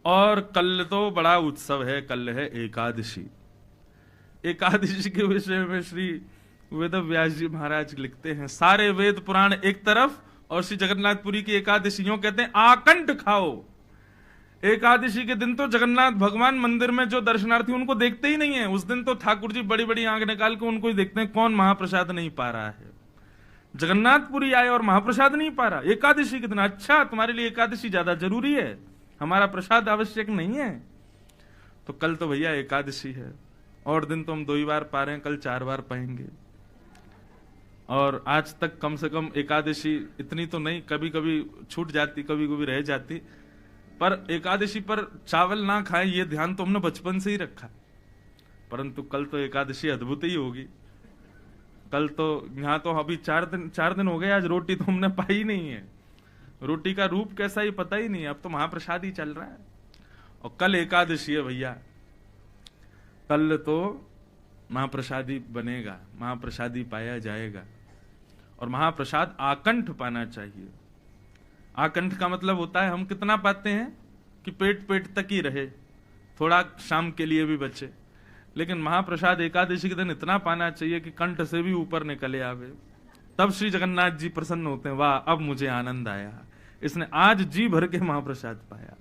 और कल तो बड़ा उत्सव है, कल है एकादशी। एकादशी के विषय में श्री वेद व्यास जी महाराज लिखते हैं, सारे वेद पुराण एक तरफ और श्री जगन्नाथपुरी की एकादशियों कहते हैं आकंठ खाओ। एकादशी के दिन तो जगन्नाथ भगवान मंदिर में जो दर्शनार्थी उनको देखते ही नहीं है। उस दिन तो ठाकुर जी बड़ी बड़ी आंख निकाल के उनको ही देखते हैं कौन महाप्रसाद नहीं पा रहा है। जगन्नाथपुरी आए और महाप्रसाद नहीं पा रहा एकादशी के दिन, अच्छा तुम्हारे लिए एकादशी ज्यादा जरूरी है, हमारा प्रसाद आवश्यक नहीं है। तो कल तो भैया एकादशी है, और दिन तो हम 2 ही बार पा रहे हैं, कल 4 बार पाएंगे। और आज तक कम से कम एकादशी इतनी तो नहीं, कभी कभी छूट जाती, कभी कभी रह जाती, पर एकादशी पर चावल ना खाएं ये ध्यान तो हमने बचपन से ही रखा। परंतु कल तो एकादशी अद्भुत ही होगी। कल तो यहाँ तो अभी 4 दिन हो गए, आज रोटी तो हमने पाई नहीं है। रोटी का रूप कैसा ही पता ही नहीं है, अब तो महाप्रसाद ही चल रहा है। और कल एकादशी है भैया, कल तो महाप्रसादी बनेगा, महाप्रसादी पाया जाएगा। और महाप्रसाद आकंठ पाना चाहिए। आकंठ का मतलब होता है हम कितना पाते हैं कि पेट पेट तक ही रहे, थोड़ा शाम के लिए भी बचे। लेकिन महाप्रसाद एकादशी के दिन इतना पाना चाहिए कि कंठ से भी ऊपर निकले आवे। तब श्री जगन्नाथ जी प्रसन्न होते हैं, वाह अब मुझे आनंद आया, इसने आज जी भर के महाप्रसाद पाया।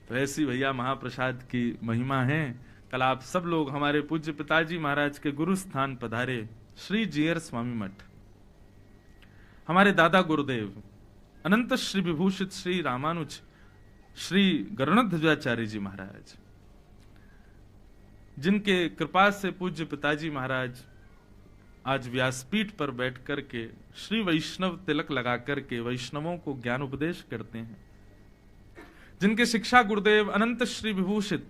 तो ऐसी भैया महाप्रसाद की महिमा है। कल आप सब लोग हमारे पूज्य पिताजी महाराज के गुरु स्थान पधारे, श्री जीयर स्वामी मठ। हमारे दादा गुरुदेव अनंत श्री विभूषित श्री रामानुज श्री गरुणध्वजाचार्य जी महाराज, जिनके कृपा से पूज्य पिताजी महाराज आज व्यासपीठ पर बैठ करके श्री वैष्णव तिलक लगा करके वैष्णवों को ज्ञान उपदेश करते हैं, जिनके शिक्षा गुरुदेव अनंत श्री विभूषित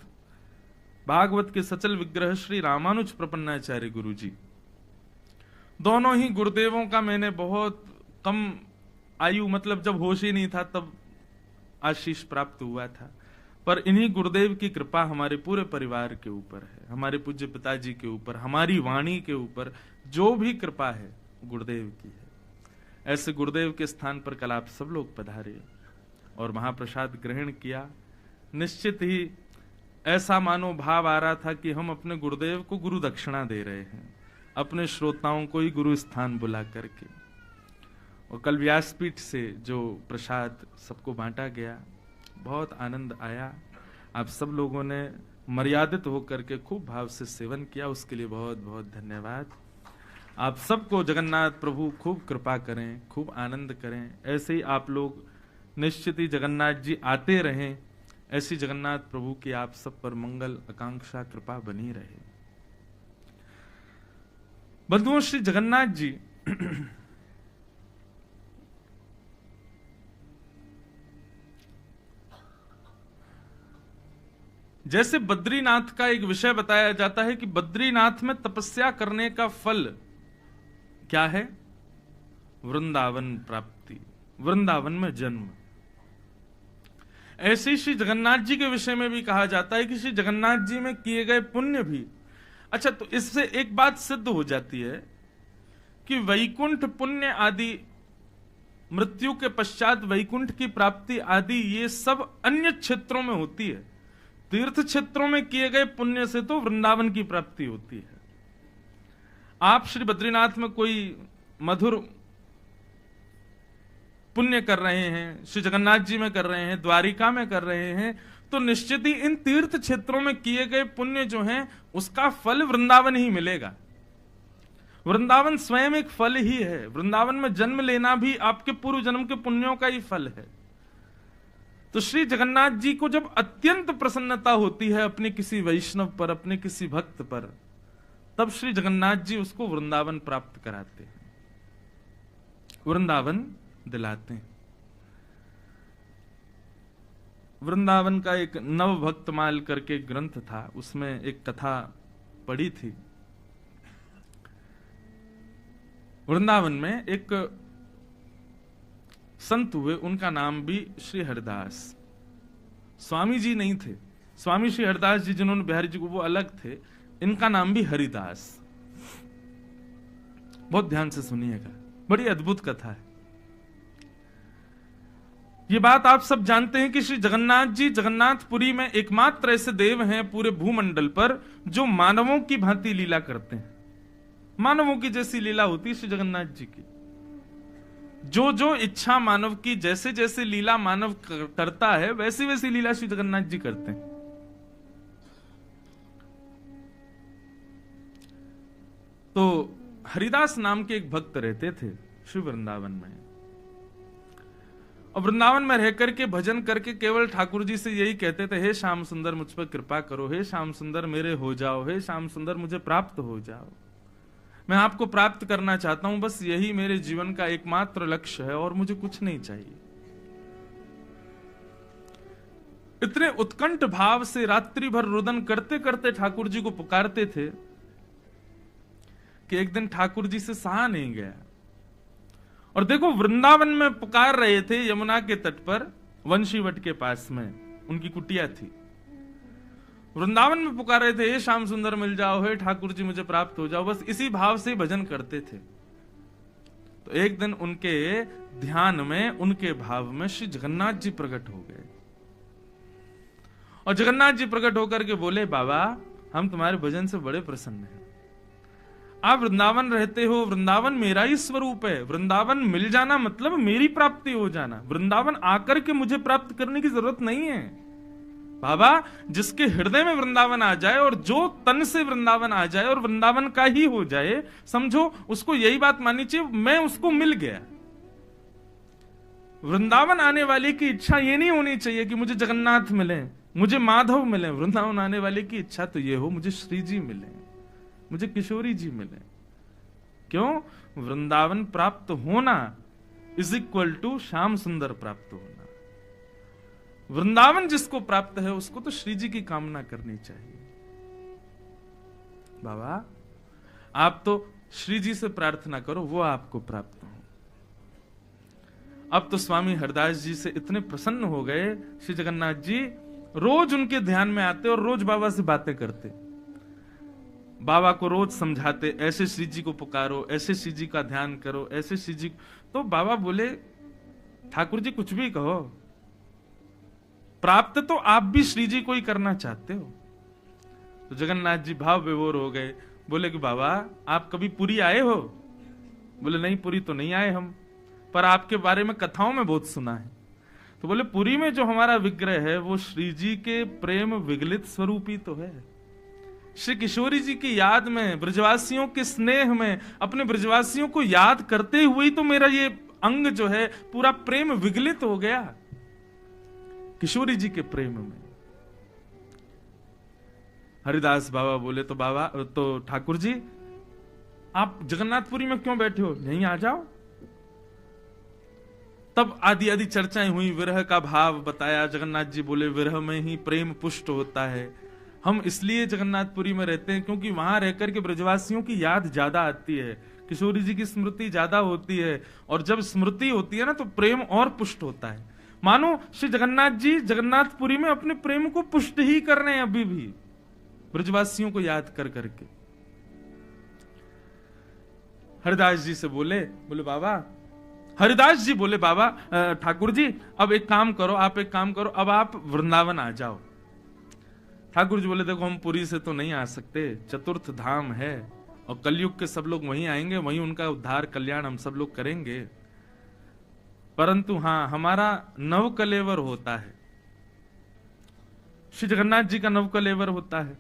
भागवत के सचल विग्रह श्री रामानुज प्रपन्नाचार्य गुरु जी, दोनों ही गुरुदेवों का मैंने बहुत कम आयु, मतलब जब होश ही नहीं था तब आशीष प्राप्त हुआ था। पर इन्हीं गुरुदेव की कृपा हमारे पूरे परिवार के ऊपर है, हमारे पूज्य पिताजी के ऊपर, हमारी वाणी के ऊपर जो भी कृपा है गुरुदेव की है। ऐसे गुरुदेव के स्थान पर कल आप सब लोग पधारे और महाप्रसाद ग्रहण किया। निश्चित ही ऐसा मानो भाव आ रहा था कि हम अपने गुरुदेव को गुरु दक्षिणा दे रहे हैं, अपने श्रोताओं को ही गुरु स्थान बुला करके। और कल व्यासपीठ से जो प्रसाद सबको बांटा गया, बहुत आनंद आया। आप सब लोगों ने मर्यादित होकर के खूब भाव से सेवन किया, उसके लिए बहुत बहुत धन्यवाद। आप सबको जगन्नाथ प्रभु खूब कृपा करें, खूब आनंद करें। ऐसे ही आप लोग निश्चित ही जगन्नाथ जी आते रहें, ऐसी जगन्नाथ प्रभु की आप सब पर मंगल आकांक्षा कृपा बनी रहे। बंधुओं, श्री जगन्नाथ जी जैसे बद्रीनाथ का एक विषय बताया जाता है कि बद्रीनाथ में तपस्या करने का फल क्या है? वृंदावन प्राप्ति, वृंदावन में जन्म। ऐसे ही श्री जगन्नाथ जी के विषय में भी कहा जाता है कि श्री जगन्नाथ जी में किए गए पुण्य भी। अच्छा, तो इससे एक बात सिद्ध हो जाती है कि वैकुंठ पुण्य आदि, मृत्यु के पश्चात वैकुंठ की प्राप्ति आदि, ये सब अन्य क्षेत्रों में होती है। तीर्थ क्षेत्रों में किए गए पुण्य से तो वृंदावन की प्राप्ति होती है। आप श्री बद्रीनाथ में कोई मधुर पुण्य कर रहे हैं, श्री जगन्नाथ जी में कर रहे हैं, द्वारिका में कर रहे हैं, तो निश्चित ही इन तीर्थ क्षेत्रों में किए गए पुण्य जो हैं उसका फल वृंदावन ही मिलेगा। वृंदावन स्वयं एक फल ही है। वृंदावन में जन्म लेना भी आपके पूर्व जन्म के पुण्यों का ही फल है। तो श्री जगन्नाथ जी को जब अत्यंत प्रसन्नता होती है अपने किसी वैष्णव पर, अपने किसी भक्त पर, तब श्री जगन्नाथ जी उसको वृंदावन प्राप्त कराते हैं, वृंदावन दिलाते हैं। वृंदावन का एक नव भक्तमाल करके ग्रंथ था, उसमें एक कथा पढ़ी थी। वृंदावन में एक संत हुए, उनका नाम भी श्री हरिदास। स्वामी जी नहीं थे, स्वामी श्री हरिदास जी जिन्होंने बिहारी जी को, वो अलग थे। इनका नाम भी हरिदास। बहुत ध्यान से सुनिएगा, बड़ी अद्भुत कथा है। ये बात आप सब जानते हैं कि श्री जगन्नाथ जी जगन्नाथपुरी में एकमात्र ऐसे देव हैं पूरे भूमंडल पर जो मानवों की भांति लीला करते हैं। मानवों की जैसी लीला होती है श्री जगन्नाथ जी की। जो जो इच्छा मानव की, जैसे जैसे लीला मानव करता है वैसी वैसी लीला श्री जगन्नाथ जी करते हैं। तो हरिदास नाम के एक भक्त रहते थे श्री वृंदावन में, और वृंदावन में रहकर के भजन करके केवल ठाकुर जी से यही कहते थे, हे श्याम सुंदर मुझ पर कृपा करो, हे श्याम सुंदर मेरे हो जाओ, हे श्याम सुंदर मुझे प्राप्त हो जाओ, मैं आपको प्राप्त करना चाहता हूं, बस यही मेरे जीवन का एकमात्र लक्ष्य है और मुझे कुछ नहीं चाहिए। इतने उत्कंठ भाव से रात्रि भर रुदन करते करते ठाकुर जी को पुकारते थे कि एक दिन ठाकुर जी से सहा नहीं गया। और देखो, वृंदावन में पुकार रहे थे, यमुना के तट पर वंशीवट के पास में उनकी कुटिया थी। वृंदावन में पुकार रहे थे, हे श्याम सुंदर मिल जाओ, हे ठाकुर जी मुझे प्राप्त हो जाओ, बस इसी भाव से भजन करते थे। तो एक दिन उनके ध्यान में, उनके भाव में श्री जगन्नाथ जी प्रकट हो गए, और जगन्नाथ जी प्रकट होकर के बोले, बाबा हम तुम्हारे भजन से बड़े प्रसन्न हैं। आप वृंदावन रहते हो, वृंदावन मेरा ही स्वरूप है, वृंदावन मिल जाना मतलब मेरी प्राप्ति हो जाना, वृंदावन आकर के मुझे प्राप्त करने की जरूरत नहीं है। बाबा जिसके हृदय में वृंदावन आ जाए और जो तन से वृंदावन आ जाए और वृंदावन का ही हो जाए, समझो उसको यही बात माननी चाहिए, मैं उसको मिल गया। वृंदावन आने वाले की इच्छा ये नहीं होनी चाहिए कि मुझे जगन्नाथ मिले, मुझे माधव मिले। वृंदावन आने वाले की इच्छा तो ये हो, मुझे श्री जी मिले, मुझे किशोरी जी मिले। क्यों? वृंदावन प्राप्त होना इज इक्वल टू श्याम सुंदर प्राप्त होना। वृंदावन जिसको प्राप्त है उसको तो श्री जी की कामना करनी चाहिए। बाबा आप तो श्री जी से प्रार्थना करो, वो आपको प्राप्त हो। अब तो स्वामी हरदास जी से इतने प्रसन्न हो गए श्री जगन्नाथ जी, रोज उनके ध्यान में आते और रोज बाबा से बातें करते, बाबा को रोज समझाते, ऐसे श्री जी को पुकारो, ऐसे श्री जी का ध्यान करो, ऐसे श्री जी। तो बाबा बोले, ठाकुर जी कुछ भी कहो, प्राप्त तो आप भी श्री जी को ही करना चाहते हो। तो जगन्नाथ जी भाव विभोर हो गए, बोले कि बाबा आप कभी पुरी आए हो? बोले नहीं, पुरी तो नहीं आए हम, पर आपके बारे में कथाओं में बहुत सुना है। तो बोले पुरी में जो हमारा विग्रह है वो श्री जी के प्रेम विगलित स्वरूप ही तो है। श्री किशोरी जी की याद में, ब्रजवासियों के स्नेह में, अपने ब्रजवासियों को याद करते हुए तो मेरा ये अंग जो है पूरा प्रेम विगलित हो गया किशोरी जी के प्रेम में। हरिदास बाबा बोले, तो बाबा तो ठाकुर जी आप जगन्नाथपुरी में क्यों बैठे हो, यहीं आ जाओ। तब आदि आदि चर्चाएं हुई, विरह का भाव बताया। जगन्नाथ जी बोले, विरह में ही प्रेम पुष्ट होता है, हम इसलिए जगन्नाथपुरी में रहते हैं क्योंकि वहां रहकर के ब्रजवासियों की याद ज्यादा आती है, किशोरी जी की स्मृति ज्यादा होती है, और जब स्मृति होती है ना तो प्रेम और पुष्ट होता है। मानो श्री जगन्नाथ जी जगन्नाथपुरी में अपने प्रेम को पुष्ट ही कर रहे हैं अभी भी, ब्रजवासियों को याद कर करके। हरिदास जी से बोले बाबा, हरिदास जी बोले बाबा ठाकुर जी अब एक काम करो, आप एक काम करो, अब आप वृंदावन आ जाओ। ठाकुर जी बोले, देखो हम पुरी से तो नहीं आ सकते, चतुर्थ धाम है और कलयुग के सब लोग वहीं आएंगे, वहीं उनका उद्धार कल्याण हम सब लोग करेंगे, परंतु हाँ हमारा नव कलेवर होता है, श्री जगन्नाथ जी का नव कलेवर होता है।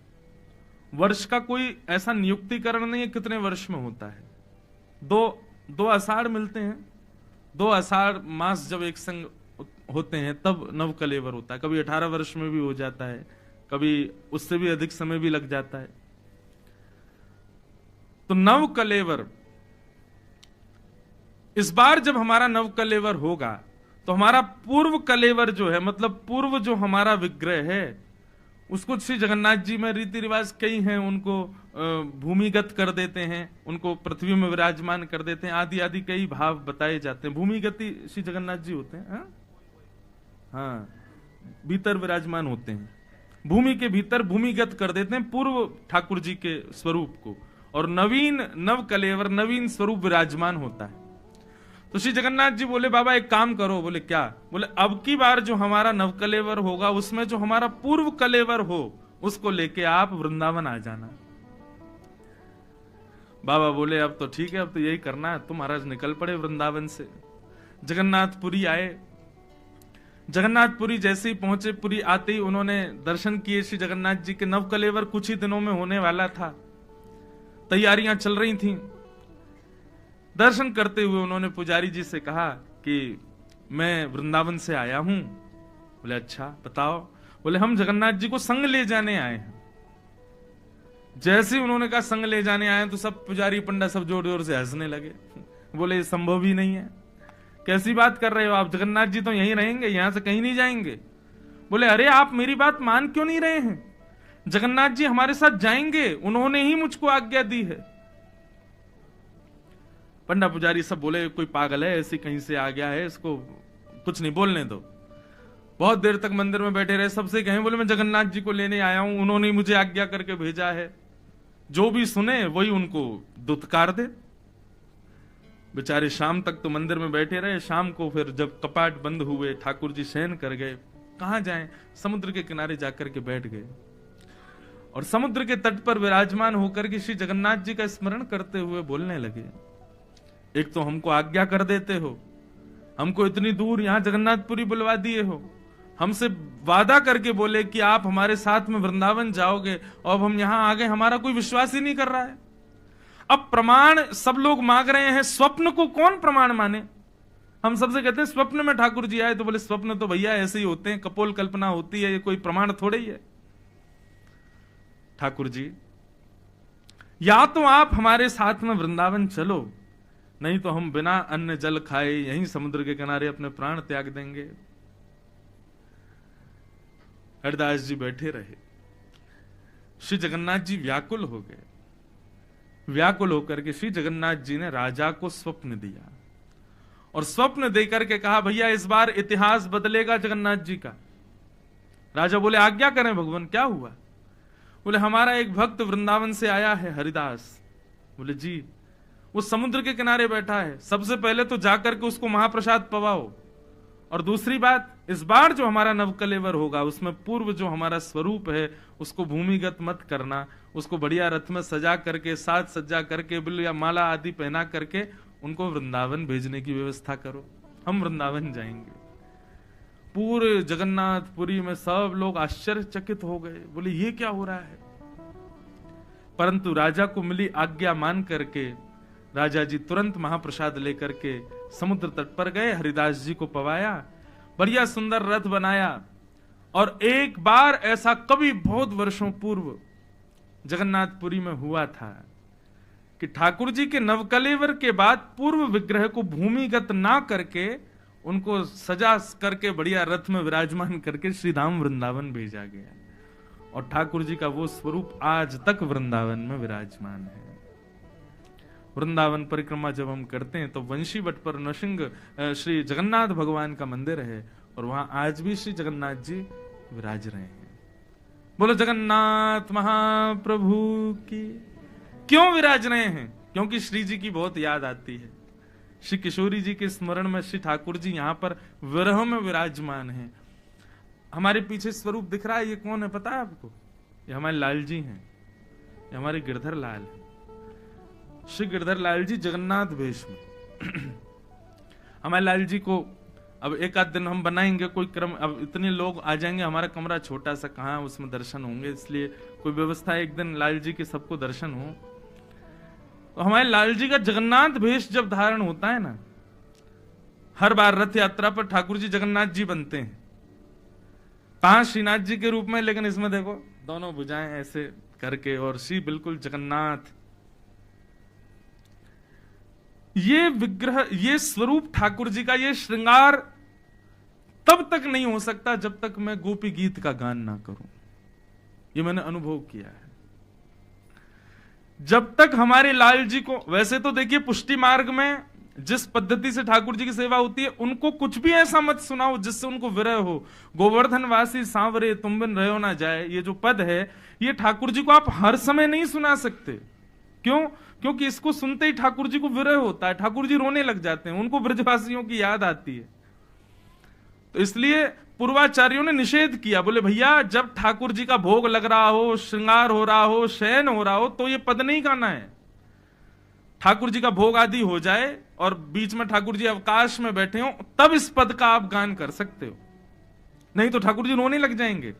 वर्ष का कोई ऐसा नियुक्तिकरण नहीं है कितने वर्ष में होता है, दो आषाढ़ मिलते हैं, 2 आषाढ़ मास जब एक संग होते हैं तब नव कलेवर होता है। कभी 18 वर्ष में भी हो जाता है, कभी उससे भी अधिक समय भी लग जाता है। तो नव कलेवर, इस बार जब हमारा नव कलेवर होगा तो हमारा पूर्व कलेवर जो है, मतलब पूर्व जो हमारा विग्रह है, उसको श्री जगन्नाथ जी में रीति रिवाज कई हैं, उनको भूमिगत कर देते हैं, उनको पृथ्वी में विराजमान कर देते हैं, आदि आदि कई भाव बताए जाते हैं। भूमिगति श्री जगन्नाथ जी होते हैं, हाँ भीतर विराजमान होते हैं, भूमि के भीतर भूमिगत कर देते हैं पूर्व ठाकुर जी के स्वरूप को, और नवीन नव कलेवर नवीन स्वरूप विराजमान होता है। तो श्री जगन्नाथ जी बोले बाबा एक काम करो। बोले क्या? बोले अब की बार जो हमारा नवकलेवर होगा उसमें जो हमारा पूर्व कलेवर हो उसको लेके आप वृंदावन आ जाना। बाबा बोले अब तो ठीक है, अब तो यही करना है। तो महाराज निकल पड़े वृंदावन से, जगन्नाथपुरी आए। जगन्नाथपुरी जैसे ही पहुंचे, पुरी आते ही उन्होंने दर्शन किए श्री जगन्नाथ जी के। नवकलेवर कुछ ही दिनों में होने वाला था, तैयारियां चल रही थीं। दर्शन करते हुए उन्होंने पुजारी जी से कहा कि मैं वृंदावन से आया हूं। बोले अच्छा बताओ। बोले हम जगन्नाथ जी को संग ले जाने आए हैं। जैसे ही उन्होंने कहा संग ले जाने आए तो सब पुजारी पंडा सब जोर जोर से हंसने लगे। बोले संभव ही नहीं है, कैसी बात कर रहे हो आप? जगन्नाथ जी तो यहीं रहेंगे, यहां से कहीं नहीं जाएंगे। बोले अरे आप मेरी बात मान क्यों नहीं रहे हैं? जगन्नाथ जी हमारे साथ जाएंगे, उन्होंने ही मुझको आज्ञा दी है। पंडा पुजारी सब बोले कोई पागल है, ऐसी कहीं से आ गया है, इसको कुछ नहीं, बोलने दो। बहुत देर तक मंदिर में बैठे रहे, सबसे कहें बोले मैं जगन्नाथ जी को लेने आया हूं, उन्होंने मुझे आज्ञा करके भेजा है, जो भी सुने वही उनको दुत्कार दे। बेचारे शाम तक तो मंदिर में बैठे रहे। शाम को फिर जब कपाट बंद हुए, ठाकुर जी शयन कर गए। कहां जाएं? समुद्र के किनारे जाकर के बैठ गए और समुद्र के तट पर विराजमान होकर के श्री जगन्नाथ जी का स्मरण करते हुए बोलने लगे, एक तो हमको आज्ञा कर देते हो, हमको इतनी दूर यहां जगन्नाथपुरी बुलवा दिए हो, हमसे वादा करके बोले कि आप हमारे साथ में वृंदावन जाओगे, और अब हम यहां आ गए, हमारा कोई विश्वास ही नहीं कर रहा है। अब प्रमाण सब लोग मांग रहे हैं, स्वप्न को कौन प्रमाण माने? हम सबसे कहते हैं स्वप्न में ठाकुर जी आए, तो बोले स्वप्न तो भैया ऐसे ही होते हैं, कपोल कल्पना होती है, ये कोई प्रमाण थोड़े ही है। ठाकुर जी या तो आप हमारे साथ में वृंदावन चलो, नहीं तो हम बिना अन्न जल खाए यहीं समुद्र के किनारे अपने प्राण त्याग देंगे। हरिदास जी बैठे रहे। श्री जगन्नाथ जी व्याकुल हो गए। व्याकुल होकर के श्री जगन्नाथ जी ने राजा को स्वप्न दिया और स्वप्न देकर के कहा भैया इस बार इतिहास बदलेगा जगन्नाथ जी का। राजा बोले आज्ञा करें भगवान, क्या हुआ? बोले हमारा एक भक्त वृंदावन से आया है, हरिदास। बोले जी, वो समुद्र के किनारे बैठा है, सबसे पहले तो जाकर के उसको महाप्रसाद पवाओ, और दूसरी बात, इस बार जो हमारा नवकलेवर होगा उसमें पूर्व जो हमारा स्वरूप है उसको भूमिगत मत करना, उसको बढ़िया रथ में सजा करके, साज सज्जा करके, बिल या माला आदि पहना करके उनको वृंदावन भेजने की व्यवस्था करो, हम वृंदावन जाएंगे। पूरे जगन्नाथपुरी में सब लोग आश्चर्यचकित हो गए, बोले ये क्या हो रहा है? परंतु राजा को मिली आज्ञा मान करके राजा जी तुरंत महाप्रसाद लेकर के समुद्र तट पर गए, हरिदास जी को पवाया, बढ़िया सुंदर रथ बनाया। और एक बार ऐसा कभी बहुत वर्षों पूर्व जगन्नाथपुरी में हुआ था कि ठाकुर जी के नवकलेवर के बाद पूर्व विग्रह को भूमिगत ना करके उनको सजा करके बढ़िया रथ में विराजमान करके श्री धाम वृंदावन भेजा गया, और ठाकुर जी का वो स्वरूप आज तक वृंदावन में विराजमान है। वृंदावन परिक्रमा जब हम करते हैं तो वंशी वट पर नृसिंह श्री जगन्नाथ भगवान का मंदिर है, और वहां आज भी श्री जगन्नाथ जी विराज रहे हैं। बोलो जगन्नाथ महाप्रभु की। क्यों विराज रहे हैं? क्योंकि श्री जी की बहुत याद आती है। श्री किशोरी जी के स्मरण में श्री ठाकुर जी यहाँ पर विरह में विराजमान हैं। हमारे पीछे स्वरूप दिख रहा है, ये कौन है पता है आपको? ये हमारे लाल जी हैं, ये हमारे गिरधर लाल हैं। श्री गिरधर लाल जी जगन्नाथ वेश में। हमारे लाल जी को अब एक आध दिन हम बनाएंगे कोई क्रम, अब इतने लोग आ जाएंगे, हमारा कमरा छोटा सा, कहाँ उसमें दर्शन होंगे, इसलिए कोई व्यवस्था एक दिन लाल जी के सबको दर्शन हो। तो हमारे लाल जी का जगन्नाथ वेश जब धारण होता है ना, हर बार रथ यात्रा पर ठाकुर जी जगन्नाथ जी बनते हैं, कहां श्रीनाथ जी के रूप में, लेकिन इसमें देखो दोनों भुजाएं ऐसे करके, और श्री बिल्कुल जगन्नाथ। ये विग्रह, ये स्वरूप ठाकुर जी का, ये श्रृंगार तब तक नहीं हो सकता जब तक मैं गोपी गीत का गान ना करूं। ये मैंने अनुभव किया है। जब तक हमारे लाल जी को, वैसे तो देखिए पुष्टि मार्ग में जिस पद्धति से ठाकुर जी की सेवा होती है, उनको कुछ भी ऐसा मत सुनाओ जिससे उनको विरह हो। गोवर्धन वासी सांवरे तुम बिन रहो ना जाए, ये जो पद है, ये ठाकुर जी को आप हर समय नहीं सुना सकते, क्यों? क्योंकि इसको सुनते ही ठाकुर जी को विरह होता है, ठाकुर जी रोने लग जाते हैं, उनको ब्रजवासियों की याद आती है। तो इसलिए पूर्वाचार्यों ने निषेध किया, बोले भैया जब ठाकुर जी का भोग लग रहा हो, श्रृंगार हो रहा हो, शयन हो रहा हो, तो ये पद नहीं गाना है। ठाकुर जी का भोग आदि हो जाए और बीच में ठाकुर जी अवकाश में बैठे हो, तब इस पद का आप गान कर सकते हो, नहीं तो ठाकुर जी रोने लग जाएंगे।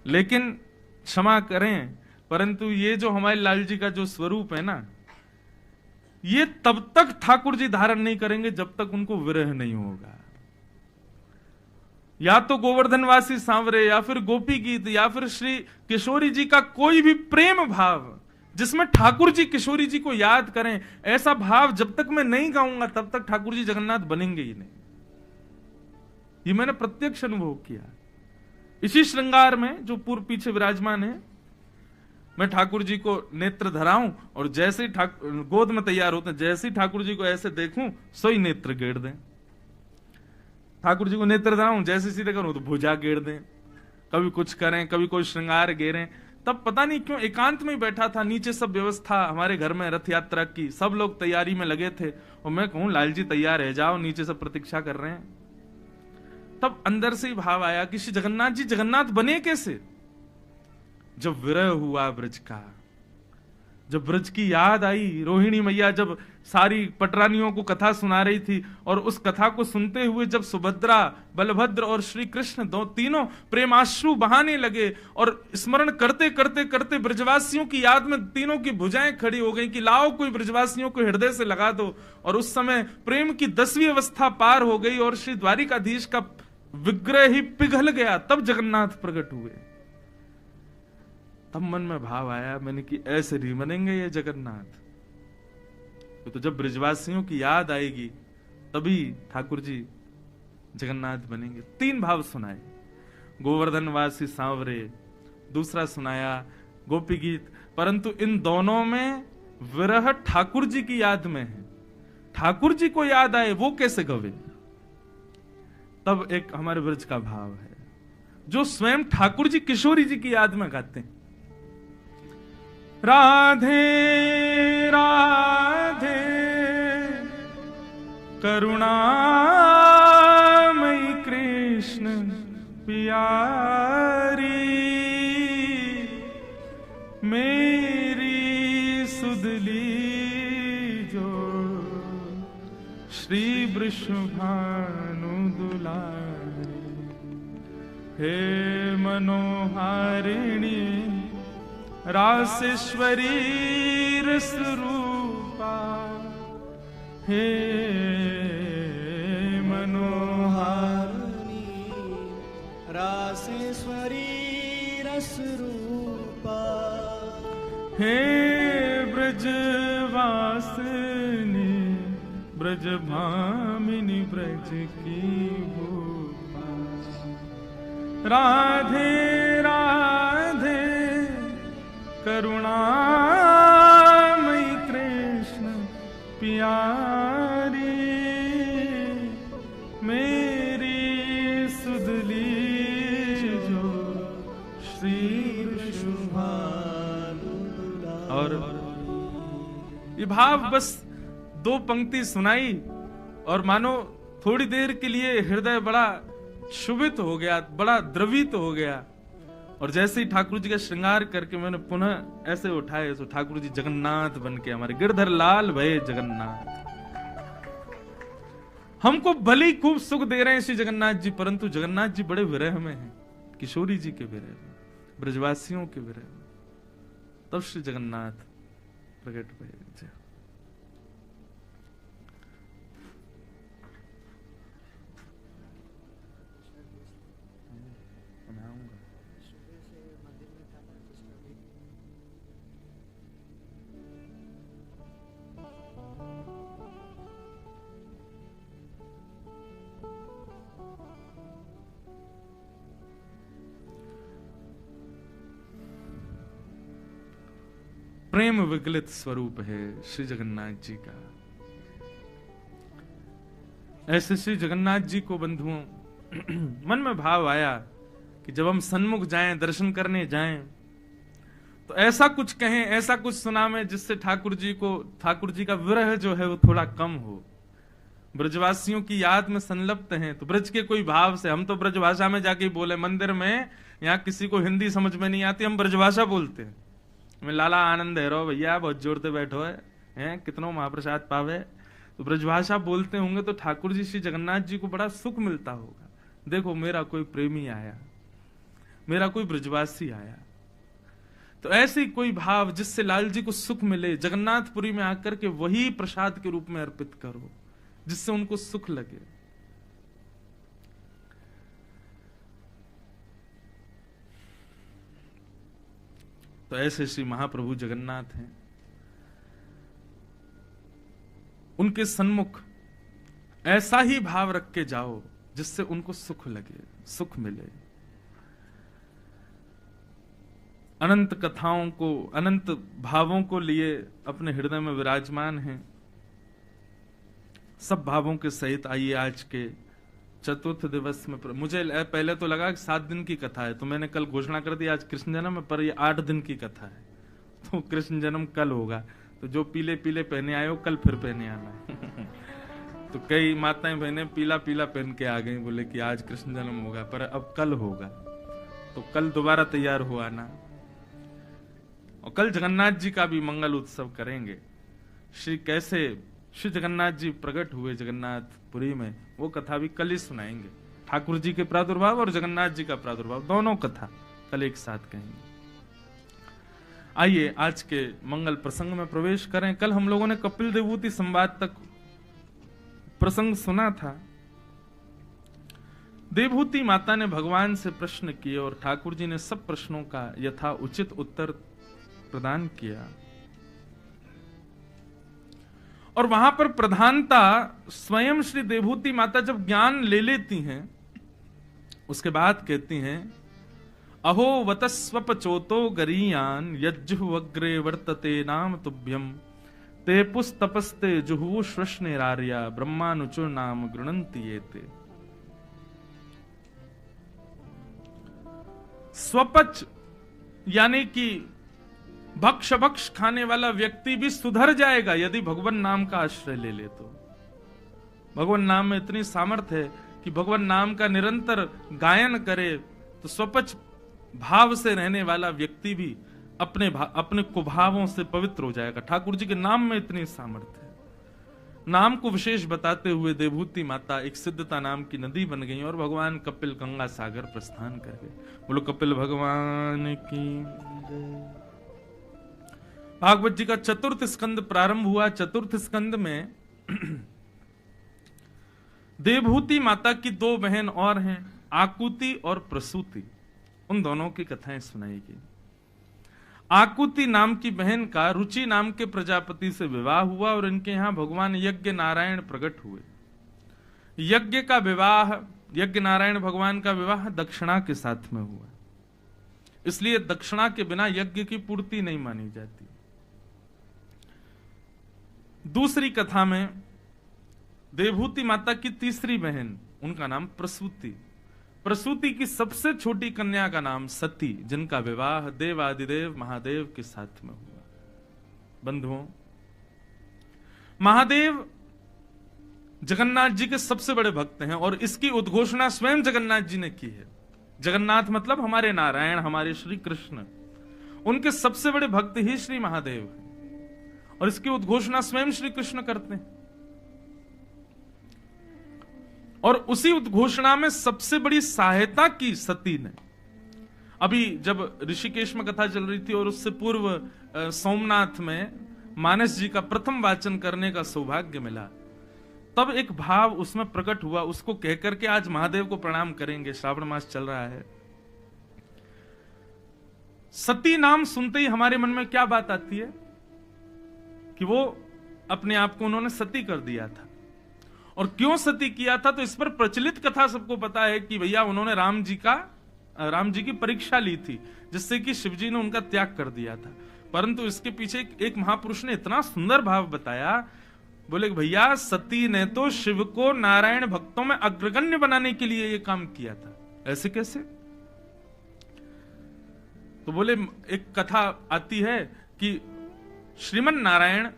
लेकिन क्षमा करें, परंतु ये जो हमारे लाल जी का जो स्वरूप है ना, ये तब तक ठाकुर जी धारण नहीं करेंगे जब तक उनको विरह नहीं होगा। या तो गोवर्धनवासी सांवरे, या फिर गोपी गीत, या फिर श्री किशोरी जी का कोई भी प्रेम भाव जिसमें ठाकुर जी किशोरी जी को याद करें, ऐसा भाव जब तक मैं नहीं गाऊंगा तब तक ठाकुर जी जगन्नाथ बनेंगे ही नहीं। ये मैंने प्रत्यक्ष अनुभव किया। इसी श्रृंगार में जो पूर्व पीछे विराजमान है, मैं ठाकुर जी को नेत्र धराऊं और जैसे ही गोद में तैयार होते हैं, जैसे ही ठाकुर जी को ऐसे देखूं सोई नेत्र गेड़ दें। ठाकुर जी को नेत्र धराऊं, जैसे सीधे करूं तो भुजा गेड़ दें। कभी कुछ करें, कभी कोई श्रृंगार गेरें। तब पता नहीं क्यों एकांत में ही बैठा था, नीचे सब व्यवस्था हमारे घर में रथ यात्रा की, सब लोग तैयारी में लगे थे, और मैं कहूं लाल जी तैयार है जाओ, नीचे सब प्रतीक्षा कर रहे हैं। तब अंदर से ही भाव आया कि श्री जगन्नाथ जी जगन्नाथ बने कैसे? जब विरह हुआ ब्रज का, जब ब्रज की याद आई, रोहिणी मैया जब सारी पटरानियों को कथा सुना रही थी, और उस कथा को सुनते हुए जब सुभद्रा, बलभद्र और श्री कृष्ण तीनों प्रेमाश्रु बहाने लगे, और स्मरण करते करते करते ब्रजवासियों की याद में तीनों की भुजाएं खड़ी हो गई कि लाओ कोई ब्रजवासियों को हृदय से लगा दो। और उस समय प्रेम की 10वीं अवस्था पार हो गई और श्री द्वारिकाधीश का विग्रह ही पिघल गया, तब जगन्नाथ प्रकट हुए। तब मन में भाव आया, मैंने कि ऐसे नहीं बनेंगे ये जगन्नाथ। तो जब ब्रजवासियों की याद आएगी तभी ठाकुर जी जगन्नाथ बनेंगे। 3 भाव सुनाए, गोवर्धनवासी सांवरे, दूसरा सुनाया गोपी गीत, परंतु इन दोनों में विरह ठाकुर जी की याद में है। ठाकुर जी को याद आए वो कैसे गवे? तब एक हमारे ब्रज का भाव है जो स्वयं ठाकुर जी किशोरी जी की याद में गाते हैं। राधे राधे करुणामयी कृष्ण प्यारी, मेरी सुधली जो श्री वृषभानु दुलारी, हे मनोहारिणी रासेश्वरी रसरूपा, हे मनोहारिणी रासेश्वरी रसरूपा, हे ब्रजवासिनी ब्रजभामिनी ब्रज की भूपा, राधे राधे करुणामयी कृष्ण प्यारी, मेरी सुधली जो श्री वृषभानु। और ये भाव बस 2 पंक्ति सुनाई और मानो थोड़ी देर के लिए हृदय बड़ा शुभित हो गया, बड़ा द्रवित हो गया। और जैसे ही ठाकुर जी का श्रृंगार करके मैंने पुनः ऐसे उठाए तो ठाकुर जी जगन्नाथ बन के हमारे गिरधर लाल भये जगन्नाथ। हमको भले ही खूब सुख दे रहे हैं श्री जगन्नाथ जी, परंतु जगन्नाथ जी बड़े विरह में हैं, किशोरी जी के विरह में, ब्रजवासियों के विरह में। तब श्री जगन्नाथ प्रकट भये। प्रेम विगलित स्वरूप है श्री जगन्नाथ जी का। ऐसे श्री जगन्नाथ जी को बंधुओं मन में भाव आया कि जब हम सन्मुख जाएं, दर्शन करने जाएं, तो ऐसा कुछ कहें, ऐसा कुछ सुनावें जिससे ठाकुर जी का विरह जो है वो थोड़ा कम हो। ब्रजवासियों की याद में संलग्न हैं, तो ब्रज के कोई भाव से, हम तो ब्रज भाषा में जाके बोले, मंदिर में यहाँ किसी को हिंदी समझ में नहीं आती, हम ब्रजभाषा बोलते हैं। मैं लाला आनंद है रो भैया, बहुत जोर से बैठो है कितनो महाप्रसाद पावे। तो ब्रजभाषा बोलते होंगे तो ठाकुर जी श्री जगन्नाथ जी को बड़ा सुख मिलता होगा। देखो मेरा कोई प्रेमी आया, मेरा कोई ब्रजवासी आया। तो ऐसी कोई भाव जिससे लाल जी को सुख मिले, जगन्नाथपुरी में आकर के वही प्रसाद के रूप में अर्पित करो जिससे उनको सुख लगे। तो ऐसे श्री महाप्रभु जगन्नाथ हैं, उनके सन्मुख ऐसा ही भाव रख के जाओ जिससे उनको सुख लगे, सुख मिले। अनंत कथाओं को, अनंत भावों को लिए अपने हृदय में विराजमान हैं। सब भावों के सहित आइए आज के चतुर्थ दिवस में। मुझे पहले तो लगा कि 7 दिन की कथा है, तो मैंने कल घोषणा कर दी आज कृष्ण जन्म है, पर ये 8 दिन की कथा है। तो कृष्ण जन्म कल होगा, तो जो पीले पीले पहने आए हो कल फिर पहने आना है। तो कई माताएं बहनें पीला पीला पहन के आ गई, बोले कि आज कृष्ण जन्म होगा, पर अब कल होगा, तो कल दोबारा तैयार हो आना। और कल जगन्नाथ जी का भी मंगल उत्सव करेंगे। कैसे श्री जगन्नाथ जी प्रकट हुए जगन्नाथपुरी में, वो कथा भी कल ही सुनाएंगे। ठाकुर जी के प्रादुर्भाव और जगन्नाथ जी का प्रादुर्भाव, दोनों कथा कल एक साथ कहेंगे। आइए आज के मंगल प्रसंग में प्रवेश करें। कल हम लोगों ने कपिल देवूति संवाद तक प्रसंग सुना था। देवहूति माता ने भगवान से प्रश्न किए और ठाकुर जी ने सब प्रश्नों का यथा उचित उत्तर प्रदान किया। और वहां पर प्रधानता स्वयं श्री देवहूति माता जब ज्ञान ले लेती हैं, उसके बाद कहती हैं, अहो वतस्वपचोतो गरीयान यज्जुवग्रे वर्तते नाम तुभ्यम ते पुस्तपस्ते जुहु श्वश्नेरार्या ब्रह्मानुचुर नाम गृणन्ति येते। स्वपच यानी कि भक्ष खाने वाला व्यक्ति भी सुधर जाएगा यदि भगवान नाम का आश्रय ले ले। तो भगवान नाम में इतनी सामर्थ्य है कि भगवान नाम का निरंतर गायन करे तो स्वपच भाव से रहने वाला व्यक्ति भी अपने कुभावों से पवित्र हो जाएगा। ठाकुर जी के नाम में इतनी सामर्थ्य है। नाम को विशेष बताते हुए देवहूति माता एक सिद्धता नाम की नदी बन गई और भगवान कपिल गंगा सागर प्रस्थान कर गए। बोलो कपिल भगवान की। भागवत जी का चतुर्थ स्कंद प्रारंभ हुआ। चतुर्थ स्कंद में देवहूति माता की 2 बहन और हैं, आकुति और प्रसूति। उन दोनों की कथाएं सुनाई गई। आकुति नाम की बहन का रुचि नाम के प्रजापति से विवाह हुआ और इनके यहां भगवान यज्ञ नारायण प्रकट हुए। यज्ञ का विवाह, यज्ञ नारायण भगवान का विवाह दक्षिणा के साथ में हुआ, इसलिए दक्षिणा के बिना यज्ञ की पूर्ति नहीं मानी जाती। दूसरी कथा में देवहूति माता की तीसरी बहन, उनका नाम प्रसूति। प्रसूति की सबसे छोटी कन्या का नाम सती, जिनका विवाह देवादिदेव महादेव के साथ में हुआ। बंधुओं, महादेव जगन्नाथ जी के सबसे बड़े भक्त हैं और इसकी उद्घोषणा स्वयं जगन्नाथ जी ने की है। जगन्नाथ मतलब हमारे नारायण, हमारे श्री कृष्ण, उनके सबसे बड़े भक्त ही श्री महादेव हैं और इसकी उद्घोषणा स्वयं श्री कृष्ण करते हैं। और उसी उद्घोषणा में सबसे बड़ी सहायता की सती ने। अभी जब ऋषिकेश में कथा चल रही थी और उससे पूर्व सोमनाथ में मानस जी का प्रथम वाचन करने का सौभाग्य मिला, तब एक भाव उसमें प्रकट हुआ। उसको कहकर के आज महादेव को प्रणाम करेंगे। श्रावण मास चल रहा है। सती नाम सुनते ही हमारे मन में क्या बात आती है कि वो अपने आप को उन्होंने सती कर दिया था। और क्यों सती किया था, तो इस पर प्रचलित कथा सबको पता है कि भैया उन्होंने राम जी की परीक्षा ली थी, जिससे कि शिव जी ने उनका त्याग कर दिया था। परंतु इसके पीछे एक महापुरुष ने इतना सुंदर भाव बताया। बोले भैया सती ने तो शिव को नारायण भक्तों में अग्रगण्य बनाने के लिए यह काम किया था। ऐसे कैसे? तो बोले एक कथा आती है कि श्रीमन नारायण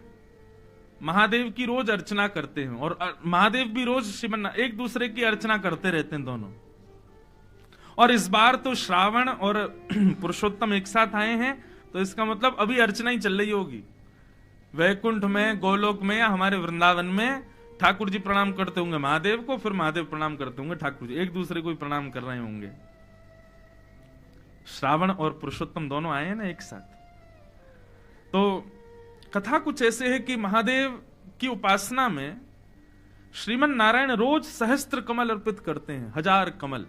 महादेव की रोज अर्चना करते हैं और महादेव भी रोज एक दूसरे की अर्चना करते रहते हैं दोनों। और इस बार तो श्रावण और पुरुषोत्तम एक साथ आए हैं, तो इसका मतलब अभी अर्चना ही चल रही होगी। वैकुंठ में, गोलोक में या हमारे वृंदावन में ठाकुर जी प्रणाम करते होंगे महादेव को, फिर महादेव प्रणाम करते होंगे ठाकुर जी, एक दूसरे को ही प्रणाम कर रहे होंगे। श्रावण और पुरुषोत्तम दोनों आए हैं ना एक साथ। तो कथा कुछ ऐसे है कि महादेव की उपासना में श्रीमन नारायण रोज सहस्त्र कमल अर्पित करते हैं, 1000 कमल।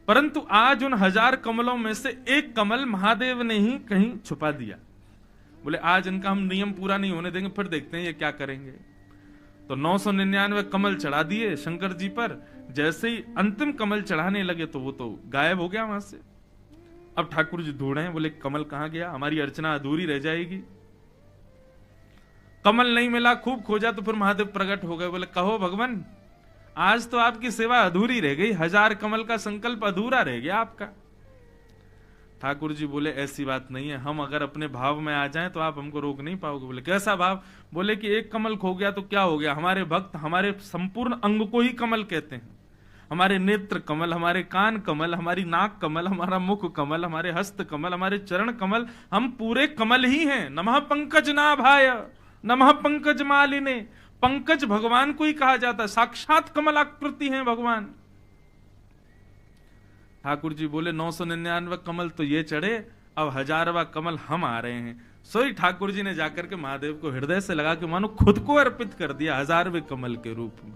परंतु आज उन 1000 कमलों में से एक कमल महादेव ने ही कहीं छुपा दिया। बोले आज इनका हम नियम पूरा नहीं होने देंगे, फिर देखते हैं ये क्या करेंगे। तो 999 कमल चढ़ा दिए शंकर जी पर। जैसे ही अंतिम कमल चढ़ाने लगे तो वो तो गायब हो गया वहां से। अब ठाकुर जी ढूंढे हैं, बोले कमल कहां गया, हमारी अर्चना अधूरी रह जाएगी। कमल नहीं मिला, खूब खोजा, तो फिर महादेव प्रकट हो गए। बोले कहो भगवान, आज तो आपकी सेवा अधूरी रह गई, 1000 कमल का संकल्प अधूरा रह गया आपका। ठाकुर जी बोले ऐसी बात नहीं है, हम अगर अपने भाव में आ जाएं तो आप हमको रोक नहीं पाओगे। बोले कैसा भाव? बोले कि एक कमल खो गया तो क्या हो गया, हमारे भक्त हमारे संपूर्ण अंग को ही कमल कहते हैं। हमारे नेत्र कमल, हमारे कान कमल, हमारी नाक कमल, हमारा मुख कमल, हमारे हस्त कमल, हमारे चरण कमल, हम पूरे कमल ही हैं। नमः पंकज नाभाय नमः पंकज मालिने। पंकज भगवान को ही कहा जाता है, साक्षात कमल आकृति है भगवान। ठाकुर जी बोले 999 कमल तो ये चढ़े, अब 1000वां कमल हम आ रहे हैं। सोई ठाकुर जी ने जाकर के महादेव को हृदय से लगा के मानो खुद को अर्पित कर दिया 1000वें कमल के रूप में।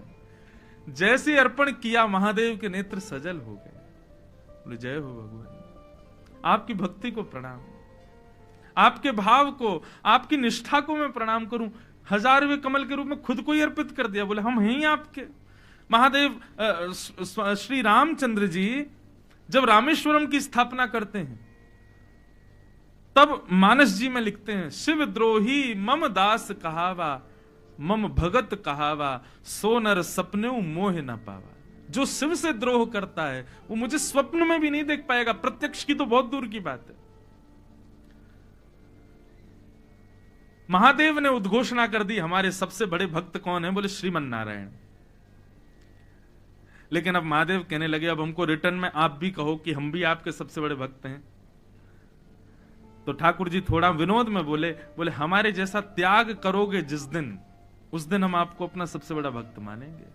जैसे अर्पण किया महादेव के नेत्र सजल हो गए। बोले जय हो भगवान, आपकी भक्ति को प्रणाम, आपके भाव को, आपकी निष्ठा को मैं प्रणाम करूं। 1000वें कमल के रूप में खुद को ही अर्पित कर दिया। बोले हम हैं आपके। महादेव श्री रामचंद्र जी जब रामेश्वरम की स्थापना करते हैं तब मानस जी में लिखते हैं, शिव द्रोही मम दास कहावा, मम भगत कहावा, सो नर सपने मोह न पावा। जो शिव से द्रोह करता है वो मुझे स्वप्न में भी नहीं देख पाएगा, प्रत्यक्ष की तो बहुत दूर की बात है। महादेव ने उद्घोषणा कर दी हमारे सबसे बड़े भक्त कौन है? बोले श्रीमन नारायण। लेकिन अब महादेव कहने लगे अब हमको रिटर्न में आप भी कहो कि हम भी आपके सबसे बड़े भक्त हैं। तो ठाकुर जी थोड़ा विनोद में बोले हमारे जैसा त्याग करोगे जिस दिन, उस दिन हम आपको अपना सबसे बड़ा भक्त मानेंगे।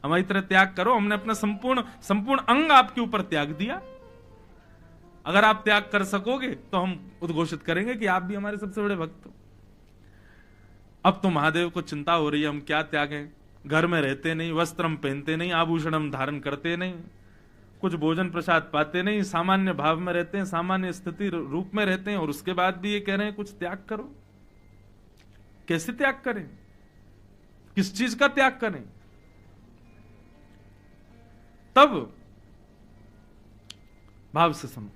हमारी तरह त्याग करो, हमने अपना संपूर्ण अंग आपके ऊपर त्याग दिया। अगर आप त्याग कर सकोगे तो हम उद्घोषित करेंगे कि आप भी हमारे सबसे बड़े भक्त हो। अब तो महादेव को चिंता हो रही है, हम क्या त्यागें, घर में रहते नहीं, वस्त्र हम पहनते नहीं, आभूषण हम धारण करते नहीं, कुछ भोजन प्रसाद पाते नहीं, सामान्य भाव में रहते हैं, सामान्य स्थिति रूप में रहते हैं, और उसके बाद भी ये कह रहे हैं कुछ त्याग करो। कैसे त्याग करें, किस चीज का त्याग करें? तब भाव से सुनो।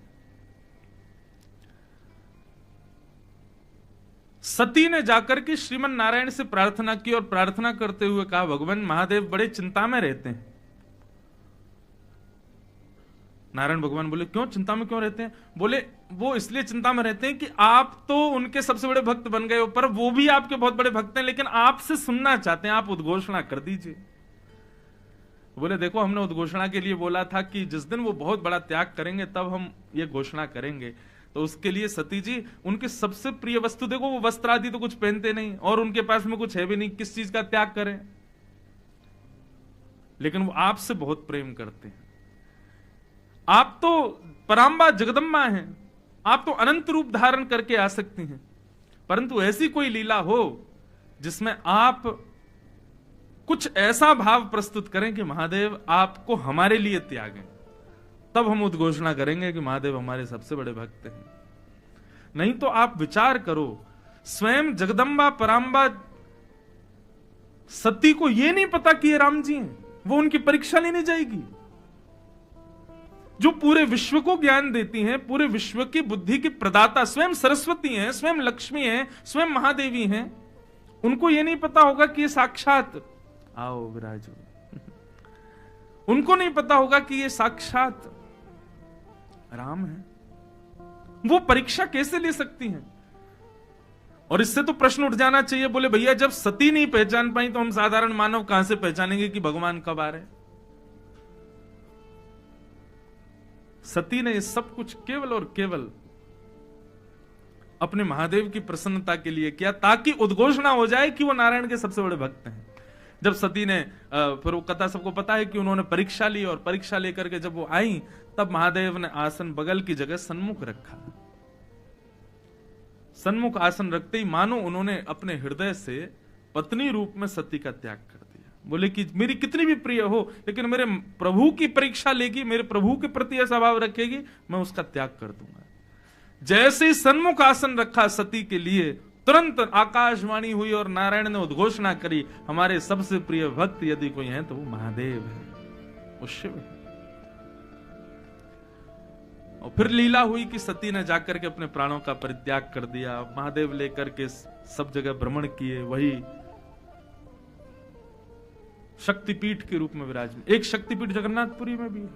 सती ने जाकर के श्रीमन नारायण से प्रार्थना की और प्रार्थना करते हुए कहा, भगवान महादेव बड़े चिंता में रहते हैं। नारायण भगवान बोले क्यों चिंता में क्यों रहते हैं? बोले वो इसलिए चिंता में रहते हैं कि आप तो उनके सबसे बड़े भक्त बन गए हो, पर वो भी आपके बहुत बड़े भक्त हैं, लेकिन आपसे सुनना चाहते हैं, आप उद्घोषणा कर दीजिए। बोले देखो हमने उद्घोषणा के लिए बोला था कि जिस दिन वो बहुत बड़ा त्याग करेंगे तब हम ये घोषणा करेंगे। तो उसके लिए सती जी उनके सबसे प्रिय वस्तु देखो, वो वस्त्र आदि तो कुछ पहनते नहीं और उनके पास में कुछ है भी नहीं, किस चीज का त्याग करें? लेकिन वो आपसे बहुत प्रेम करते हैं। आप तो पराम्बा जगदम्बा हैं, आप तो अनंत रूप धारण करके आ सकती हैं, परंतु ऐसी कोई लीला हो जिसमें आप कुछ ऐसा भाव प्रस्तुत करें कि महादेव आपको हमारे लिए त्यागें, तब हम उद्घोषणा करेंगे कि महादेव हमारे सबसे बड़े भक्त हैं। नहीं तो आप विचार करो, स्वयं जगदम्बा पराम्बा सती को यह नहीं पता कि ये राम जी हैं, वो उनकी परीक्षा लेने जाएगी। जो पूरे विश्व को ज्ञान देती हैं, पूरे विश्व की बुद्धि की प्रदाता स्वयं सरस्वती हैं, स्वयं लक्ष्मी हैं, स्वयं महादेवी हैं, उनको यह नहीं पता होगा कि ये साक्षात आओ विराजो उनको नहीं पता होगा कि ये साक्षात राम है। वो परीक्षा कैसे ले सकती हैं? और इससे तो प्रश्न उठ जाना चाहिए, बोले भैया जब सती नहीं पहचान पाई तो हम साधारण मानव कहां से पहचानेंगे कि भगवान कब आ रहे? सती ने सब कुछ केवल और केवल अपने महादेव की प्रसन्नता के लिए किया, ताकि उद्घोषणा हो जाए कि वो नारायण के सबसे बड़े भक्त हैं। जब सती ने फिर वो कथा सबको पता है कि उन्होंने परीक्षा ली, और परीक्षा लेकर के जब वो आई तब महादेव ने आसन बगल की जगह सन्मुख रखा। सन्मुख आसन रखते ही मानो उन्होंने अपने हृदय से पत्नी रूप में सती का त्याग कर दिया। बोले कि मेरी कितनी भी प्रिय हो, लेकिन मेरे प्रभु की परीक्षा लेगी, मेरे प्रभु के प्रति ऐसा भाव रखेगी, मैं उसका त्याग कर दूंगा। जैसे ही सन्मुख आसन रखा सती के लिए, तुरंत आकाशवाणी हुई और नारायण ने उद्घोषणा करी, हमारे सबसे प्रिय भक्त यदि कोई है तो वो महादेव है, वो शिव है। और फिर लीला हुई कि सती ने जाकर के अपने प्राणों का परित्याग कर दिया। महादेव लेकर के सब जगह भ्रमण किए, वही शक्तिपीठ के रूप में विराजमान। एक शक्तिपीठ जगन्नाथपुरी में भी है,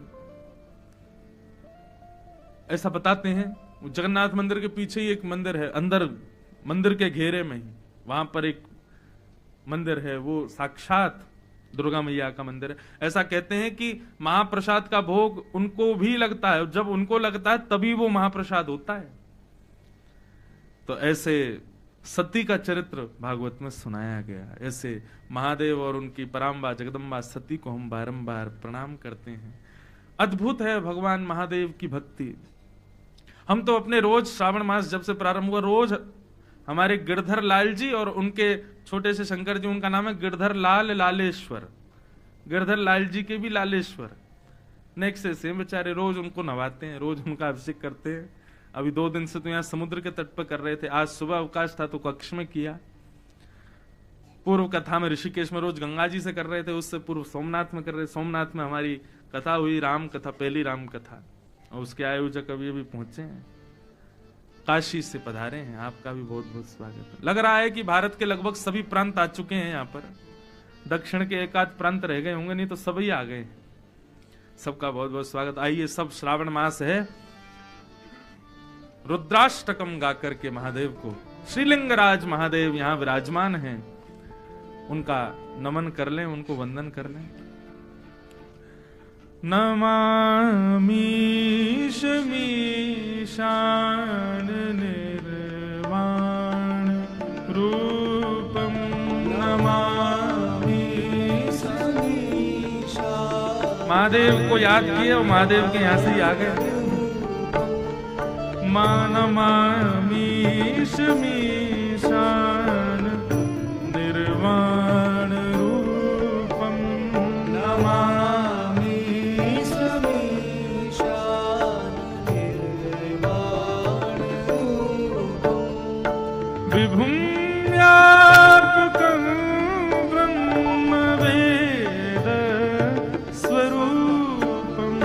ऐसा बताते हैं। जगन्नाथ मंदिर के पीछे ही एक मंदिर है, अंदर मंदिर के घेरे में ही वहां पर एक मंदिर है, वो साक्षात दुर्गा मैया का मंदिर है। ऐसा कहते हैं कि महाप्रसाद का भोग उनको भी लगता है, जब उनको लगता है तभी वो महाप्रसाद होता है। तो ऐसे सती का चरित्र भागवत में सुनाया गया। ऐसे महादेव और उनकी पराम्बा जगदम्बा सती को हम बारंबार प्रणाम करते हैं। अद्भुत है भगवान महादेव की भक्ति। हम तो अपने रोज श्रावण मास जब से प्रारंभ हुआ, रोज हमारे गिरधर लाल जी और उनके छोटे से शंकर जी, उनका नाम है गिरधर लाल लालेश्वर, गिरधर लाल जी के भी लालेश्वर, नेक्स्ट से बेचारे रोज उनको नवाते हैं, रोज उनका अभिषेक करते हैं। अभी 2 दिन से तो यहाँ समुद्र के तट पर कर रहे थे, आज सुबह अवकाश था तो कक्ष में किया। पूर्व कथा में ऋषिकेश में रोज गंगा जी से कर रहे थे, उससे पूर्व सोमनाथ में कर रहे। सोमनाथ में हमारी कथा हुई, राम कथा, पहली राम कथा, और उसके आयोजक अभी पहुंचे हैं, काशी से पधारे हैं। आपका भी बहुत बहुत स्वागत है। लग रहा है कि भारत के लगभग सभी प्रांत आ चुके हैं यहाँ पर, दक्षिण के एक आध प्रांत रह गए होंगे, नहीं तो सभी आ गए। सबका बहुत बहुत स्वागत। आइए, सब श्रावण मास है, रुद्राष्टकम गाकर के महादेव को, श्रीलिंगराज महादेव यहाँ विराजमान हैं, उनका नमन कर लें, उनको वंदन कर लें। नमामि शमीशान निर्वाण रूपम, नमामि शमीशान। महादेव को याद किए और महादेव के यहां से ही आ गए। नमामि शमीशान निर्वाण रूपम, नमामि विभुं व्यापकं ब्रह्म वेद स्वरूपं,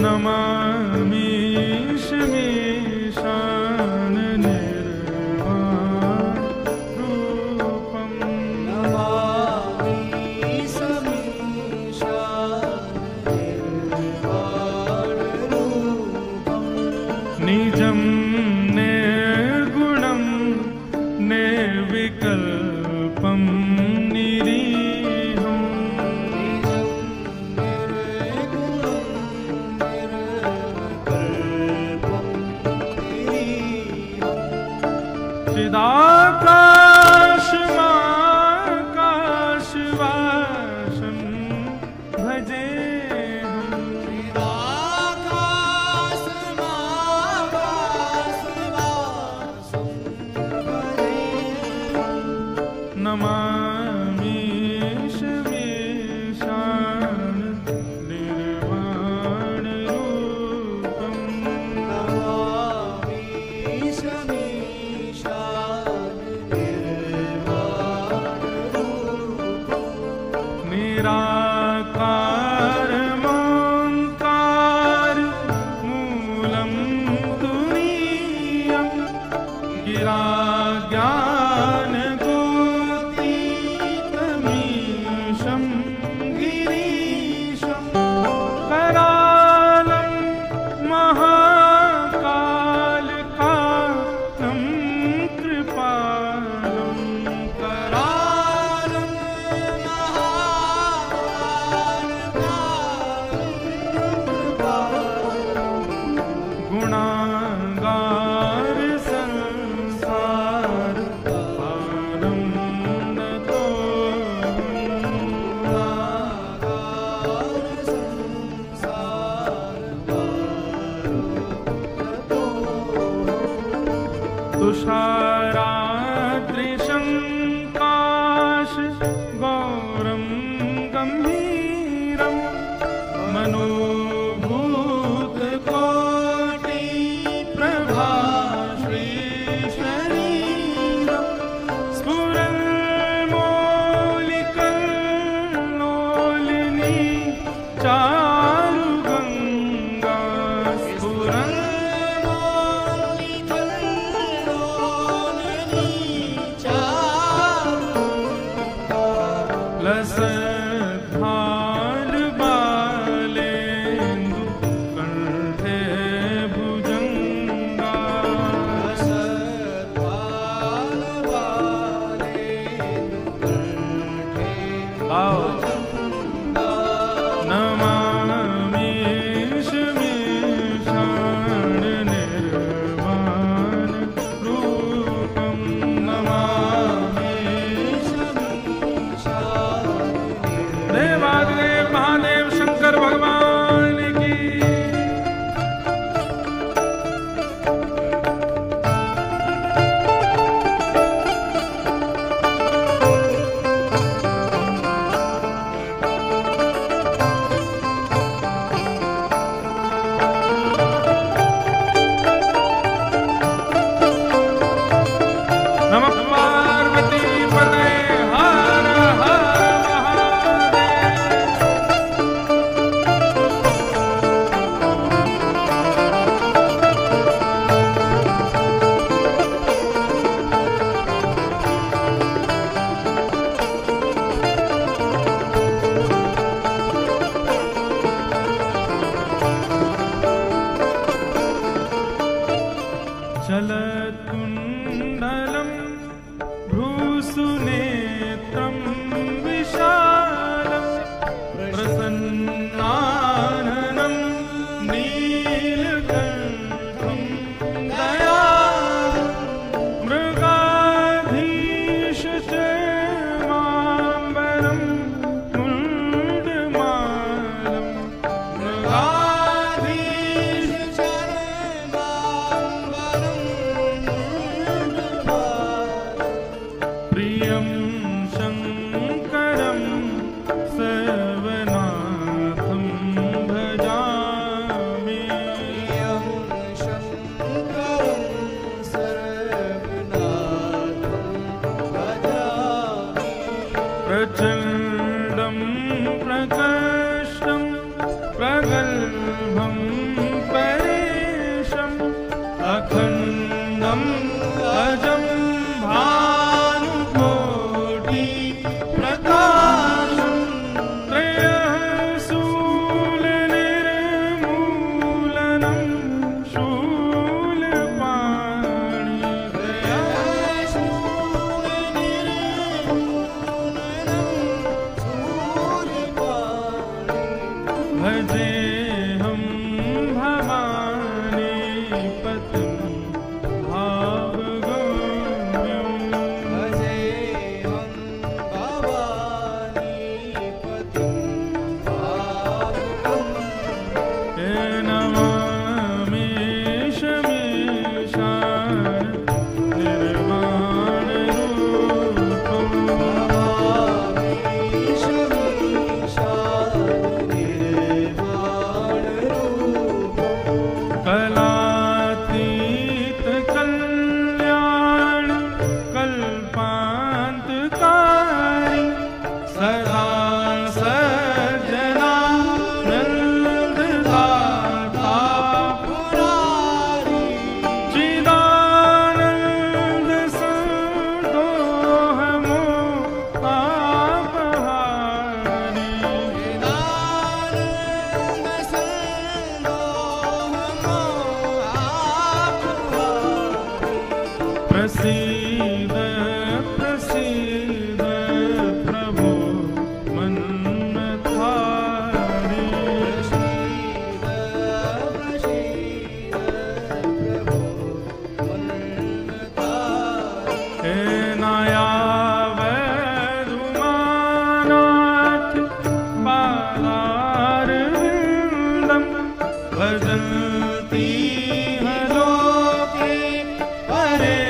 नमामि शमीशान निर्वाण रूपं, निजं निर्गुणं निर्विकल्पं निरीहं, चिदाकाशमाकाशवासं भजेऽहं, नमामि शमीशान निर्वाण रूपं, निराकारमोङ्कार मूलं तुरीयं, गिरा ज्ञानगोतीतमीशं, सुनेत्रं विशालं प्रसन्नाननं नीलकण्ठं दयालुं मृगाधीशचर्माम्बरं मुण्डमालं प्रियं शङ्करं सर्वनाथं भजामि। प्रचण्डं प्रकर्षं प्रगल्भं परेशम् अखण्डम् अजं भानुकोटि प्रकाशं त्रयशूलनिर्मूलनं शूलपाणि भजेऽहं भवानी पतिं भावगम्यं नमामि शमीशान कलातीत कल्याण कल्पान्तकारी सदा सज्जनानन्ददाता पुरारी चिदानन्द संदोहमोहापहारी प्रसीद प्रसीद प्रभो मन्नथारी हे नायावधुमानाथ पादारविन्दं भजन्ति लोके परे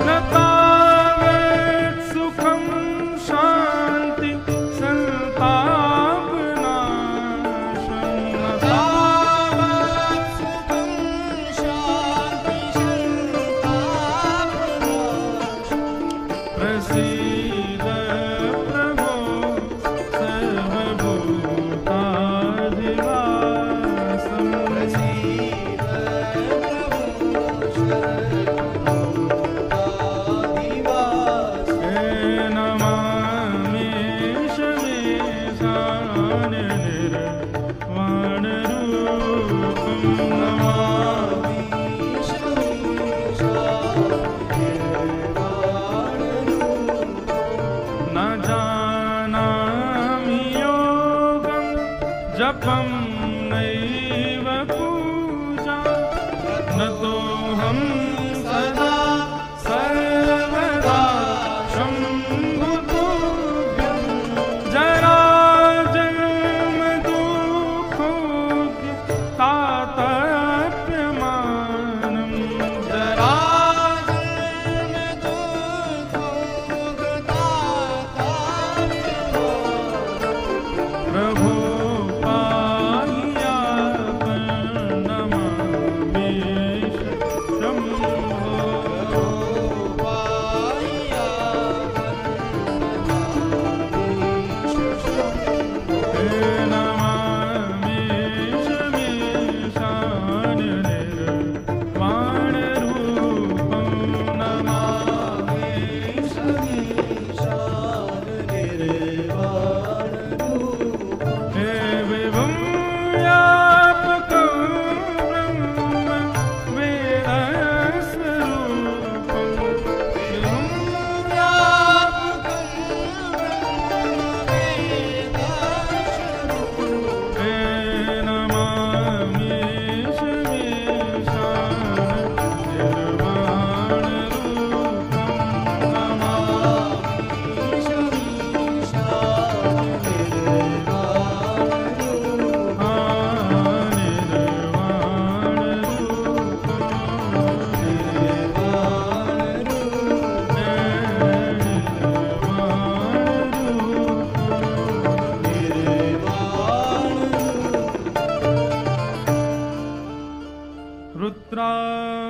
न तावत् सुखं शान्ति संतापनाशं न तावत् सुखं शान्ति संतापनाशं प्रसीद प्रभो सर्वभूताधिवासं हे नमामि शमीशान निर्वाणरूपं नमामि न जानामि योगं जपं नैव पूजा न तोऽहं सदा सर्वदा शम्भुतुभ्यं जराजन्म दुःखोऽद्य तातप्यमानं जराजन्म दुःखोऽद्य प्रभो पाहि यापं नमामि शं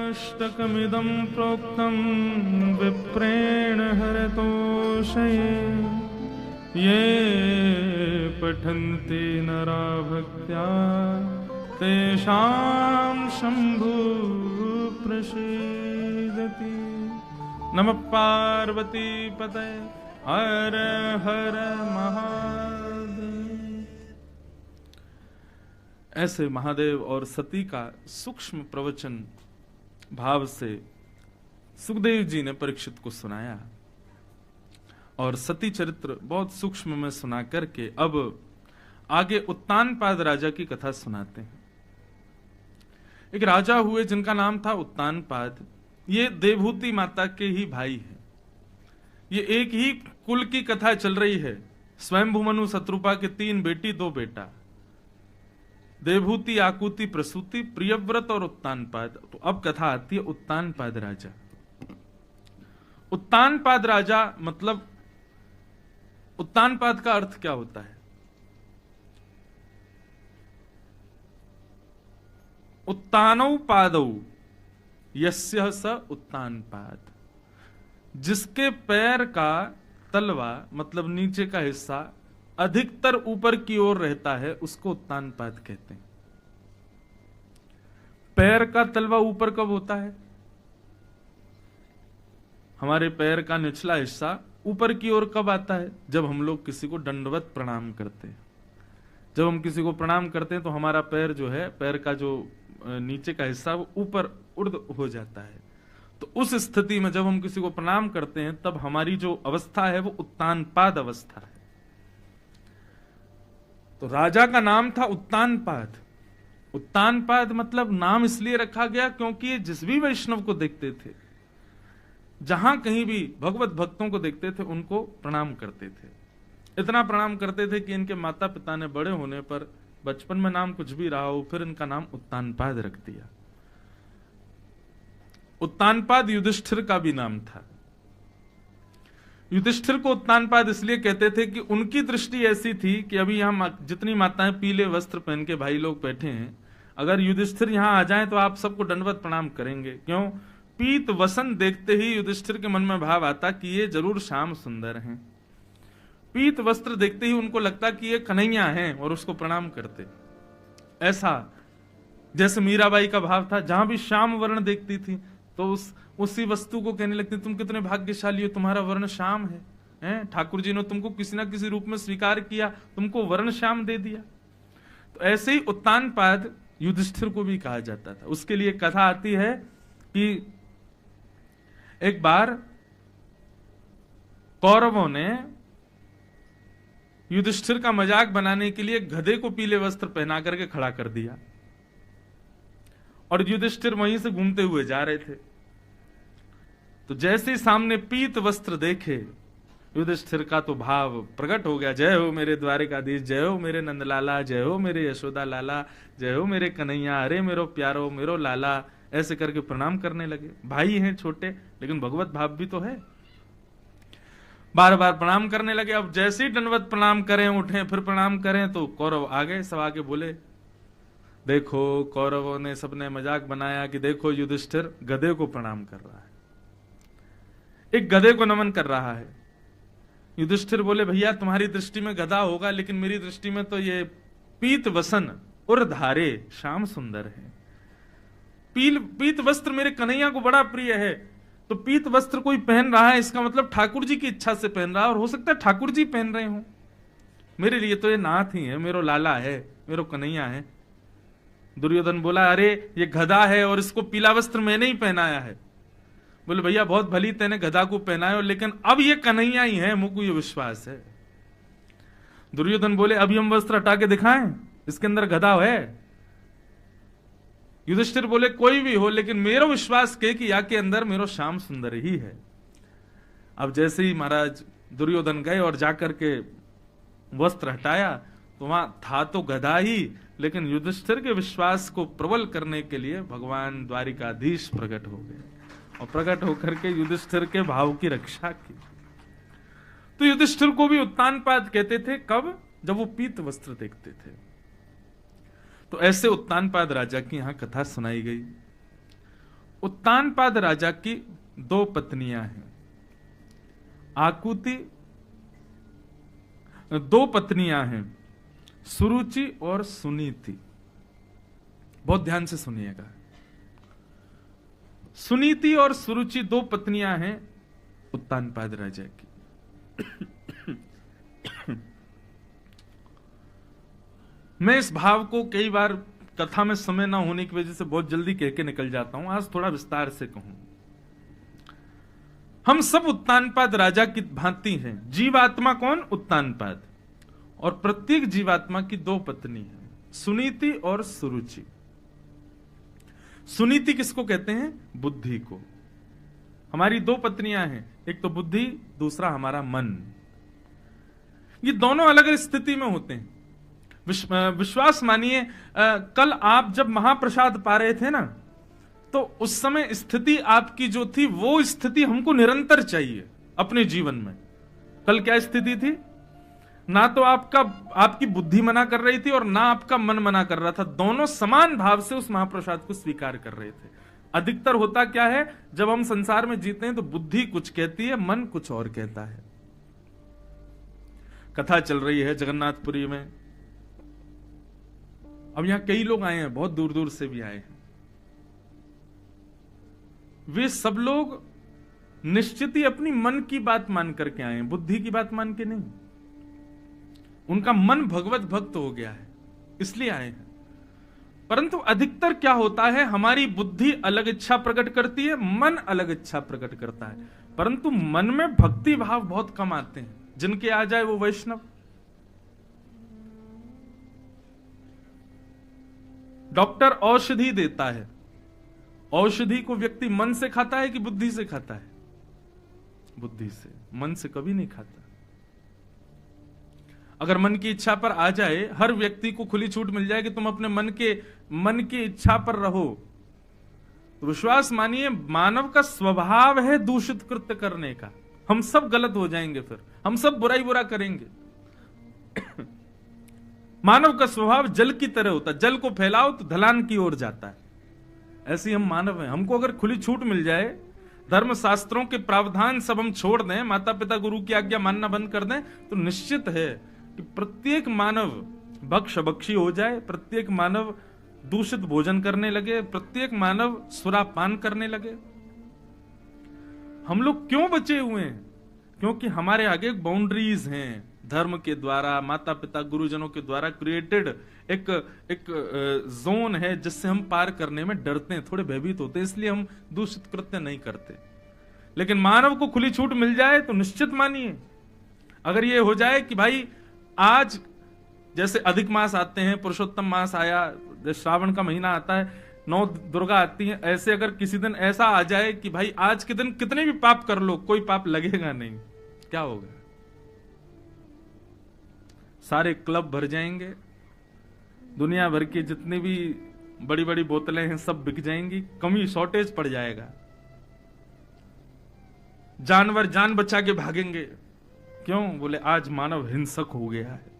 अष्टकमिदं प्रोक्तं विप्रेण हरतोषये ये पठन्ति नरा भक्त्या तेषां शम्भु प्रसीदति। नमः पार्वती पतये हर हर महादेव। ऐसे महादेव और सती का सूक्ष्म प्रवचन भाव से सुखदेव जी ने परीक्षित को सुनाया और सती चरित्र बहुत सूक्ष्म में सुना करके अब आगे उत्तानपाद राजा की कथा सुनाते हैं। एक राजा हुए जिनका नाम था उत्तानपाद। ये देवहूति माता के ही भाई हैं। ये एक ही कुल की कथा चल रही है। स्वयंभू मनु शत्रुपा के 3 बेटी 2 बेटा, देवहूति, आकुति, प्रसूति, प्रियव्रत और उत्तानपाद। तो अब कथा आती है उत्तानपाद राजा। उत्तानपाद राजा मतलब उत्तानपाद का अर्थ क्या होता है? उत्तानौ पादौ यस्य स उत्तानपाद। जिसके पैर का तलवा मतलब नीचे का हिस्सा अधिकतर ऊपर की ओर रहता है उसको उत्तानपाद कहते हैं। पैर का तलवा ऊपर कब होता है? हमारे पैर का निचला हिस्सा ऊपर की ओर कब आता है? जब हम लोग किसी को दंडवत प्रणाम करते हैं। जब हम किसी को प्रणाम करते हैं तो हमारा पैर जो है, पैर का जो नीचे का हिस्सा वो ऊपर उर्ध हो जाता है। तो उस स्थिति में जब हम किसी को प्रणाम करते हैं तब हमारी जो अवस्था है वो उत्तानपाद अवस्था है। तो राजा का नाम था उत्तानपाद। उत्तानपाद मतलब नाम इसलिए रखा गया क्योंकि ये जिस भी वैष्णव को देखते थे, जहां कहीं भी भगवत भक्तों को देखते थे, उनको प्रणाम करते थे। इतना प्रणाम करते थे कि इनके माता पिता ने बड़े होने पर बचपन में नाम कुछ भी रहा हो, फिर इनका नाम उत्तानपाद रख दिया। उत्तानपाद युधिष्ठिर का भी नाम था। युधिष्ठिर को उत्तानपाद इसलिए कहते थे कि उनकी दृष्टि ऐसी थी कि अभी यहां जितनी माताएं पीले वस्त्र पहन के भाई लोग बैठे हैं, अगर युधिष्ठिर यहां आ जाएं तो आप सबको दंडवत प्रणाम करेंगे। क्यों? पीत वसन देखते ही युधिष्ठिर के मन में भाव आता कि ये जरूर श्याम सुंदर हैं। पीत वस्त्र देखते ही उनको लगता कि ये कन्हैया हैं और उसको प्रणाम करते। ऐसा जैसे मीराबाई का भाव था, जहां भी श्याम वर्ण देखती थी तो उसी वस्तु को कहने लगती, तुम कितने भाग्यशाली हो, तुम्हारा वर्ण श्याम है। ठाकुर जी ने तुमको किसी ना किसी रूप में स्वीकार किया, तुमको वर्ण श्याम दे दिया। तो ऐसे ही उत्तानपाद युधिष्ठिर को भी कहा जाता था। उसके लिए कथा आती है कि एक बार कौरवों ने युधिष्ठिर का मजाक बनाने के लिए गधे को पीले वस्त्र पहना करके खड़ा कर दिया और युधिष्ठिर वहीं से घूमते हुए जा रहे थे। तो जैसे ही सामने पीत वस्त्र देखे, युधिष्ठिर का तो भाव प्रकट हो गया। जय हो मेरे द्वारिकाधीश, जय हो मेरे नंदलाला, जय हो मेरे यशोदा लाला, जय हो मेरे कन्हैया, अरे मेरो प्यारो, मेरो लाला, ऐसे करके प्रणाम करने लगे। भाई हैं छोटे, लेकिन भगवत भाव भी तो है। बार बार प्रणाम करने लगे। अब जैसे ही दंडवत प्रणाम करें, उठे फिर प्रणाम करें, तो कौरव आ गए। सब आगे बोले, देखो कौरवों ने सबने मजाक बनाया कि देखो युधिष्ठिर गधे को प्रणाम कर रहा है, एक गधे को नमन कर रहा है। युधिष्ठिर बोले, भैया तुम्हारी दृष्टि में गधा होगा, लेकिन मेरी दृष्टि में तो ये पीत वसन उर्धारे श्याम सुंदर है। पीत वस्त्र मेरे कन्हैया को बड़ा प्रिय है। तो पीत वस्त्र कोई पहन रहा है, इसका मतलब ठाकुर जी की इच्छा से पहन रहा है, और हो सकता है ठाकुर जी पहन रहे हो। मेरे लिए तो ये नाथ ही है, मेरो लाला है, मेरो कन्हैया है। दुर्योधन बोला, अरे ये गधा है और इसको पीला वस्त्र मैंने ही पहनाया है। बोले, भैया बहुत भली तेने गधा को पहनाया, लेकिन अब ये कन्हैया ही है, मुझको ये विश्वास है। दुर्योधन बोले, अभी हम वस्त्र हटा के दिखाएं, इसके अंदर गधा है। युधिष्ठिर बोले, कोई भी हो, लेकिन मेरा विश्वास के कि या के अंदर मेरो श्याम सुंदर ही है। अब जैसे ही महाराज दुर्योधन गए और जाकर के वस्त्र हटाया, तो वहां था तो गधा ही, लेकिन युधिष्ठिर के विश्वास को प्रबल करने के लिए भगवान द्वारिकाधीश प्रकट हो गए और प्रकट होकर के युधिष्ठिर के भाव की रक्षा की। तो युधिष्ठिर को भी उत्तानपाद कहते थे। कब? जब वो पीत वस्त्र देखते थे। तो ऐसे उत्तानपाद राजा की यहां कथा सुनाई गई। उत्तानपाद राजा की 2 पत्नियां हैं। आकुति, 2 पत्नियां हैं, सुरुचि और सुनीति। बहुत ध्यान से सुनिएगा। सुनीति और सुरुचि 2 पत्नियां हैं उत्तानपाद राजा की। मैं इस भाव को कई बार कथा में समय ना होने की वजह से बहुत जल्दी कह के निकल जाता हूं, आज थोड़ा विस्तार से कहूं। हम सब उत्तानपाद राजा की भांति हैं। जीवात्मा कौन? उत्तानपाद। और प्रत्येक जीवात्मा की 2 पत्नी है, सुनीति और सुरुचि। सुनीति किसको कहते हैं? बुद्धि को। हमारी 2 पत्नियां हैं, एक तो बुद्धि, दूसरा हमारा मन। ये दोनों अलग अलग स्थिति में होते हैं। विश्वास मानिए, कल आप जब महाप्रसाद पा रहे थे ना, तो उस समय स्थिति आपकी जो थी वो स्थिति हमको निरंतर चाहिए अपने जीवन में। कल क्या स्थिति थी? ना तो आपकी बुद्धि मना कर रही थी और ना आपका मन मना कर रहा था। दोनों समान भाव से उस महाप्रसाद को स्वीकार कर रहे थे। अधिकतर होता क्या है, जब हम संसार में जीते हैं तो बुद्धि कुछ कहती है, मन कुछ और कहता है। कथा चल रही है जगन्नाथपुरी में। अब यहां कई लोग आए हैं, बहुत दूर दूर से भी आए हैं। वे सब लोग निश्चित ही अपनी मन की बात मान करके आए हैं, बुद्धि की बात मान के नहीं। उनका मन भगवत भक्त हो गया है, इसलिए आए हैं। परंतु अधिकतर क्या होता है, हमारी बुद्धि अलग इच्छा प्रकट करती है, मन अलग इच्छा प्रकट करता है, परंतु मन में भक्ति भाव बहुत कम आते हैं। जिनके आ जाए वो वैष्णव। डॉक्टर औषधि देता है, औषधि को व्यक्ति मन से खाता है कि बुद्धि से खाता है? बुद्धि से। मन से कभी नहीं खाता। अगर मन की इच्छा पर आ जाए, हर व्यक्ति को खुली छूट मिल जाए कि तुम अपने मन की इच्छा पर रहो, तो विश्वास मानिए मानव का स्वभाव है दूषित कृत्य करने का। हम सब गलत हो जाएंगे, फिर हम सब बुरा करेंगे। मानव का स्वभाव जल की तरह होता है, जल को फैलाओ तो ढलान की ओर जाता है। ऐसे हम मानव हैं। हमको अगर खुली छूट मिल जाए, धर्म शास्त्रों के प्रावधान सब हम छोड़ दें, माता पिता गुरु की आज्ञा मानना बंद कर दें, तो निश्चित है कि प्रत्येक मानव भक्षी हो जाए, प्रत्येक मानव दूषित भोजन करने लगे, प्रत्येक मानव सुरापान करने लगे। हम लोग क्यों बचे हुए हैं? क्योंकि हमारे आगे बाउंड्रीज हैं, धर्म के द्वारा, माता पिता गुरुजनों के द्वारा क्रिएटेड एक जोन है, जिससे हम पार करने में डरते हैं, थोड़े भयभीत होते हैं, इसलिए हम दूषित कृत्य नहीं करते। लेकिन मानव को खुली छूट मिल जाए तो निश्चित मानिए, अगर ये हो जाए कि भाई आज जैसे अधिक मास आते हैं, पुरुषोत्तम मास आया, जैसे श्रावण का महीना आता है, 9 दुर्गा आती हैं, ऐसे अगर किसी दिन ऐसा आ जाए कि भाई आज के दिन कितने भी पाप कर लो, कोई पाप लगेगा नहीं, क्या होगा? सारे क्लब भर जाएंगे, दुनिया भर की जितनी भी बड़ी बड़ी बोतलें हैं सब बिक जाएंगी, कमी शॉर्टेज पड़ जाएगा। जानवर जान बचा के भागेंगे। क्यों? बोले आज मानव हिंसक हो गया है।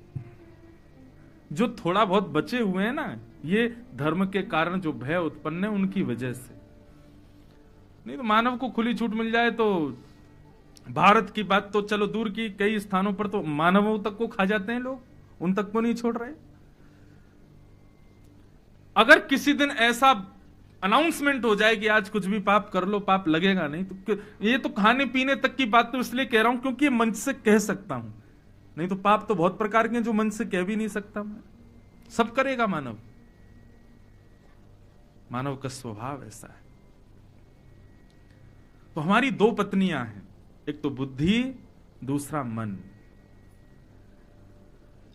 जो थोड़ा बहुत बचे हुए हैं ना, ये धर्म के कारण जो भय उत्पन्न है उनकी वजह से। नहीं तो मानव को खुली छूट मिल जाए तो भारत की बात तो चलो दूर की, कई स्थानों पर तो मानवों तक को खा जाते हैं लोग, उन तक को नहीं छोड़ रहे। अगर किसी दिन ऐसा अनाउंसमेंट हो जाए कि आज कुछ भी पाप कर लो, पाप लगेगा नहीं, तो ये तो खाने पीने तक की बात तो इसलिए कह रहा हूं क्योंकि ये मन से कह सकता हूं, नहीं तो पाप तो बहुत प्रकार के हैं जो मन से कह भी नहीं सकता मैं। सब करेगा मानव, मानव का स्वभाव ऐसा है। तो हमारी 2 पत्नियां हैं, एक तो बुद्धि, दूसरा मन।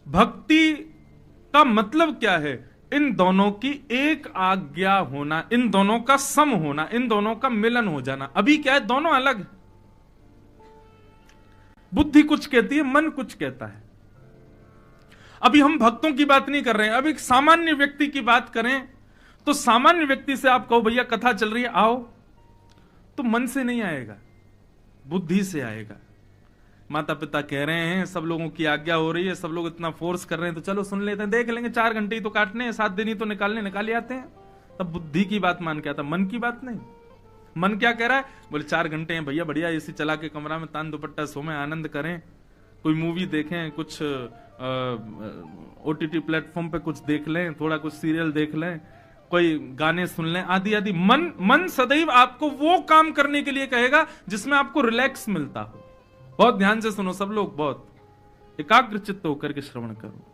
भक्ति का मतलब क्या है? इन दोनों की एक आज्ञा होना, इन दोनों का सम होना, इन दोनों का मिलन हो जाना। अभी क्या है, दोनों अलग। बुद्धि कुछ कहती है, मन कुछ कहता है। अभी हम भक्तों की बात नहीं कर रहे हैं, अब एक सामान्य व्यक्ति की बात करें तो सामान्य व्यक्ति से आप कहो भैया कथा चल रही है आओ, तो मन से नहीं आएगा, बुद्धि से आएगा। माता पिता कह रहे हैं, सब लोगों की आज्ञा हो रही है, सब लोग इतना फोर्स कर रहे हैं, तो चलो सुन लेते हैं, देख लेंगे, 4 घंटे ही तो काटने हैं, 7 दिन ही तो निकालने निकाले आते हैं। तब बुद्धि की बात मान के आता, मन की बात नहीं। मन क्या कह रहा है? बोले 4 घंटे हैं भैया, बढ़िया एसी चला के कमरा में तान दुपट्टा सोमें, आनंद करें, कोई मूवी देखें, कुछ OTT प्लेटफॉर्म पे कुछ देख लें, थोड़ा कुछ सीरियल देख लें, कोई गाने सुन लें, आदि आदि। मन सदैव आपको वो काम करने के लिए कहेगा जिसमें आपको रिलैक्स मिलता हो। बहुत ध्यान से सुनो सब लोग, बहुत एकाग्र चित्त होकर के श्रवण करो।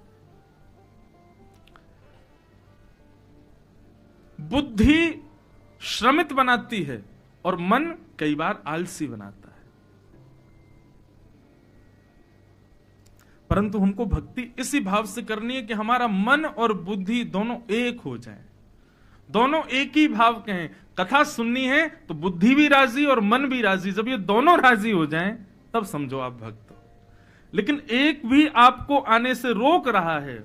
बुद्धि श्रमित बनाती है और मन कई बार आलसी बनाता है। परंतु हमको भक्ति इसी भाव से करनी है कि हमारा मन और बुद्धि दोनों एक हो जाए, दोनों एक ही भाव के हैं। कथा सुननी है तो बुद्धि भी राजी और मन भी राजी। जब ये दोनों राजी हो जाएं तब समझो आप भक्त हो। लेकिन एक भी आपको आने से रोक रहा है।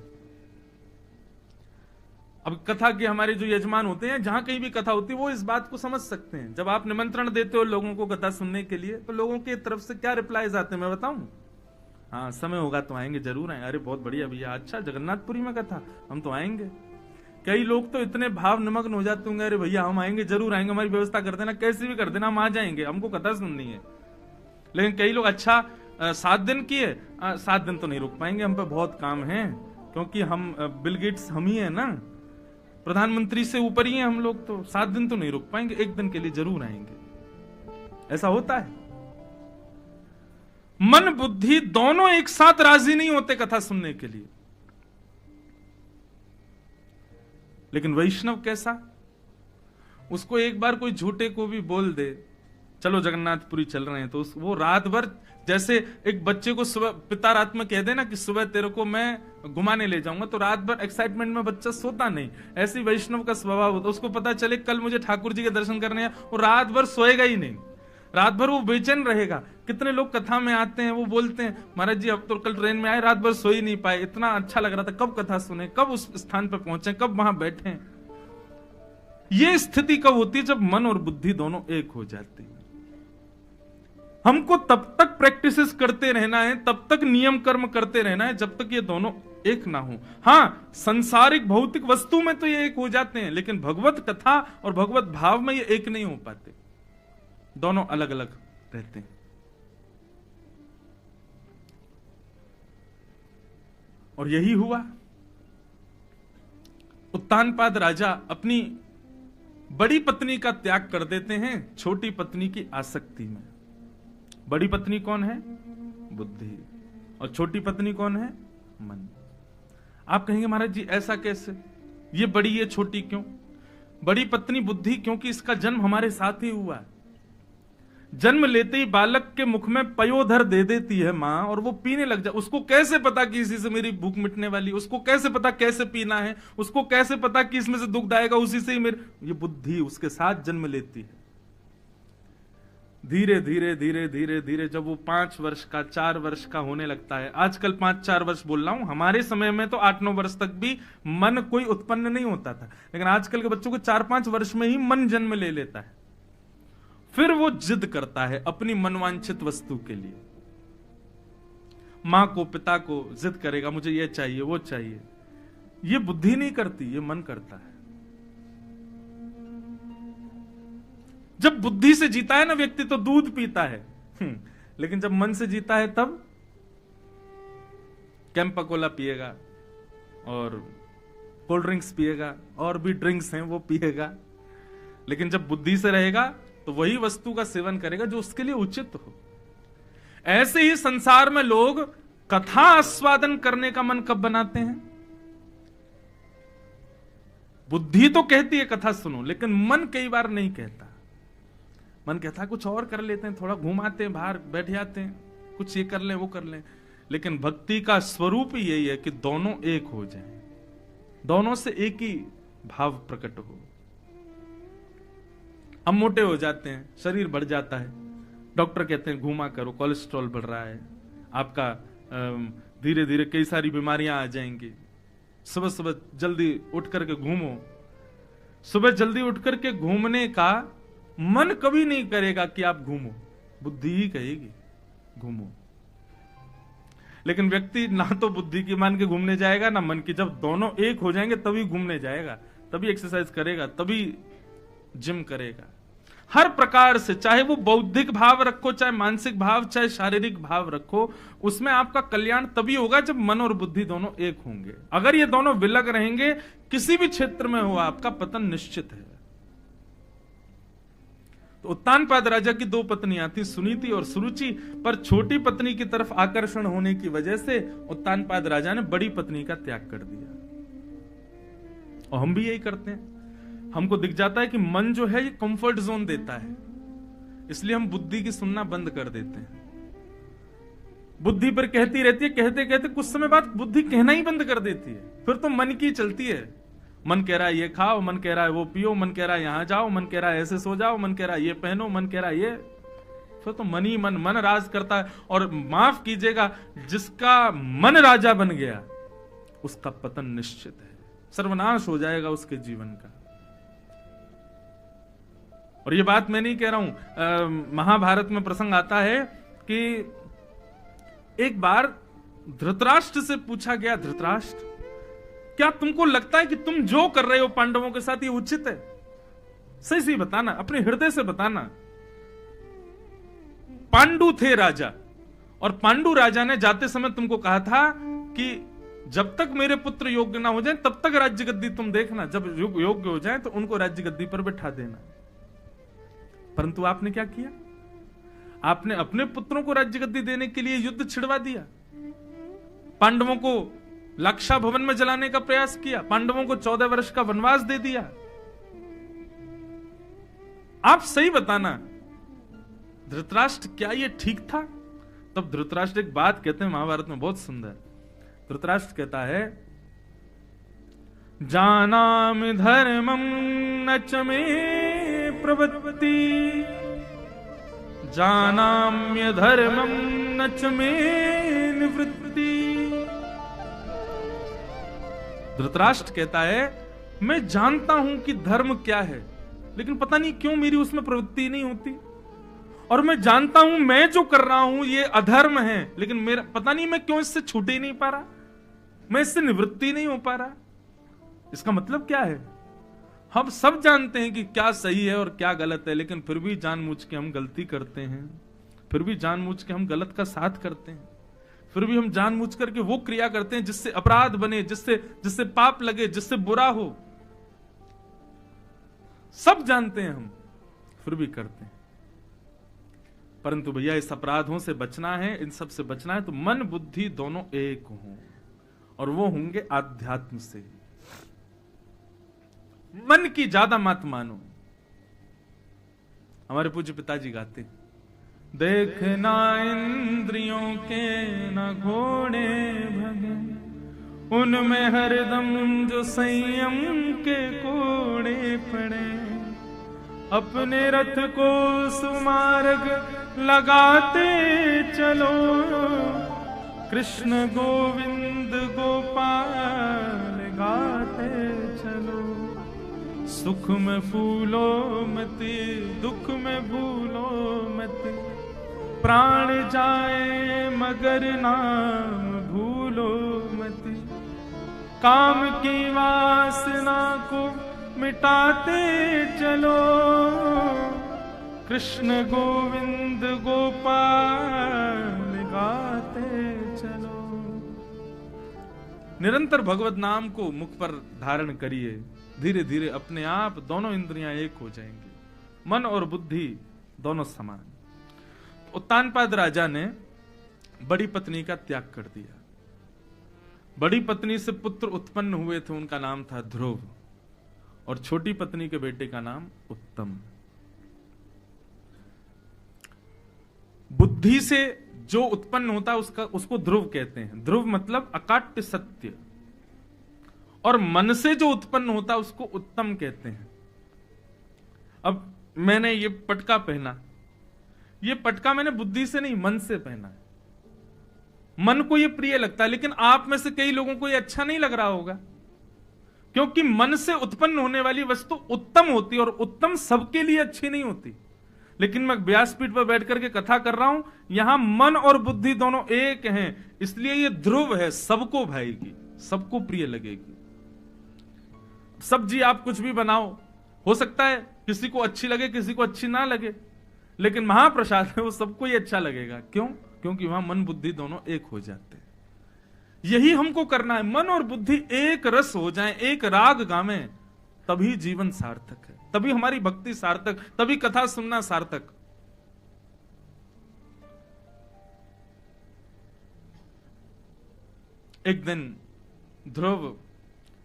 अब कथा के हमारे जो यजमान होते हैं, जहां कहीं भी कथा होती है, वो इस बात को समझ सकते हैं। जब आप निमंत्रण देते हो लोगों को कथा सुनने के लिए, तो लोगों की तरफ से क्या रिप्लाईज आते हैं मैं बताऊं? हाँ, समय होगा तो आएंगे, जरूर आएंगे। अरे बहुत बढ़िया भैया, अच्छा जगन्नाथपुरी में कथा, हम तो आएंगे। कई लोग तो इतने भाव निमग्न हो जाते होंगे, अरे भैया हम आएंगे, जरूर आएंगे, हमारी व्यवस्था कर देना, कैसी भी कर देना, हम आ जाएंगे, हमको कथा सुननी है। लेकिन कई लोग अच्छा 7 दिन किए, 7 दिन तो नहीं रुक पाएंगे, हम पे बहुत काम है, क्योंकि हम बिल गेट्स हम ही है ना, प्रधानमंत्री से ऊपर ही हैं हम लोग, तो 7 दिन तो नहीं रुक पाएंगे, 1 दिन के लिए जरूर आएंगे। ऐसा होता है। मन बुद्धि दोनों एक साथ राजी नहीं होते कथा सुनने के लिए। लेकिन वैष्णव कैसा? उसको एक बार कोई झूठे को भी बोल दे, चलो जगन्नाथपुरी चल रहे हैं, तो वो रात भर, जैसे एक बच्चे को सुबह पिता रात में कह देना कि सुबह तेरे को मैं घुमाने ले जाऊंगा, तो रात भर एक्साइटमेंट में बच्चा सोता नहीं। ऐसी वैष्णव का स्वभाव होता। उसको पता चले कल मुझे ठाकुर जी के दर्शन करने हैं, और रात भर सोएगा ही नहीं, रात भर वो बेचैन रहेगा। कितने लोग कथा में आते हैं, वो बोलते हैं महाराज जी अब तो कल ट्रेन में आए, रात भर सो ही नहीं पाए, इतना अच्छा लग रहा था, कब कथा सुने, कब उस स्थान पर पहुंचे, कब वहां बैठे। ये स्थिति कब होती है? जब मन और बुद्धि दोनों एक हो जाती है। हमको तब तक प्रैक्टिसेस करते रहना है, तब तक नियम कर्म करते रहना है, जब तक ये दोनों एक ना हो। हाँ, सांसारिक भौतिक वस्तु में तो ये एक हो जाते हैं, लेकिन भगवत कथा और भगवत भाव में ये एक नहीं हो पाते, दोनों अलग अलग रहते हैं। और यही हुआ। उत्तानपाद राजा अपनी बड़ी पत्नी का त्याग कर देते हैं छोटी पत्नी की आसक्ति में। बड़ी पत्नी कौन है? बुद्धि। और छोटी पत्नी कौन है? मन। आप कहेंगे महाराज जी ऐसा कैसे, ये बड़ी ये छोटी क्यों? बड़ी पत्नी बुद्धि, क्योंकि इसका जन्म हमारे साथ ही हुआ है। जन्म लेते ही बालक के मुख में पयोधर दे देती है मां, और वो पीने लग जाए। उसको कैसे पता कि इसी से मेरी भूख मिटने वाली? उसको कैसे पता कैसे पीना है? उसको कैसे पता कि इसमें से दुग्ध आएगा, उसी से ही मेरे, ये बुद्धि उसके साथ जन्म लेती है। धीरे धीरे धीरे धीरे धीरे जब वो 5 वर्ष का 4 वर्ष का होने लगता है, आजकल 5-4 वर्ष बोल रहा हूं, हमारे समय में तो 8-9 वर्ष तक भी मन कोई उत्पन्न नहीं होता था, लेकिन आजकल के बच्चों को 4-5 वर्ष में ही मन जन्म ले लेता है। फिर वो जिद करता है अपनी मनवांछित वस्तु के लिए, मां को पिता को जिद करेगा, मुझे ये चाहिए वो चाहिए। ये बुद्धि नहीं करती, ये मन करता है। जब बुद्धि से जीता है ना व्यक्ति तो दूध पीता है, लेकिन जब मन से जीता है तब कैंपा कोला पिएगा और कोल्ड ड्रिंक्स पिएगा, और भी ड्रिंक्स हैं वो पिएगा। लेकिन जब बुद्धि से रहेगा तो वही वस्तु का सेवन करेगा जो उसके लिए उचित हो। ऐसे ही संसार में लोग कथा आस्वादन करने का मन कब बनाते हैं? बुद्धि तो कहती है कथा सुनो, लेकिन मन कई बार नहीं कहता। मन कहता है कुछ और कर लेते हैं, थोड़ा घुमाते हैं, बाहर बैठ जाते हैं, कुछ ये कर लें वो कर लें। लेकिन भक्ति का स्वरूप ही यही है कि दोनों एक हो जाएं, दोनों से एक ही भाव प्रकट हो। हम मोटे हो जाते हैं, शरीर बढ़ जाता है, डॉक्टर कहते हैं घूमा करो, कोलेस्ट्रॉल बढ़ रहा है आपका, धीरे धीरे कई सारी बीमारियां आ जाएंगी। सुबह सुबह जल्दी उठ करके घूमो। सुबह जल्दी उठ करके घूमने का मन कभी नहीं करेगा कि आप घूमो, बुद्धि ही कहेगी घूमो। लेकिन व्यक्ति ना तो बुद्धि की मान के घूमने जाएगा ना मन की। जब दोनों एक हो जाएंगे तभी घूमने जाएगा, तभी एक्सरसाइज करेगा, तभी जिम करेगा। हर प्रकार से, चाहे वो बौद्धिक भाव रखो, चाहे मानसिक भाव, चाहे शारीरिक भाव रखो, उसमें आपका कल्याण तभी होगा जब मन और बुद्धि दोनों एक होंगे। अगर ये दोनों विलग रहेंगे, किसी भी क्षेत्र में हो, आपका पतन निश्चित है। तो उत्तानपाद राजा की 2 पत्नियां थी, सुनीति और सुरुचि, पर छोटी पत्नी की तरफ आकर्षण होने की वजह से उत्तानपाद राजा ने बड़ी पत्नी का त्याग कर दिया। और हम भी यही करते हैं। हमको दिख जाता है कि मन जो है ये कंफर्ट जोन देता है, इसलिए हम बुद्धि की सुनना बंद कर देते हैं। बुद्धि पर कहती रहती है, कहते कहते कुछ समय बाद बुद्धि कहना ही बंद कर देती है। फिर तो मन की चलती है। मन कह रहा है ये खाओ, मन कह रहा है वो पियो, मन कह रहा है यहां जाओ, मन कह रहा है ऐसे सो जाओ, मन कह रहा है ये पहनो, मन कह रहा है ये। फिर तो मन ही मन राज करता है। और माफ कीजिएगा, जिसका मन राजा बन गया उसका पतन निश्चित है, सर्वनाश हो जाएगा उसके जीवन का। और ये बात मैं नहीं कह रहा हूं, महाभारत में प्रसंग आता है कि एक बार धृतराष्ट्र से पूछा गया, धृतराष्ट्र क्या तुमको लगता है कि तुम जो कर रहे हो पांडवों के साथ ये उचित है? सही सही बताना, अपने हृदय से बताना। पांडु थे राजा, और पांडु राजा ने जाते समय तुमको कहा था कि जब तक मेरे पुत्र योग्य ना हो जाए तब तक राज्य गद्दी तुम देखना, जब योग्य हो जाए तो उनको राज्य गद्दी पर बैठा देना। परंतु आपने क्या किया? आपने अपने पुत्रों को राज्य गद्दी देने के लिए युद्ध छिड़वा दिया, पांडवों को लाक्षा भवन में जलाने का प्रयास किया, पांडवों को 14 वर्ष का वनवास दे दिया। आप सही बताना धृतराष्ट्र, क्या ये ठीक था? तब धृतराष्ट्र एक बात कहते हैं महाभारत में बहुत सुंदर। धृतराष्ट्र कहता है, जानामि धर्मं न च मे प्रवृत्ति, जानाम्य धर्मं न च मे निवृत्ति। धृतराष्ट्र कहता है, मैं जानता हूं कि धर्म क्या है, लेकिन पता नहीं क्यों मेरी उसमें प्रवृत्ति नहीं होती। और मैं जानता हूं मैं जो कर रहा हूं ये अधर्म है, लेकिन मेरा पता नहीं मैं क्यों इससे छूटे ही नहीं पा रहा, मैं इससे निवृत्ति नहीं हो पा रहा। इसका मतलब क्या है? हम सब जानते हैं कि क्या सही है और क्या गलत है, लेकिन फिर भी जानबूझ के हम गलती करते हैं, फिर भी जानबूझ के हम गलत का साथ करते हैं, फिर भी हम जानबूझ करके वो क्रिया करते हैं जिससे अपराध बने, जिससे पाप लगे, जिससे बुरा हो। सब जानते हैं हम, फिर भी करते हैं। परंतु भैया इस अपराधों से बचना है, इन सब से बचना है तो मन बुद्धि दोनों एक हों, और वो होंगे आध्यात्म से। मन की ज्यादा मत मानो। हमारे पूज्य पिताजी गाते, देखना इंद्रियों के न घोड़े भगे, उनमें हरदम जो संयम के कोड़े पड़े, अपने रथ को सुमार्ग लगाते चलो, कृष्ण गोविंद गोपाल गाते चलो। सुख में फूलो मति, दुख में भूलो मति, प्राण जाए मगर नाम भूलो मति, काम की वासना को मिटाते चलो, कृष्ण गोविंद गोपाल गाते चलो। निरंतर भगवत नाम को मुख पर धारण करिए, धीरे धीरे अपने आप दोनों इंद्रियां एक हो जाएंगी, मन और बुद्धि दोनों समान। उत्तानपाद राजा ने बड़ी पत्नी का त्याग कर दिया। बड़ी पत्नी से पुत्र उत्पन्न हुए थे, उनका नाम था ध्रुव, और छोटी पत्नी के बेटे का नाम उत्तम। बुद्धि से जो उत्पन्न होता है उसको ध्रुव कहते हैं। ध्रुव मतलब अकाट्य सत्य। और मन से जो उत्पन्न होता है उसको उत्तम कहते हैं। अब मैंने ये पटका पहना, ये पटका मैंने बुद्धि से नहीं मन से पहना है। मन को ये प्रिय लगता है, लेकिन आप में से कई लोगों को ये अच्छा नहीं लग रहा होगा, क्योंकि मन से उत्पन्न होने वाली वस्तु उत्तम होती है, और उत्तम सबके लिए अच्छी नहीं होती। लेकिन मैं व्यासपीठ पर बैठ करके कथा कर रहा हूं, यहां मन और बुद्धि दोनों एक हैं, इसलिए ये ध्रुव है, सबको भाएगी, सबको प्रिय लगेगी। सब्जी आप कुछ भी बनाओ, हो सकता है किसी को अच्छी लगे, किसी को अच्छी ना लगे, लेकिन महाप्रसाद है वो सबको ही अच्छा लगेगा। क्यों? क्योंकि वहां मन बुद्धि दोनों एक हो जाते हैं। यही हमको करना है, मन और बुद्धि एक रस हो जाएं, एक राग गावें, तभी जीवन सार्थक है, तभी हमारी भक्ति सार्थक, तभी कथा सुनना सार्थक। एक दिन ध्रुव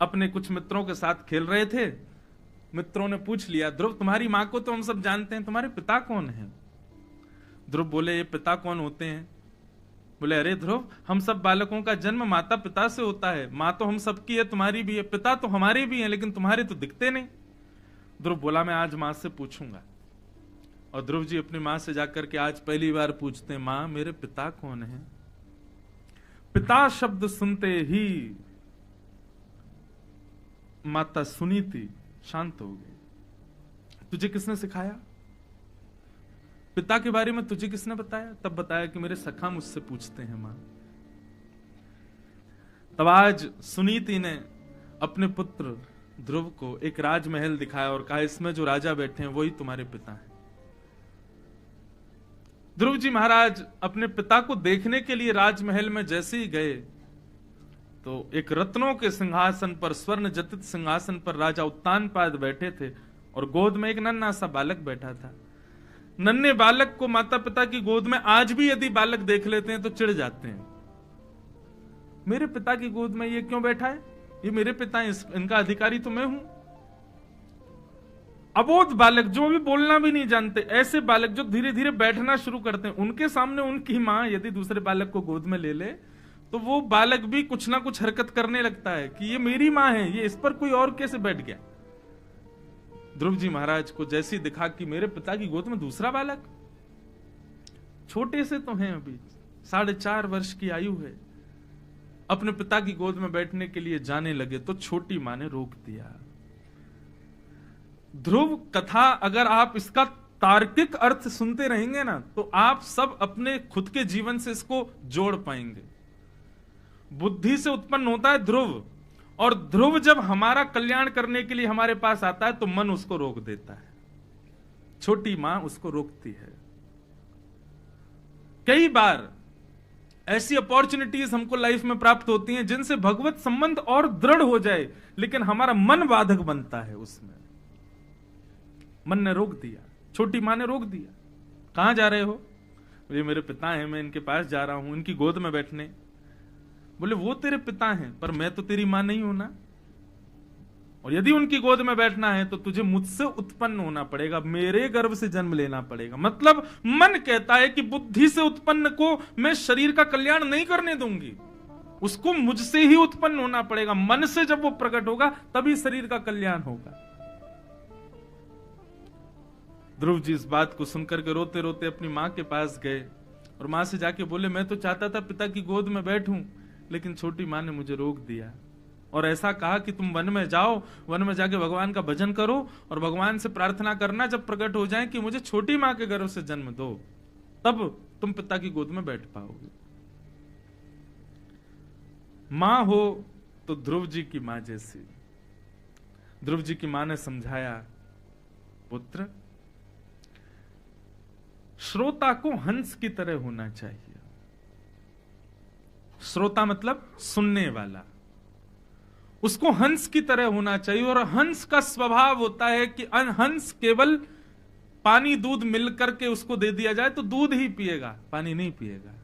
अपने कुछ मित्रों के साथ खेल रहे थे। मित्रों ने पूछ लिया, ध्रुव तुम्हारी मां को तो हम सब जानते हैं, तुम्हारे पिता कौन हैं? ध्रुव बोले, ये पिता कौन होते हैं? बोले, अरे ध्रुव, हम सब बालकों का जन्म माता पिता से होता है, माँ तो हम सबकी है, तुम्हारी भी है, पिता तो हमारे भी हैं, लेकिन तुम्हारे तो दिखते नहीं। ध्रुव बोला, मैं आज माँ से पूछूंगा। और ध्रुव जी अपनी माँ से जाकर के आज पहली बार पूछते हैं, माँ मेरे पिता कौन है? पिता शब्द सुनते ही माता सुनीति शांत हो गई। तुझे किसने सिखाया? पिता के बारे में तुझे किसने बताया? तब बताया कि मेरे सखा मुझसे पूछते हैं मां। तब आज सुनीति ने अपने पुत्र ध्रुव को एक राजमहल दिखाया और कहा, इसमें जो राजा बैठे हैं वही तुम्हारे पिता हैं। ध्रुव जी महाराज अपने पिता को देखने के लिए राजमहल में जैसे ही गए तो एक रत्नों के सिंहासन पर, स्वर्ण जटित सिंहासन पर राजा उत्तानपाद बैठे थे और गोद में एक नन्हा सा बालक बैठा था। नन्हे बालक को माता पिता की गोद में आज भी यदि बालक देख लेते हैं तो चिढ़ जाते हैं, मेरे पिता की गोद में ये क्यों बैठा है? ये मेरे पिता हैं, इनका अधिकारी तो मैं हूं। अबोध बालक जो भी बोलना भी नहीं जानते, ऐसे बालक जो धीरे धीरे बैठना शुरू करते हैं, उनके सामने उनकी मां यदि दूसरे बालक को गोद में ले ले तो वो बालक भी कुछ ना कुछ हरकत करने लगता है कि ये मेरी मां है, ये इस पर कोई और कैसे बैठ गया। ध्रुव जी महाराज को जैसी दिखा कि मेरे पिता की गोद में दूसरा बालक, छोटे से तो हैं, अभी 4.5 वर्ष की आयु है, अपने पिता की गोद में बैठने के लिए जाने लगे तो छोटी मां ने रोक दिया। ध्रुव कथा अगर आप इसका तार्किक अर्थ सुनते रहेंगे ना तो आप सब अपने खुद के जीवन से इसको जोड़ पाएंगे। बुद्धि से उत्पन्न होता है ध्रुव, और ध्रुव जब हमारा कल्याण करने के लिए हमारे पास आता है तो मन उसको रोक देता है, छोटी मां उसको रोकती है। कई बार ऐसी अपॉर्चुनिटीज हमको लाइफ में प्राप्त होती हैं जिनसे भगवत संबंध और दृढ़ हो जाए, लेकिन हमारा मन बाधक बनता है उसमें। मन ने रोक दिया, छोटी मां ने रोक दिया। कहां जा रहे हो? ये मेरे पिता हैं, मैं इनके पास जा रहा हूं इनकी गोद में बैठने। बोले, वो तेरे पिता हैं पर मैं तो तेरी मां नहीं हूं ना, और यदि उनकी गोद में बैठना है तो तुझे मुझसे उत्पन्न होना पड़ेगा, मेरे गर्भ से जन्म लेना पड़ेगा। मतलब मन कहता है कि बुद्धि से उत्पन्न को मैं शरीर का कल्याण नहीं करने दूंगी, उसको मुझसे ही उत्पन्न होना पड़ेगा। मन से जब वो प्रकट होगा तभी शरीर का कल्याण होगा। ध्रुव जी इस बात को सुनकर के रोते रोते अपनी मां के पास गए और मां से जाके बोले, मैं तो चाहता था पिता की गोद में बैठूं, लेकिन छोटी मां ने मुझे रोक दिया और ऐसा कहा कि तुम वन में जाओ, वन में जाके भगवान का भजन करो और भगवान से प्रार्थना करना जब प्रकट हो जाए कि मुझे छोटी मां के गर्भ से जन्म दो, तब तुम पिता की गोद में बैठ पाओगे। मां हो तो ध्रुव जी की मां जैसी। ध्रुव जी की मां ने समझाया, पुत्र श्रोता को हंस की तरह होना चाहिए। श्रोता मतलब सुनने वाला, उसको हंस की तरह होना चाहिए। और हंस का स्वभाव होता है कि हंस केवल पानी दूध मिलकर के उसको दे दिया जाए तो दूध ही पिएगा, पानी नहीं पिएगा।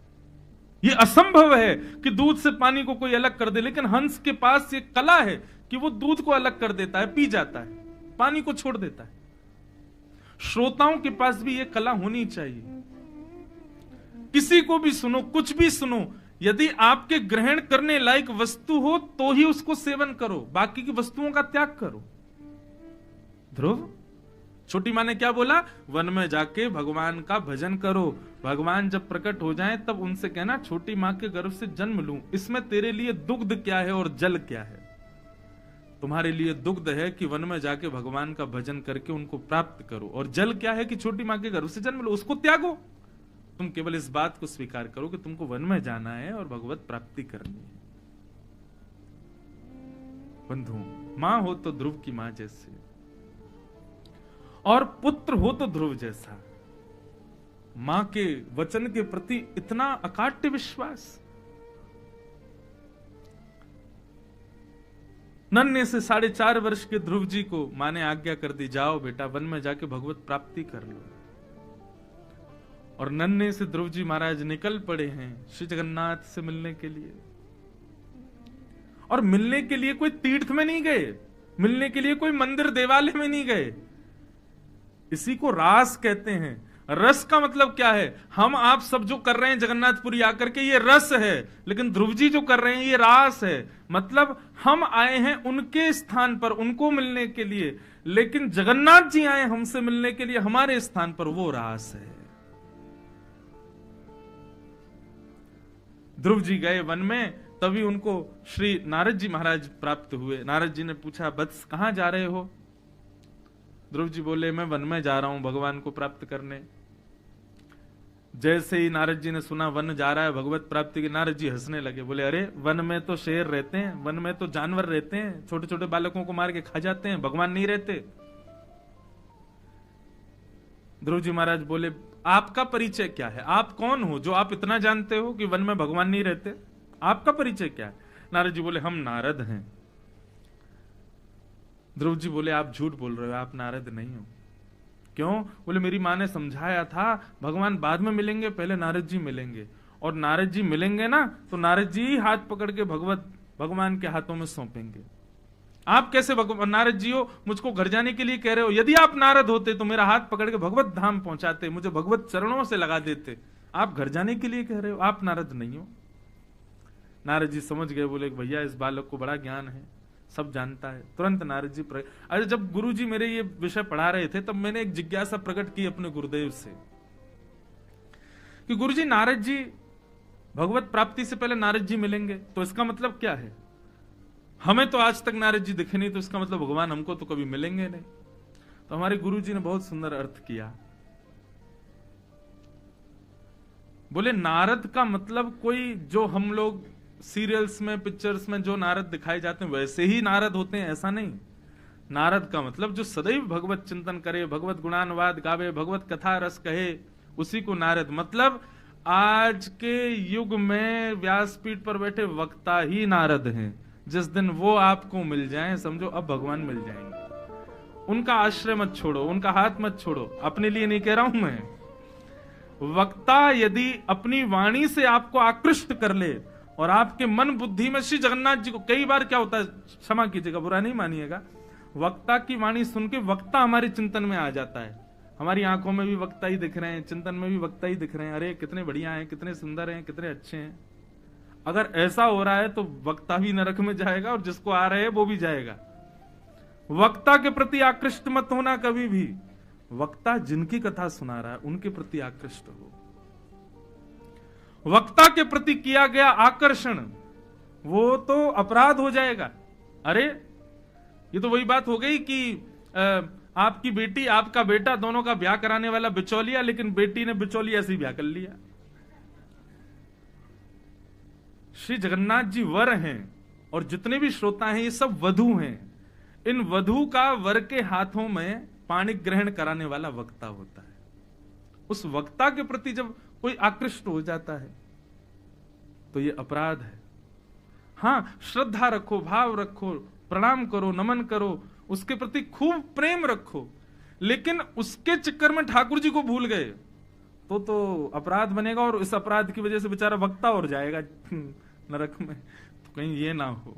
ये असंभव है कि दूध से पानी को कोई अलग कर दे, लेकिन हंस के पास ये कला है कि वो दूध को अलग कर देता है, पी जाता है, पानी को छोड़ देता है। श्रोताओं के पास भी ये कला होनी चाहिए। किसी को भी सुनो, कुछ भी सुनो, यदि आपके ग्रहण करने लायक वस्तु हो तो ही उसको सेवन करो, बाकी की वस्तुओं का त्याग करो। ध्रुव, छोटी मां ने क्या बोला? वन में जाके भगवान का भजन करो, भगवान जब प्रकट हो जाएं तब उनसे कहना छोटी मां के गर्भ से जन्म लूं, इसमें तेरे लिए दुग्ध क्या है और जल क्या है? तुम्हारे लिए दुग्ध है कि वन में जाके भगवान का भजन करके उनको प्राप्त करो, और जल क्या है कि छोटी मां के गर्भ से जन्म लो, उसको त्यागो। तुम केवल इस बात को स्वीकार करो कि तुमको वन में जाना है और भगवत प्राप्ति करनी है। बंधु, मां हो तो ध्रुव की मां जैसे। और पुत्र हो तो ध्रुव जैसा। मां के वचन के प्रति इतना अकाट्य विश्वास। नन्हे से 4.5 वर्ष के ध्रुव जी को मां ने आज्ञा कर दी, जाओ बेटा वन में जाके भगवत प्राप्ति कर लो। और नन्हे से ध्रुव जी महाराज निकल पड़े हैं श्री जगन्नाथ से मिलने के लिए। और मिलने के लिए कोई तीर्थ में नहीं गए, मिलने के लिए कोई मंदिर देवालय में नहीं गए। इसी को रास कहते हैं। रस का मतलब क्या है? हम आप सब जो कर रहे हैं जगन्नाथपुरी आकर के, ये रस है, लेकिन ध्रुव जी जो कर रहे हैं ये रास है। मतलब हम आए हैं उनके स्थान पर उनको मिलने के लिए, लेकिन जगन्नाथ जी आए हमसे मिलने के लिए हमारे स्थान पर, वो रास है। ध्रुव जी गए वन में, तभी उनको श्री नारद जी महाराज प्राप्त हुए। नारद जी ने पूछा, वत्स कहां जा रहे हो? ध्रुव जी बोले, मैं वन में जा रहा हूं भगवान को प्राप्त करने। जैसे ही नारद जी ने सुना वन जा रहा है भगवत प्राप्ति के, नारद जी हंसने लगे। बोले, अरे वन में तो शेर रहते हैं, वन में तो जानवर रहते हैं, छोटे छोटे बालकों को मार के खा जाते हैं, भगवान नहीं रहते। ध्रुव जी महाराज बोले, आपका परिचय क्या है? आप कौन हो जो आप इतना जानते हो कि वन में भगवान नहीं रहते? आपका परिचय क्या है? नारद जी बोले, हम नारद हैं। ध्रुव जी बोले, आप झूठ बोल रहे हो, आप नारद नहीं हो। क्यों? बोले, मेरी मां ने समझाया था भगवान बाद में मिलेंगे, पहले नारद जी मिलेंगे, और नारद जी मिलेंगे ना तो नारद जी ही हाथ पकड़ के भगवान के हाथों में सौंपेंगे। आप कैसे नारद जी हो? मुझको घर जाने के लिए कह रहे हो? यदि आप नारद होते तो मेरा हाथ पकड़ के भगवत धाम पहुंचाते, मुझे भगवत चरणों से लगा देते। आप घर जाने के लिए कह रहे हो, आप नारद नहीं हो। नारद जी समझ गए, बोले, भैया इस बालक को बड़ा ज्ञान है, सब जानता है। तुरंत नारद जी अरे जब गुरु जी मेरे ये विषय पढ़ा रहे थे तब मैंने एक जिज्ञासा प्रकट की अपने गुरुदेव से कि गुरु जी, नारद जी भगवत प्राप्ति से पहले नारद जी मिलेंगे, तो इसका मतलब क्या है? हमें तो आज तक नारद जी दिखे नहीं, तो इसका मतलब भगवान हमको तो कभी मिलेंगे नहीं। तो हमारे गुरु जी ने बहुत सुंदर अर्थ किया। बोले, नारद का मतलब कोई जो हम लोग सीरियल्स में पिक्चर्स में जो नारद दिखाए जाते हैं वैसे ही नारद होते हैं, ऐसा नहीं। नारद का मतलब जो सदैव भगवत चिंतन करे, भगवत गुणानुवाद गावे, भगवत कथा रस कहे, उसी को नारद। मतलब आज के युग में व्यासपीठ पर बैठे वक्ता ही नारद हैं। जिस दिन वो आपको मिल जाएं, समझो अब भगवान मिल जाएंगे। उनका आश्रय मत छोड़ो, उनका हाथ मत छोड़ो। अपने लिए नहीं कह रहा हूं मैं। वक्ता यदि अपनी वाणी से आपको आकृष्ट कर ले और आपके मन बुद्धि में श्री जगन्नाथ जी को, कई बार क्या होता है, क्षमा कीजिएगा, बुरा नहीं मानिएगा, वक्ता की वाणी सुन के वक्ता हमारे चिंतन में आ जाता है। हमारी आंखों में भी वक्ता ही दिख रहे हैं, चिंतन में भी वक्ता ही दिख रहे हैं। अरे कितने बढ़िया हैं, कितने सुंदर हैं, कितने अच्छे हैं। अगर ऐसा हो रहा है तो वक्ता भी नरक में जाएगा और जिसको आ रहे हैं वो भी जाएगा। वक्ता के प्रति आकृष्ट मत होना कभी भी। वक्ता जिनकी कथा सुना रहा है उनके प्रति आकृष्ट हो। वक्ता के प्रति किया गया आकर्षण वो तो अपराध हो जाएगा। अरे ये तो वही बात हो गई कि आपकी बेटी आपका बेटा दोनों का ब्याह कराने वाला बिचौलिया, लेकिन बेटी ने बिचौलिया से ब्याह कर लिया। श्री जगन्नाथ जी वर हैं और जितने भी श्रोता हैं ये सब वधू हैं। इन वधू का वर के हाथों में पाणी ग्रहण कराने वाला वक्ता होता है। उस वक्ता के प्रति जब कोई आकृष्ट हो जाता है तो ये अपराध है। हां, श्रद्धा रखो, भाव रखो, प्रणाम करो, नमन करो, उसके प्रति खूब प्रेम रखो, लेकिन उसके चक्कर में ठाकुर जी को भूल गए तो अपराध बनेगा और इस अपराध की वजह से बेचारा वक्ता और जाएगा नरक में। तो कहीं ये ना हो।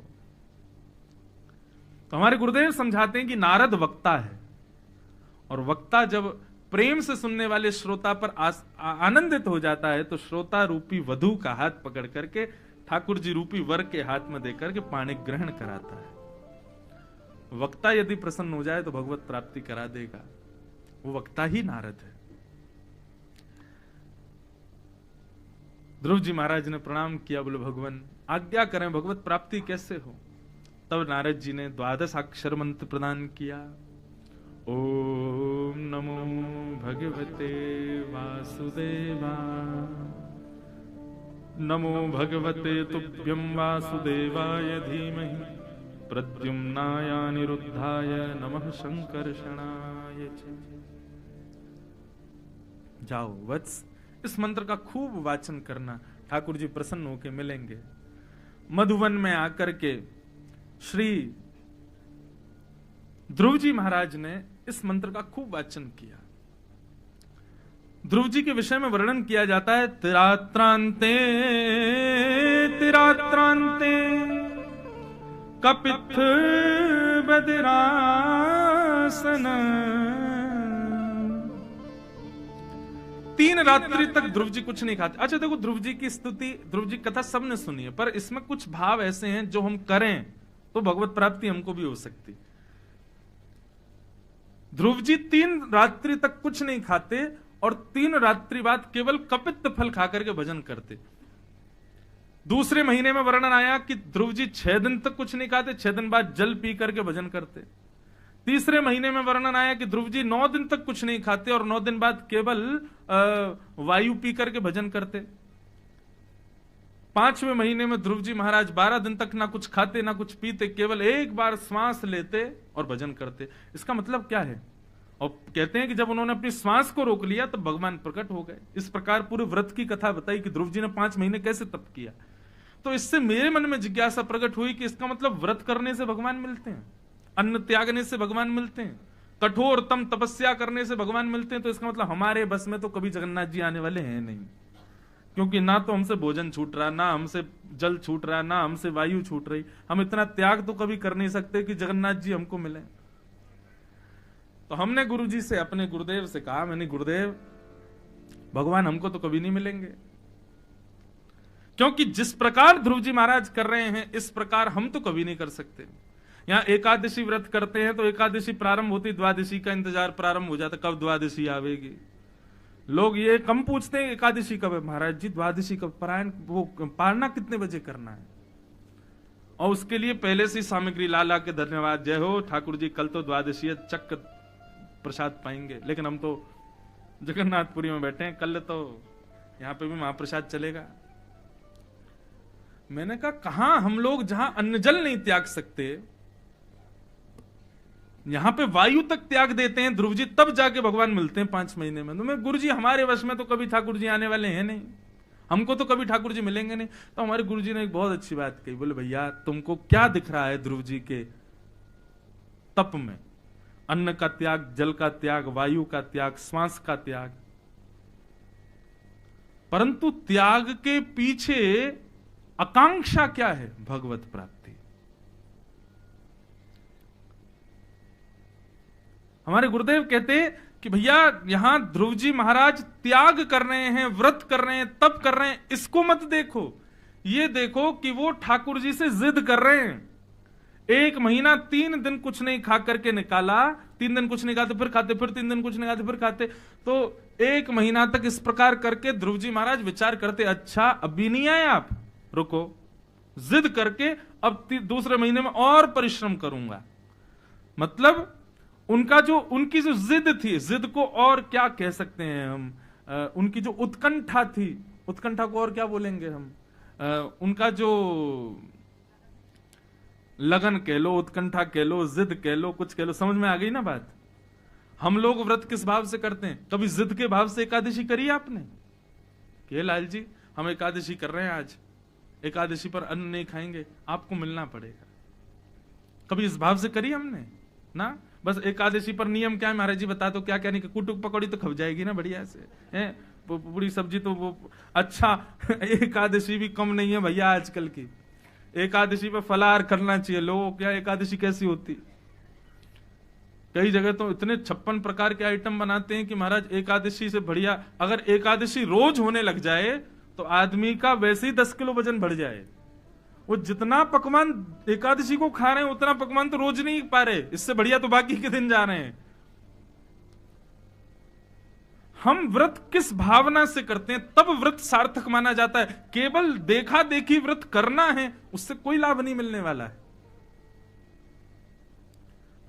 तो हमारे गुरुदेव समझाते हैं कि नारद वक्ता है और वक्ता जब प्रेम से सुनने वाले श्रोता पर आनंदित हो जाता है तो श्रोता रूपी वधू का हाथ पकड़ करके ठाकुर जी रूपी वर के हाथ में देकर के पाणी ग्रहण कराता है। वक्ता यदि प्रसन्न हो जाए तो भगवत प्राप्ति करा देगा। वो वक्ता ही नारद है। ध्रुव जी महाराज ने प्रणाम किया, बोले भगवान आज्ञा करें, भगवत प्राप्ति कैसे हो? तब नारद जी ने 12 अक्षर मंत्र प्रदान किया। ओम नमो भगवते वासुदेवाय, नमो भगवते तुभ्यं वासुदेवाय धीमहि प्रद्युम्नाय अनिरुद्धाय नमः संकर्षणाय। ये चाहिए। जाओ वत्स, इस मंत्र का खूब वाचन करना, ठाकुर जी प्रसन्न होकर मिलेंगे। मधुवन में आकर के श्री ध्रुव जी महाराज ने इस मंत्र का खूब वाचन किया। ध्रुव जी के विषय में वर्णन किया जाता है, तिरात्रांते तिरात्रांते कपित्थ बदिरासन। 3 रात्रि तक ध्रुव जी कुछ नहीं खाते। अच्छा देखो, ध्रुव जी की स्तुति, ध्रुव जी कथा सबने सुनी है, पर इसमें कुछ भाव ऐसे हैं जो हम करें तो भगवत प्राप्ति हमको भी हो सकती। ध्रुव जी 3 रात्रि तक कुछ नहीं खाते और 3 रात्रि बाद केवल कपित्त फल खाकर के भजन करते। दूसरे महीने में वर्णन आया कि ध्रुव जी 6 दिन तक कुछ नहीं खाते, 6 दिन बाद जल पी करके भजन करते। तीसरे महीने में वर्णन आया कि ध्रुव जी 9 दिन तक कुछ नहीं खाते और 9 दिन बाद केवल वायु पी करके भजन करते। 5वें महीने में ध्रुव जी महाराज 12 दिन तक ना कुछ खाते ना कुछ पीते, केवल एक बार श्वास लेते और भजन करते। इसका मतलब क्या है? और कहते हैं कि जब उन्होंने अपनी श्वास को रोक लिया तब भगवान प्रकट हो गए। इस प्रकार पूरे व्रत की कथा बताई कि ध्रुव जी ने 5 महीने कैसे तप किया। तो इससे मेरे मन में जिज्ञासा प्रकट हुई कि इसका मतलब व्रत करने से भगवान मिलते हैं, अन्न त्यागने से भगवान मिलते हैं, कठोरतम तपस्या करने से भगवान मिलते हैं। तो इसका मतलब हमारे बस में तो कभी जगन्नाथ जी आने वाले हैं नहीं, क्योंकि ना तो हमसे भोजन छूट रहा, ना हमसे जल छूट रहा, ना हमसे वायु छूट रही। हम इतना त्याग तो कभी कर नहीं सकते कि जगन्नाथ जी हमको मिले। तो हमने गुरु जी से, अपने गुरुदेव से कहा, मैंने गुरुदेव भगवान हमको तो कभी नहीं मिलेंगे, क्योंकि जिस प्रकार ध्रुव जी महाराज कर रहे हैं इस प्रकार हम तो कभी नहीं कर सकते। यहां एकादशी व्रत करते हैं तो एकादशी प्रारंभ होती, द्वादशी का इंतजार प्रारंभ हो जाता, कब द्वादशी आवेगी। लोग ये कम पूछते हैं एकादशी कब है, महाराज जी द्वादशी कब, पारायण वो पारना कितने बजे करना है, और उसके लिए पहले से सामग्री ला ला के धन्यवाद, जय हो ठाकुर जी, कल तो द्वादशी है, चक प्रसाद पाएंगे। लेकिन हम तो जगन्नाथपुरी में बैठे हैं, कल तो यहां पे भी महाप्रसाद चलेगा। मैंने कहा कहां हम लोग जहां अन्न जल नहीं त्याग सकते, यहां पे वायु तक त्याग देते हैं ध्रुव जी, तब जाके भगवान मिलते हैं 5 महीने में। तो मैं, गुरु जी हमारे वश में तो कभी ठाकुर जी आने वाले हैं नहीं, हमको तो कभी ठाकुर जी मिलेंगे नहीं। तो हमारे गुरु जी ने एक बहुत अच्छी बात कही, बोले भैया तुमको क्या दिख रहा है ध्रुव जी के तप में? अन्न का त्याग, जल का त्याग, वायु का त्याग, श्वास का त्याग, परंतु त्याग के पीछे आकांक्षा क्या है? भगवत प्राप्ति। हमारे गुरुदेव कहते कि भैया यहां ध्रुव जी महाराज त्याग कर रहे हैं, व्रत कर रहे हैं, तप कर रहे हैं, इसको मत देखो, ये देखो कि वो ठाकुर जी से जिद कर रहे हैं। 1 महीना 3 दिन कुछ नहीं खा करके निकाला, 3 दिन कुछ नहीं खाते फिर खाते, फिर 3 दिन कुछ नहीं खाते फिर खाते। तो 1 महीना तक इस प्रकार करके ध्रुव जी महाराज विचार करते, अच्छा अभी नहीं आए आप, रुको, जिद करके अब दूसरे महीने में और परिश्रम करूंगा। मतलब उनकी जो जिद थी, जिद को और क्या कह सकते हैं हम, उनकी जो उत्कंठा थी, उत्कंठा को और क्या बोलेंगे हम, उनका जो लगन कह लो, उत्कंठा कह लो, जिद कह लो, कुछ कह लो, समझ में आ गई ना बात। हम लोग व्रत किस भाव से करते हैं? कभी जिद के भाव से एकादशी करी आपने? के लाल जी हम एकादशी कर रहे हैं, आज एकादशी पर अन्न नहीं खाएंगे, आपको मिलना पड़ेगा, कभी इस भाव से करी हमने ना? बस एकादशी पर नियम क्या है महाराज जी बता दो, क्या क्या नहीं, कुटुक पकौड़ी तो खप जाएगी ना बढ़िया से, है पूरी सब्जी तो वो अच्छा। एकादशी भी कम नहीं है भैया आजकल की, एकादशी पर फलाहार करना चाहिए। लोगों क्या एकादशी कैसी होती, कई जगह तो इतने 56 प्रकार के आइटम बनाते हैं कि महाराज एकादशी से बढ़िया, अगर एकादशी रोज होने लग जाए तो आदमी का वैसे ही 10 किलो वजन बढ़ जाए। वो जितना पकवान एकादशी को खा रहे हैं उतना पकवान तो रोज नहीं पा रहे, इससे बढ़िया तो बाकी के दिन जा रहे हैं। हम व्रत किस भावना से करते हैं तब व्रत सार्थक माना जाता है। केवल देखा देखी व्रत करना है उससे कोई लाभ नहीं मिलने वाला है।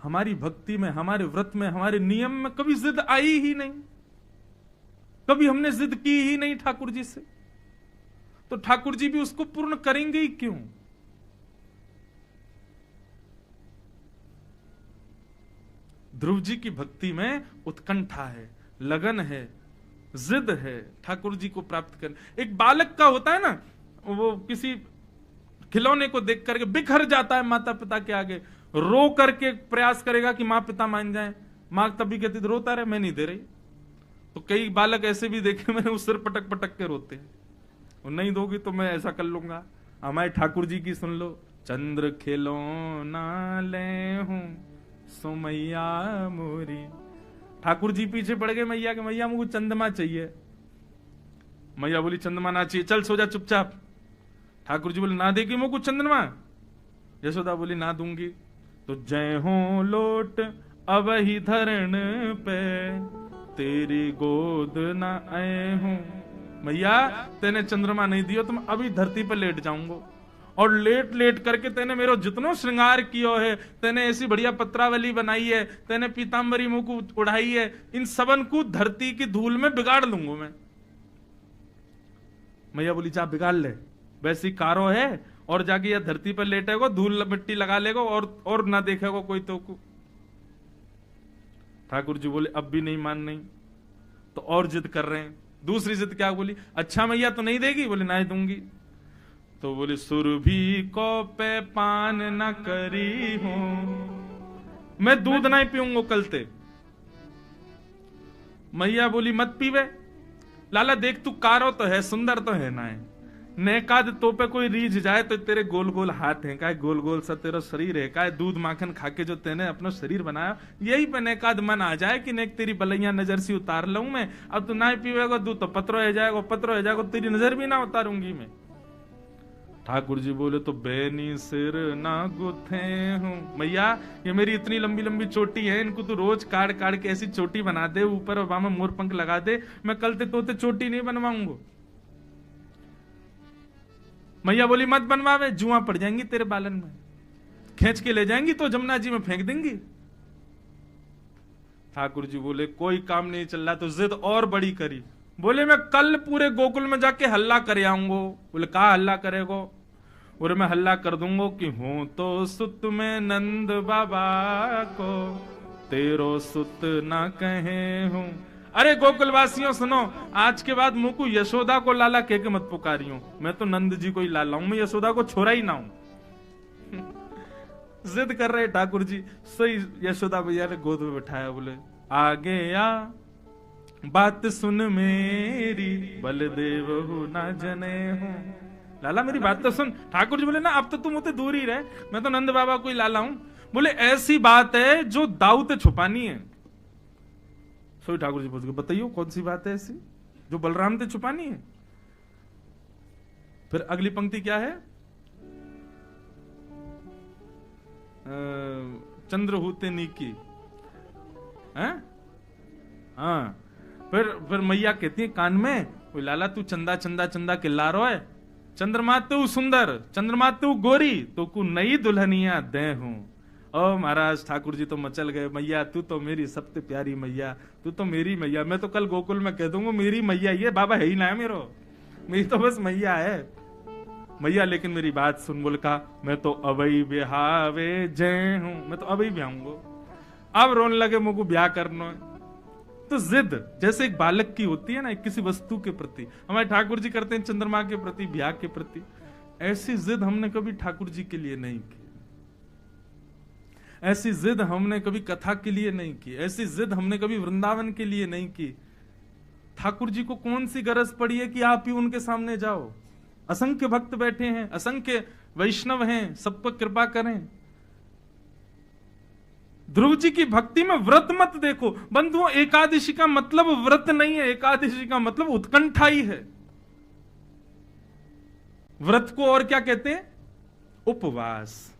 हमारी भक्ति में, हमारे व्रत में, हमारे नियम में कभी जिद आई ही नहीं, कभी हमने जिद की ही नहीं ठाकुर जी से, तो ठाकुर जी भी उसको पूर्ण करेंगे ही क्यों? ध्रुव जी की भक्ति में उत्कंठा है, लगन है, जिद है ठाकुर जी को प्राप्त करने। एक बालक का होता है ना, वो किसी खिलौने को देख करके बिखर जाता है माता पिता के आगे, रो करके प्रयास करेगा कि माँ पिता मान जाए, माँ तभी कहती रोता रहे, मैं नहीं दे रही। तो कई बालक ऐसे भी देखे मैंने, उस सिर पटक पटक के रोते हैं, वो नहीं दोगी तो मैं ऐसा कर लूंगा। हमारे ठाकुर जी की सुन लो, चंद्र खिलौना ले हूं सो मैया मोरी। ठाकुर जी पीछे पड़ गए मैया के, मैया मुझे चंद्रमा चाहिए। मैया बोली चंद्रमा ना चाहिए, चल सो जा चुपचाप। ठाकुर जी बोले ना देगी मुझको चंद्रमा। यशोदा बोली ना दूंगी। तो जय हो लोट अब ही धरण पे तेरी गोद ना आए हूं। मैया तेने चंद्रमा नहीं दियो, तुम अभी धरती पर लेट जाऊंगो, और लेट लेट करके तेने मेरो जितनो श्रृंगार कियो है, तेने ऐसी बढ़िया पत्रावली बनाई है, तेने पीतांबरी मुंह को उड़ाई है, इन सबन को धरती की धूल में बिगाड़ लूंगा मैं। मैया बोली जा बिगाड़ ले, वैसी कारो है, और जाके यह धरती पर लेटेगो, धूल मिट्टी लगा लेगो, और ना देखेगो कोई तो को। ठाकुर जी बोले अब भी नहीं मान नहीं, तो और जिद कर रहे हैं। दूसरी जिद क्या बोली, अच्छा मैया तो नहीं देगी? बोले नहीं दूंगी। तो बोले सुरभि को पे पान न करी हूं, मैं दूध नहीं पीऊंगा कल ते। मैया बोली मत पीवे। लाला देख तू कारो तो है, सुंदर तो है ना है, नेकाद तो पे कोई रीझ जाए तो तेरे गोल गोल हाथ हैं, का गोल गोल सा तेरा शरीर है, का दूध माखन खाके जो तेने अपना शरीर बनाया, यही पे नेकाद मन आ जाए कि नेक तेरी बलैया नजर से उतार लूं मैं। अब तू ना पीवेगा दूध तो पत्रो हो जाएगा, पत्रो हो जाएगा, तेरी नजर भी ना उतारूंगी मैं। ठाकुर जी बोले तो बेनी सिर ना गुथे हूं। मैया ये मेरी इतनी लंबी लंबी चोटी है, इनको तू रोज काट काट के ऐसी चोटी बना दे, ऊपर और बामा मोर पंख लगा दे, मैं कल ते तोते चोटी नहीं बनवाऊंगा। मैया बोली मत बनवावे, जुआ पड़ जाएंगी तेरे बालन में, खींच के ले जाएंगी तो जमुना जी में फेंक देंगी। ठाकुर जी बोले कोई काम नहीं चल रहा, तो जिद और बड़ी करी। बोले मैं कल पूरे गोकुल में जाके हल्ला कर आऊंगो। बोले कहा हल्ला करेगो? बोले मैं हल्ला कर दूंगो कि हूं तो सुत में नंद बाबा को तेरो सुत ना कहे हूं। अरे गोकुल वासियों सुनो, आज के बाद मुंह को यशोदा को लाला कह के मत पुकारियो, मैं तो नंद जी को ही लाला हूं, मैं यशोदा को छोरा ही ना हूं। जिद कर रहे ठाकुर जी। सही यशोदा भैया ने गोद में बैठाया, बोले आगे आ बात सुन मेरी, बलदेव हूं ना जने हूं। लाला मेरी बात तो सुन। ठाकुर जी बोले ना अब तो तुम मुझसे दूर ही रहे, मैं तो नंद बाबा को ही लाला हूं। बोले ऐसी बात है जो दाऊ ते छुपानी है। सोई ठाकुर जी पूछ गए बताइयो कौन सी बात है ऐसी जो बलराम ते छुपानी है? फिर अगली पंक्ति क्या है, चंद्रहूते नीकी है। हाँ फिर मैया कहती है कान में, लाला तू चंदा चंदा चंदा किल्ला रो है, चंद्रमा तू सुंदर, चंद्रमा तू गोरी, तो को नई दुल्हनिया दे हूं। ओ महाराज ठाकुर जी तो मचल गए, मैया तू तो मेरी सबसे प्यारी मैया, तू तो मेरी मैया। मैं तो कल गोकुल में कह दूंगा मेरी मैया ये, बाबा है ही ना है मेरो, मेरी तो बस मैया है मैया। लेकिन मेरी बात सुन। बोल का मैं तो अबई ब्याहवे जय हूं, मैं तो अबई ब्याहूंगा। अब रोने लगे मुझको ब्याह करना है। तो जिद जैसे एक बालक की होती है ना किसी वस्तु के प्रति, हमारे ठाकुर जी करते हैं चंद्रमा के प्रति, ब्याह के प्रति, ऐसी जिद हमने कभी ठाकुर जी के लिए नहीं की। ऐसी जिद हमने कभी कथा के लिए नहीं की, ऐसी जिद हमने कभी वृंदावन के लिए नहीं की। ठाकुर जी को कौन सी गरज पड़ी है कि आप ही उनके सामने जाओ? असंख्य भक्त बैठे हैं, असंख्य वैष्णव हैं, सब पर कृपा करें। ध्रुव जी की भक्ति में व्रत मत देखो बंधुओं, एकादशी का मतलब व्रत नहीं है, एकादशी का मतलब उत्कंठा ही है। व्रत को और क्या कहते हैं? उपवास।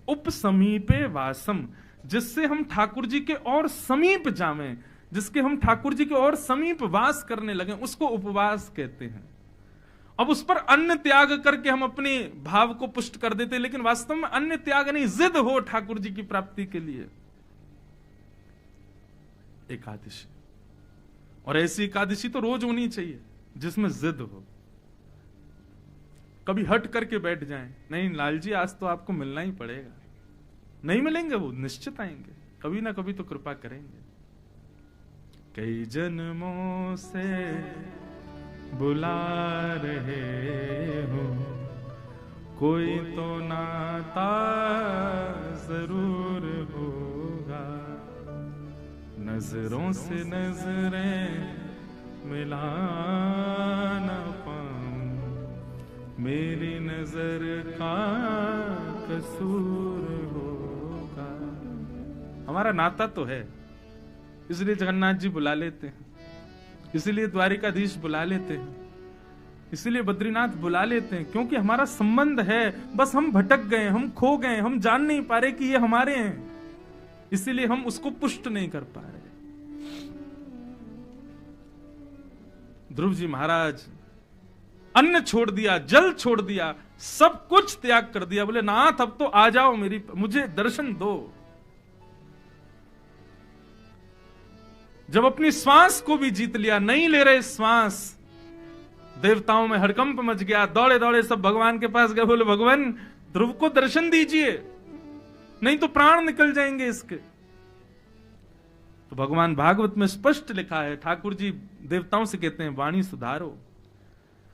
उप समीपे वासम, जिससे हम ठाकुर जी के और समीप जावें, जिसके हम ठाकुर जी के और समीप वास करने लगे, उसको उपवास कहते हैं। अब उस पर अन्न त्याग करके हम अपने भाव को पुष्ट कर देते, लेकिन वास्तव में अन्न त्याग नहीं, जिद हो ठाकुर जी की प्राप्ति के लिए। एकादशी, और ऐसी एकादशी तो रोज होनी चाहिए जिसमें जिद हो। कभी हट करके बैठ जाएं, नहीं लाल जी आज तो आपको मिलना ही पड़ेगा, नहीं मिलेंगे वो निश्चित आएंगे। कभी ना कभी तो कृपा करेंगे। कई जन्मों से बुला रहे हो, कोई तो नाता जरूर होगा, नजरों से नजरें मिला ना पाऊं, मेरी नजर का कसूर होगा। हमारा नाता तो है, इसलिए जगन्नाथ जी बुला लेते हैं, इसलिए द्वारिकाधीश बुला लेते हैं, इसलिए बद्रीनाथ बुला लेते हैं, क्योंकि हमारा संबंध है। बस हम भटक गए, हम खो गए, हम जान नहीं पा रहे कि ये हमारे हैं, इसीलिए हम उसको पुष्ट नहीं कर पा रहे। ध्रुव जी महाराज अन्न छोड़ दिया, जल छोड़ दिया, सब कुछ त्याग कर दिया, बोले नाथ अब तो आ जाओ, मुझे दर्शन दो। जब अपनी श्वास को भी जीत लिया, नहीं ले रहे श्वास, देवताओं में हड़कंप मच गया, दौड़े दौड़े सब भगवान के पास गए, बोले भगवान ध्रुव को दर्शन दीजिए, नहीं तो प्राण निकल जाएंगे इसके। तो भगवान भागवत में स्पष्ट लिखा है, ठाकुर जी देवताओं से कहते हैं वाणी सुधारो,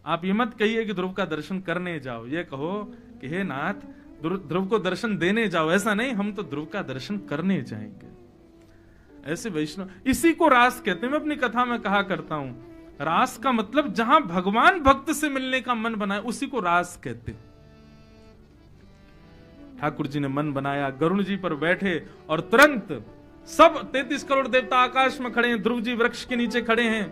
आप ये मत कहिए कि ध्रुव का दर्शन करने जाओ, ये कहो कि हे नाथ ध्रुव को दर्शन देने जाओ। ऐसा नहीं, हम तो ध्रुव का दर्शन करने जाएंगे। ऐसे वैष्णव, इसी को रास कहते हैं। मैं अपनी कथा में कहा करता हूं, रास का मतलब जहां भगवान भक्त से मिलने का मन बनाए उसी को रास कहते। ठाकुर जी ने मन बनाया, गरुण जी पर बैठे और तुरंत सब 33 करोड़ देवता आकाश में खड़े हैं, ध्रुव जी वृक्ष के नीचे खड़े हैं,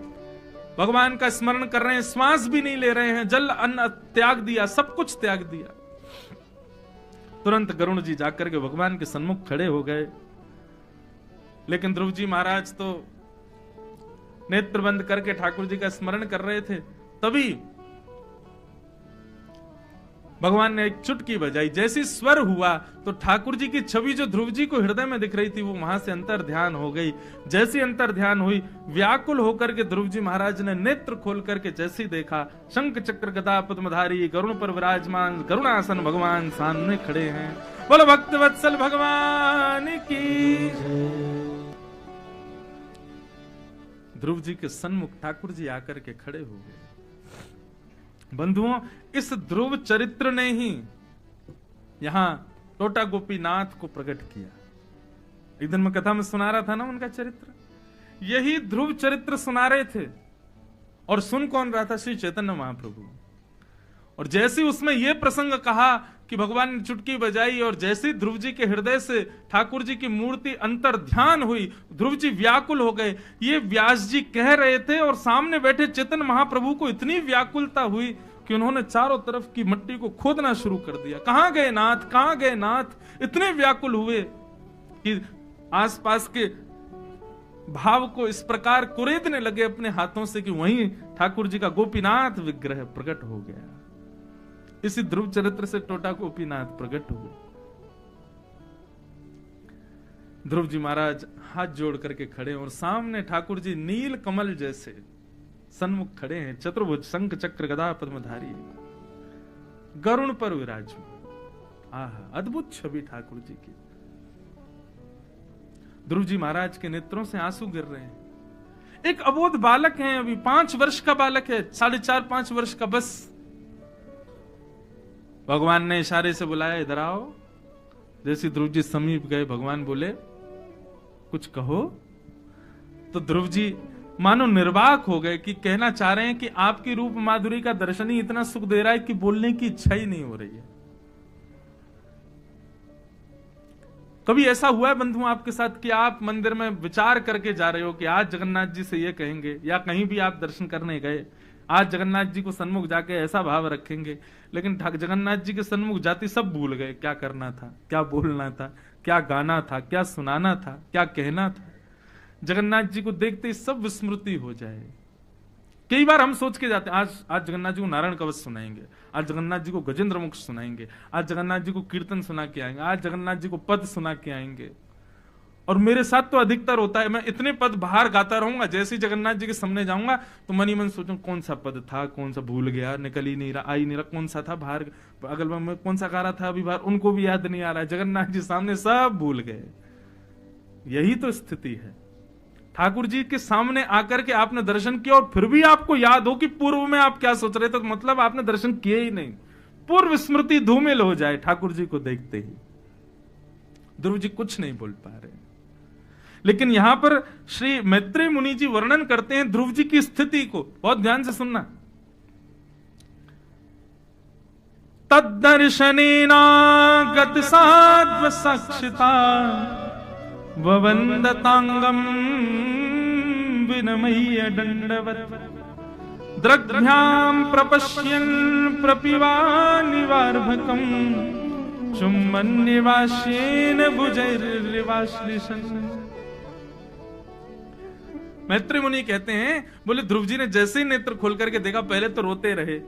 भगवान का स्मरण कर रहे हैं, श्वास भी नहीं ले रहे हैं, जल अन्न त्याग दिया, सब कुछ त्याग दिया। तुरंत गरुण जी जाकर के भगवान के सन्मुख खड़े हो गए। लेकिन ध्रुव जी महाराज तो नेत्र बंद करके ठाकुर जी का स्मरण कर रहे थे। तभी भगवान ने एक चुटकी बजाई, जैसी स्वर हुआ तो ठाकुर जी की छवि जो ध्रुव जी को हृदय में दिख रही थी वो वहां से अंतर ध्यान हो गई। जैसी अंतर ध्यान हुई, व्याकुल होकर के ध्रुव जी महाराज ने नेत्र खोल करके जैसे देखा, शंख चक्र गदा पद्मधारी गरुण पर विराजमान गरुणासन भगवान सामने खड़े हैं। बोलो भक्त वत्सल भगवान की। ध्रुव जी के सन्मुख ठाकुर जी आकर के खड़े हो गए। बंधुओं, इस ध्रुव चरित्र ने ही यहां टोटा गोपीनाथ को प्रकट किया। एक दिन मैं कथा में सुना रहा था ना उनका चरित्र, यही ध्रुव चरित्र सुना रहे थे। और सुन कौन रहा था? श्री चैतन्य महाप्रभु। और जैसे उसमें यह प्रसंग कहा कि भगवान ने चुटकी बजाई और जैसे ध्रुव जी के हृदय से ठाकुर जी की मूर्ति अंतर ध्यान हुई, ध्रुव जी व्याकुल हो गए। ये व्यास जी कह रहे थे और सामने बैठे चैतन्य महाप्रभु को इतनी व्याकुलता हुई कि उन्होंने चारों तरफ की मिट्टी को खोदना शुरू कर दिया। कहां गए नाथ, कहां गए नाथ? इतने व्याकुल हुए कि आसपास के भाव को इस प्रकार कुरेदने लगे अपने हाथों से कि वहीं ठाकुर जी का गोपीनाथ विग्रह प्रकट हो गया। इसी ध्रुव चरित्र से टोटा गोपीनाथ प्रकट हुए। ध्रुव जी महाराज हाथ जोड़ करके खड़े और सामने ठाकुर जी नील कमल जैसे सन्मुख खड़े हैं, चतुर्भुज शंख चक्र गदा पद्मधारी, गरुण पर विराजमान। आहा, अद्भुत छवि ठाकुर जी की। ध्रुव जी महाराज के नेत्रों से आंसू गिर रहे हैं। एक अबोध बालक है, अभी 5 वर्ष का बालक है, 4.5-5 वर्ष का बस। भगवान ने इशारे से बुलाया, इधर आओ। जैसे ध्रुव जी समीप गए, भगवान बोले कुछ कहो। तो ध्रुव जी मानो निर्वाक हो गए कि कहना चाह रहे हैं कि आपकी रूप माधुरी का दर्शन ही इतना सुख दे रहा है कि बोलने की इच्छा ही नहीं हो रही है। कभी ऐसा हुआ है बंधु आपके साथ कि आप मंदिर में विचार करके जा रहे हो कि आज जगन्नाथ जी से ये कहेंगे, या कहीं भी आप दर्शन करने गए, आज जगन्नाथ जी को सन्मुख जाके ऐसा भाव रखेंगे, लेकिन जगन्नाथ जी के सन्मुख जाते सब भूल गए क्या करना था, क्या बोलना था, क्या गाना था, क्या सुनाना था, क्या कहना था। जगन्नाथ जी को देखते ही सब विस्मृति हो जाए। कई बार हम सोच के जाते हैं आज जगन्नाथ जी को नारायण कवच सुनाएंगे, आज जगन्नाथ जी को गजेंद्र मुख सुनाएंगे, आज जगन्नाथ जी को कीर्तन सुना के आएंगे, आज जगन्नाथ जी को पद सुना के आएंगे। और मेरे साथ तो अधिकतर होता है, मैं इतने पद बाहर गाता रहूंगा, जैसे ही जगन्नाथ जी के सामने जाऊंगा तो मन ही मन सोचूं कौन सा पद था, कौन सा भूल गया, निकल ही नहीं रहा, आ ही नहीं रहा, कौन सा था बाहर, अगल में कौन सा गा रहा था अभी बाहर, उनको भी याद नहीं आ रहा है। जगन्नाथ जी सामने सब भूल गए। यही तो स्थिति है। ठाकुर जी के सामने आकर के आपने दर्शन किया और फिर भी आपको याद हो कि पूर्व में आप क्या सोच रहे थे, तो मतलब आपने दर्शन किए ही नहीं। पूर्व स्मृति धूमिल हो जाए ठाकुर जी को देखते ही। ध्रुव जी कुछ नहीं बोल पा रहे, लेकिन यहां पर श्री मैत्रेय मुनि जी वर्णन करते हैं ध्रुव जी की स्थिति को। बहुत ध्यान से सुनना। तद्दर्शनेना गत साध्व सक्षिता ववन्दतांगम विनमय्य दंडवत् द्रग्भ्याम प्रपश्यन् प्रपिवा निवार्भकम् चुम्बन्निवास्येन भुजैर्निवाश्लिषन्। मैत्रेय मुनि कहते हैं, बोले ध्रुव जी ने जैसे ही नेत्र खोल करके देखा, पहले तो रोते रहे,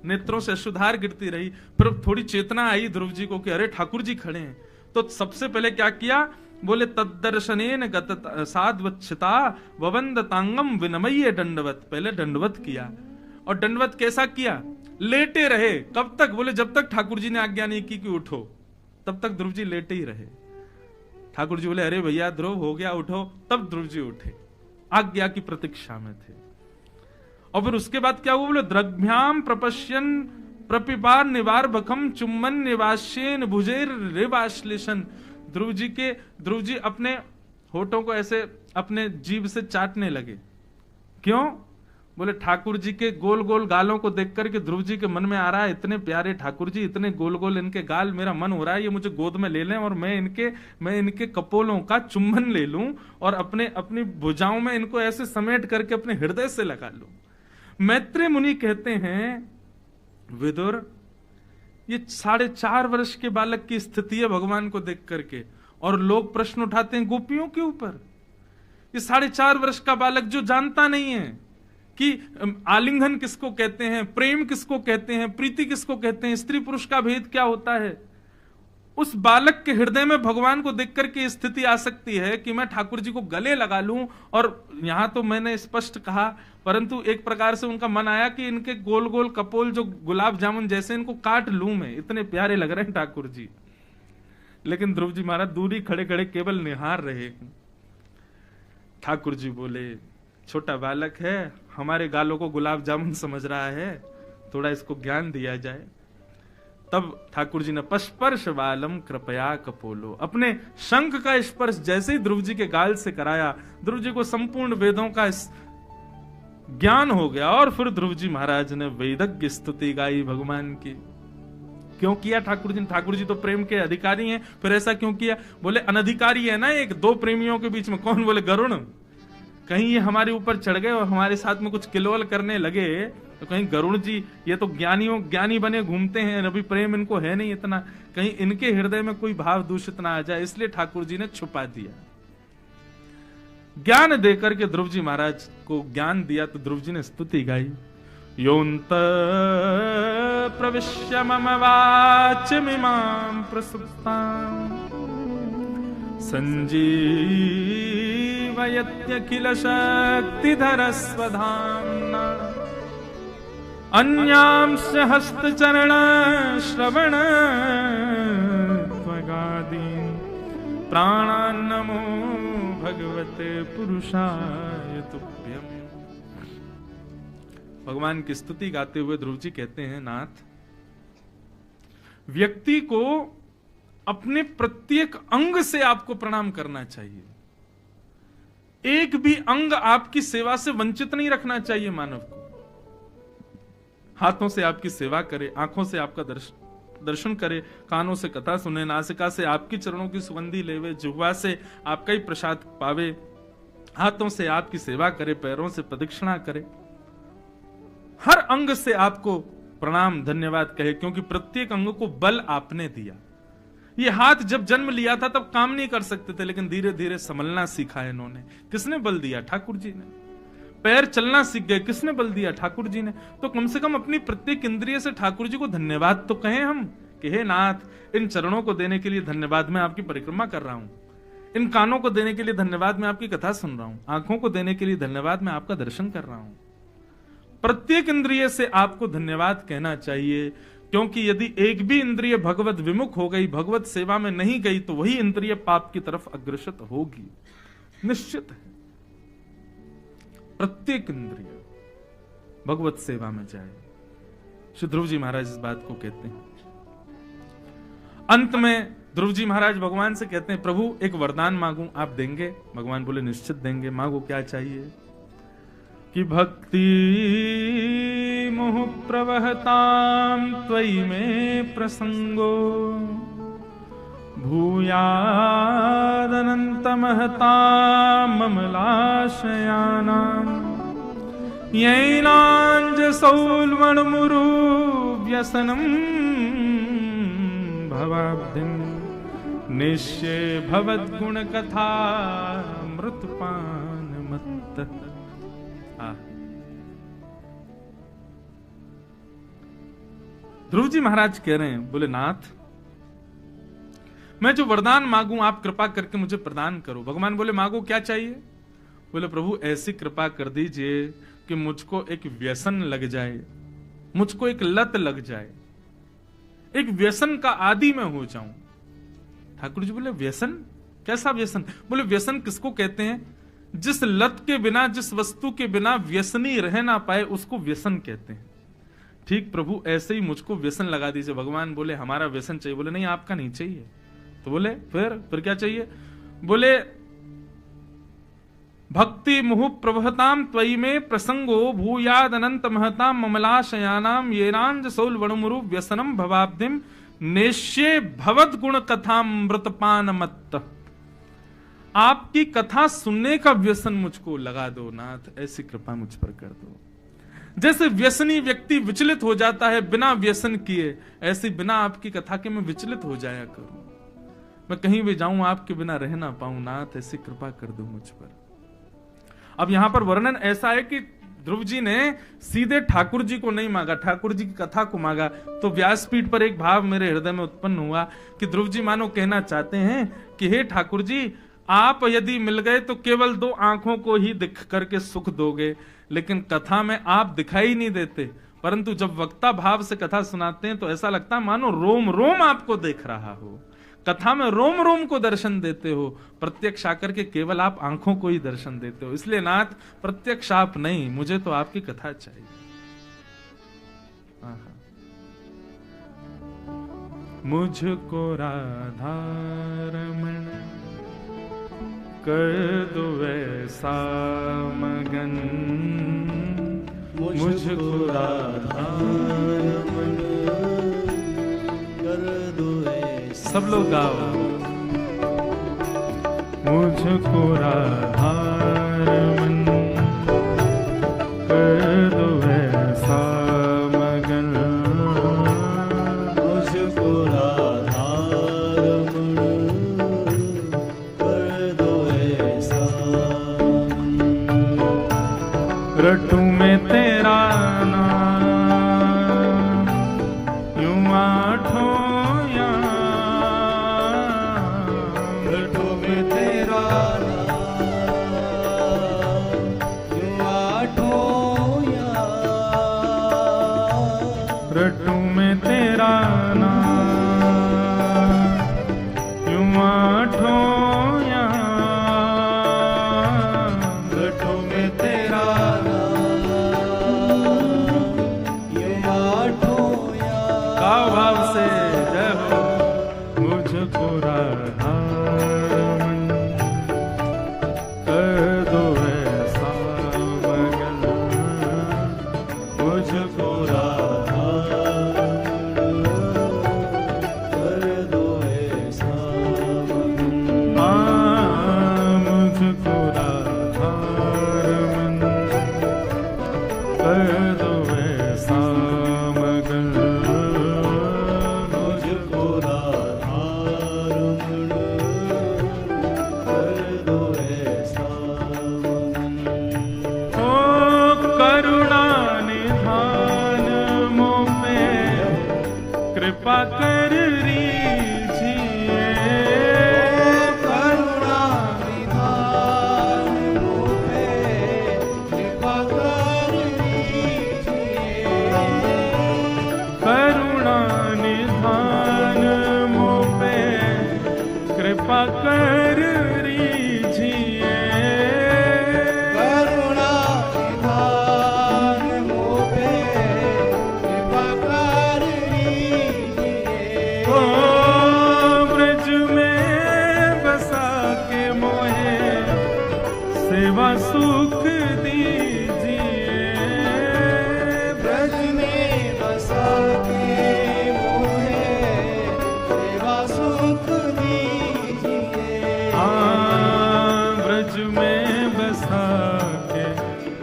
नेत्रों से अश्रुधार गिरती रही, फिर थोड़ी चेतना आई ध्रुव जी को कि अरे ठाकुर जी खड़े हैं। तो सबसे पहले क्या किया, बोले तद्दर्शनेन गत साध्वच्छिता ववन्दतांगम विनमय्य दंडवत। पहले दंडवत किया, और दंडवत कैसा किया, लेटे रहे। कब तक, बोले जब तक ठाकुर जी ने आज्ञा नहीं की कि उठो, तब तक ध्रुव जी लेटे ही रहे। ठाकुर जी बोले अरे भैया ध्रुव हो गया उठो, तब ध्रुव जी उठे, आज्ञा की प्रतीक्षा में थे। और फिर उसके बाद क्या हुआ, बोले द्रग्भ्याम प्रपश्यन प्रपिबा निवार्भकम चुम्बन निवास्येन भुजैर्निवाश्लिषन्। ध्रुव जी अपने होठों को ऐसे अपने जीभ से चाटने लगे। क्यों, बोले ठाकुर जी के गोल गोल गालों को देख करके ध्रुव जी के मन में आ रहा है, इतने प्यारे ठाकुर जी, इतने गोल गोल इनके गाल, मेरा मन हो रहा है ये मुझे गोद में ले लें और मैं इनके कपोलों का चुम्बन ले लूं और अपनी भुजाओं में इनको ऐसे समेट करके अपने हृदय से लगा लूं। मैत्रेय मुनि कहते हैं, विदुर ये 4.5 वर्ष के बालक की स्थिति है भगवान को देख करके, और लोग प्रश्न उठाते हैं गोपियों के ऊपर। ये 4.5 वर्ष का बालक जो जानता नहीं है कि आलिंगन किसको कहते हैं, प्रेम किसको कहते हैं, प्रीति किसको कहते हैं, स्त्री पुरुष का भेद क्या होता है, उस बालक के हृदय में भगवान को देख करके स्थिति आ सकती है कि मैं ठाकुर जी को गले लगा लूं। और यहां तो मैंने स्पष्ट कहा, परंतु एक प्रकार से उनका मन आया कि इनके गोल गोल कपोल जो गुलाब जामुन जैसे, इनको काट लूं मैं, इतने प्यारे लग रहे हैं ठाकुर जी। लेकिन ध्रुव जी महाराज दूरी खड़े खड़े केवल निहार रहे। ठाकुर जी बोले छोटा बालक है, हमारे गालों को गुलाब जामुन समझ रहा है, थोड़ा इसको ज्ञान दिया जाए। तब ठाकुर जी ने पस्पर्श बालम कृपया कपोलो, अपने शंख का स्पर्श जैसे ही ध्रुव जी के गाल से कराया, ध्रुव जी को संपूर्ण वेदों का ज्ञान हो गया। और फिर ध्रुव जी महाराज ने वेदज्ञ स्तुति गाई भगवान की। क्यों किया ठाकुर जी? ठाकुर जी तो प्रेम के अधिकारी हैं, फिर ऐसा क्यों किया? बोले अनधिकारी है ना एक, दो प्रेमियों के बीच में कौन? बोले गरुण। कहीं ये हमारे ऊपर चढ़ गए और हमारे साथ में कुछ किलोल करने लगे तो कहीं गरुण जी ये तो ज्ञानी बने घूमते हैं, अभी प्रेम इनको है नहीं इतना, कहीं इनके हृदय में कोई भाव दूषित ना आ जाए, इसलिए ठाकुर जी ने छुपा दिया। ज्ञान देकर के ध्रुव जी महाराज को ज्ञान दिया तो ध्रुव जी ने स्तुति गाई। योन्त प्रविश्य मम वाचमिमां प्रसुप्तां संजीवयत्यखिल शक्तिधर स्वधाम्ना अन्यांश हस्तचरण श्रवण त्वगादीन् प्राणान् नमो भगवते पुरुषाय तुभ्यम्। भगवान की स्तुति गाते हुए ध्रुव जी कहते हैं, नाथ, व्यक्ति को अपने प्रत्येक अंग से आपको प्रणाम करना चाहिए। एक भी अंग आपकी सेवा से वंचित नहीं रखना चाहिए मानव को। हाथों से आपकी सेवा करे, आंखों से आपका दर्शन करे, कानों से कथा सुने, नासिका से आपकी चरणों की सुगंधी लेवे, जिह्वा से आपका ही प्रसाद पावे, हाथों से आपकी सेवा करे, पैरों से प्रदक्षिणा करे, हर अंग से आपको प्रणाम धन्यवाद कहे, क्योंकि प्रत्येक अंग को बल आपने दिया। ये हाथ जब जन्म लिया था तब काम नहीं कर सकते थे, लेकिन धीरे धीरे संभलना सीखा इन्होंने। किसने बल दिया? ठाकुर जी ने। पैर चलना सीख गए, किसने बल दिया? ठाकुर जी ने। तो कम से कम अपनी प्रत्येक इंद्रिय से ठाकुर जी को धन्यवाद तो कहें हम कि हे नाथ, इन चरणों को देने के लिए धन्यवाद, मैं आपकी परिक्रमा कर रहा हूं। इन कानों को देने के लिए धन्यवाद, मैं आपकी कथा सुन रहा हूं। आंखों को देने के लिए धन्यवाद, मैं आपका दर्शन कर रहा हूं। प्रत्येक इंद्रिय से आपको धन्यवाद कहना चाहिए, क्योंकि यदि एक भी इंद्रिय भगवत विमुख हो गई, भगवत सेवा में नहीं गई, तो वही इंद्रिय पाप की तरफ अग्रसर होगी, निश्चित है। प्रत्येक इंद्रिय भगवत सेवा में जाए। श्री ध्रुव जी महाराज इस बात को कहते हैं। अंत में ध्रुव जी महाराज भगवान से कहते हैं, प्रभु एक वरदान मांगू, आप देंगे? भगवान बोले, निश्चित देंगे, मांगो, क्या चाहिए? कि भक्ति मोह प्रवहताम त्वयि में प्रसंगो भूयादनंतमहताम ममलाशयानाम यैनांजसौल्वणमुरु व्यसनम भवाब्धिम निश्चय भवद्गुण कथा मृतपान मत्त। ध्रुव जी महाराज कह रहे हैं, बोले नाथ, मैं जो वरदान मांगू आप कृपा करके मुझे प्रदान करो। भगवान बोले, मांगो, क्या चाहिए? बोले, प्रभु ऐसी कृपा कर दीजिए कि मुझको एक व्यसन लग जाए, मुझको एक लत लग जाए, एक व्यसन का आदी मैं हो जाऊं। ठाकुर जी बोले, व्यसन? कैसा व्यसन? बोले, व्यसन किसको कहते हैं? जिस लत के बिना, जिस वस्तु के बिना व्यसनी रह ना पाए, उसको व्यसन कहते हैं। ठीक प्रभु, ऐसे ही मुझको व्यसन लगा दीजिए। भगवान बोले, हमारा व्यसन चाहिए। बोले, नहीं, आपका नहीं चाहिए। तो बोले, फिर क्या चाहिए? बोले, भक्ति मुहु प्रवहताम त्वयि में प्रसंगो भूयाद अनंत महताम ममलाशयानाम येनांज सौल वणुमुरु व्यसनम भवाब्धिम नेश्ये भवद गुण कथामृतपान मत्त। आपकी कथा सुनने का व्यसन मुझको लगा दो नाथ, ऐसी कृपा मुझ पर कर दो। जैसे व्यसनी व्यक्ति विचलित हो जाता है बिना व्यसन किए, ऐसे बिना आपकी कथा के मैं विचलित हो जाया करूं। मैं कहीं भी जाऊं आपके बिना रह ना पाऊं नाथ, ऐसी कृपा कर दो मुझ पर। अब यहां पर वर्णन ऐसा है कि ध्रुव जी ने सीधे ठाकुर जी को नहीं मांगा, ठाकुर जी की कथा को मांगा। तो व्यासपीठ पर एक भाव मेरे हृदय में उत्पन्न हुआ कि ध्रुव जी मानो कहना चाहते हैं कि हे ठाकुर जी, आप यदि मिल गए तो केवल 2 आंखों को ही दिख करके सुख दोगे, लेकिन कथा में आप दिखाई नहीं देते। परंतु जब वक्ता भाव से कथा सुनाते हैं तो ऐसा लगता है मानो रोम रोम आपको देख रहा हो। कथा में रोम रोम को दर्शन देते हो, प्रत्यक्ष आकर के केवल आप आंखों को ही दर्शन देते हो। इसलिए नाथ, प्रत्यक्ष आप नहीं, मुझे तो आपकी कथा चाहिए। मुझको राधा रमण कर दो ऐसा मगन, मुझको राधा रमण कर दो ऐसा। सब लोग गाओ। मुझको राधा रमण कर दो ऐसा मगन, मुझको राधा रमण कर दो ऐसा। रटूं मैं तेरा नाम यूं आठों याम, रटूं मैं तेरा नाम यूं आठों याम, रटूं मैं तेरा नाम यूं आठों याम, रटूं मैं तेरा भाव से जय हो। मुझको राधा रमण कर दो ऐसा मगन, मुझको राधा कर दो ऐसा मगन। मुझको राधा रमण कर दो ऐसा मगन, कृपा कर लीजिए। करुणा निधान मुझे कृपा कर लीजिए। करुणा कृपा कर रीझिए, करुणा निधान मोह पे कृपा कर लीजिए। ओ ब्रज में बसा के मोहे सेवा सुख दीजिए, ब्रज में बसा के मोहे सेवा सुख दीजिए। ब्रज में बसा के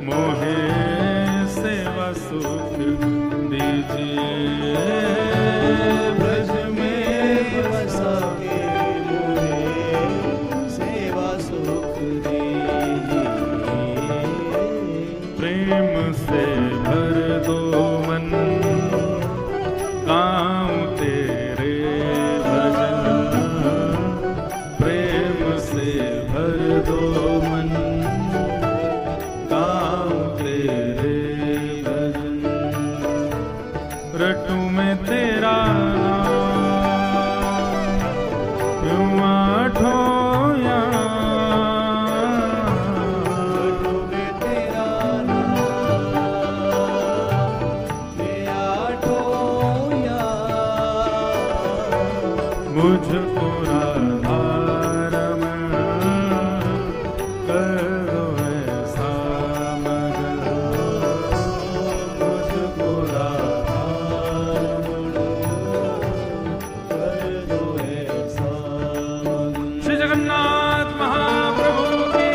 मोहे सेवा सुख दीजिए, ब्रज में बसा के मोहे सेवा सुख दीजिए। प्रेम से भर दो मन गाऊं तेरे भजन, प्रेम से भर दो मन गाऊं तेरे भजन, रटूं मैं तेरा नाम यूं आठों याम, में तेरा नाम ये आठों याम। मुझको राधा रमण करो ऐसा मगन, मुझको राधा रमण कर दो ऐसा मगन। श्री जगन्नाथ महाप्रभु की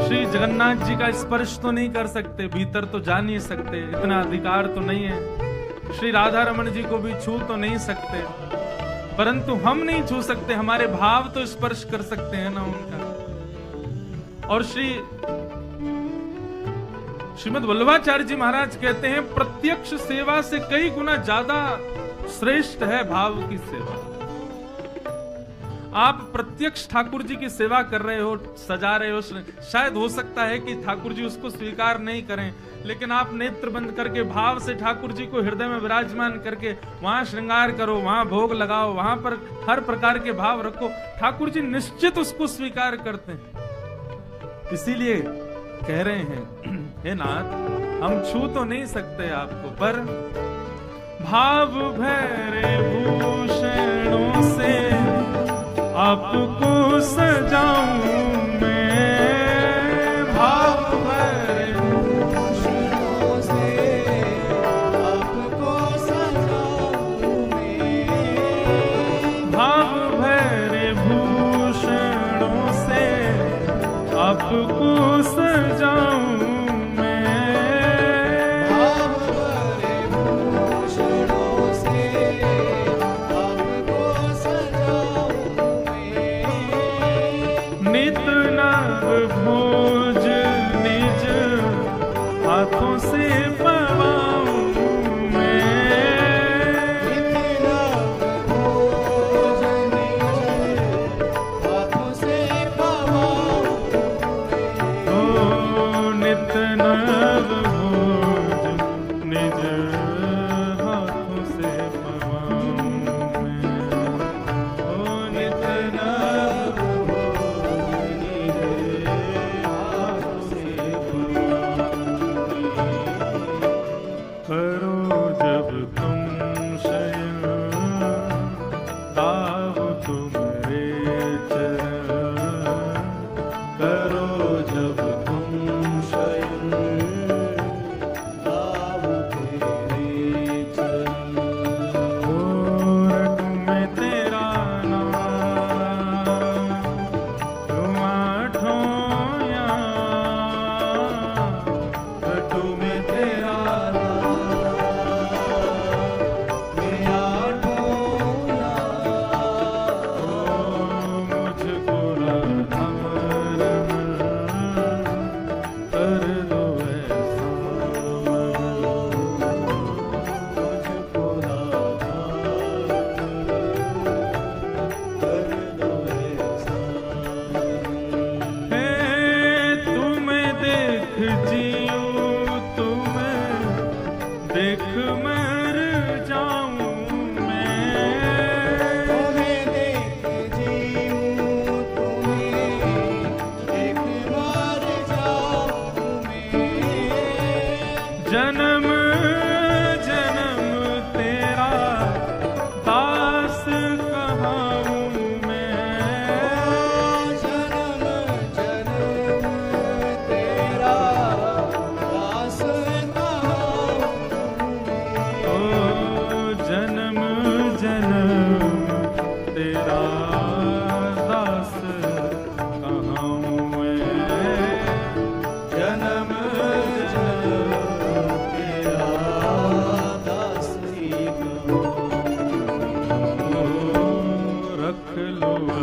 श्री जगन्नाथ जी का स्पर्श तो नहीं कर सकते, भीतर तो जा नहीं सकते, इतना अधिकार तो नहीं है। श्री राधा रमण जी को भी छू तो नहीं सकते, परंतु हम नहीं छू सकते, हमारे भाव तो स्पर्श कर सकते हैं ना उनका। और श्रीमद् वल्लभाचार्य जी महाराज कहते हैं प्रत्यक्ष सेवा से कई गुना ज्यादा श्रेष्ठ है भाव की सेवा। आप प्रत्यक्ष ठाकुर जी की सेवा कर रहे हो, सजा रहे हो, शायद हो सकता है कि ठाकुर जी उसको स्वीकार नहीं करें, लेकिन आप नेत्र बंद करके भाव से ठाकुर जी को हृदय में विराजमान करके वहां श्रृंगार करो, वहां भोग लगाओ, वहां पर हर प्रकार के भाव रखो, ठाकुर जी निश्चित उसको स्वीकार करते हैं। इसीलिए कह रहे हैं हे नाथ, हम छू तो नहीं सकते आपको, पर भाव भैरे भूषणों से आपको सजाऊं मैं, भाव भैरे भूषणों से आपको सजाऊं मैं। भाव भैरे भूषणों से आपको सजाऊं मैं, भाव भरे भूषणों से आपको सजाऊं मैं। नित नव भोज निज हाथों से पवाऊं मैं, इतना भोजन हाथों से पवाऊं मैं।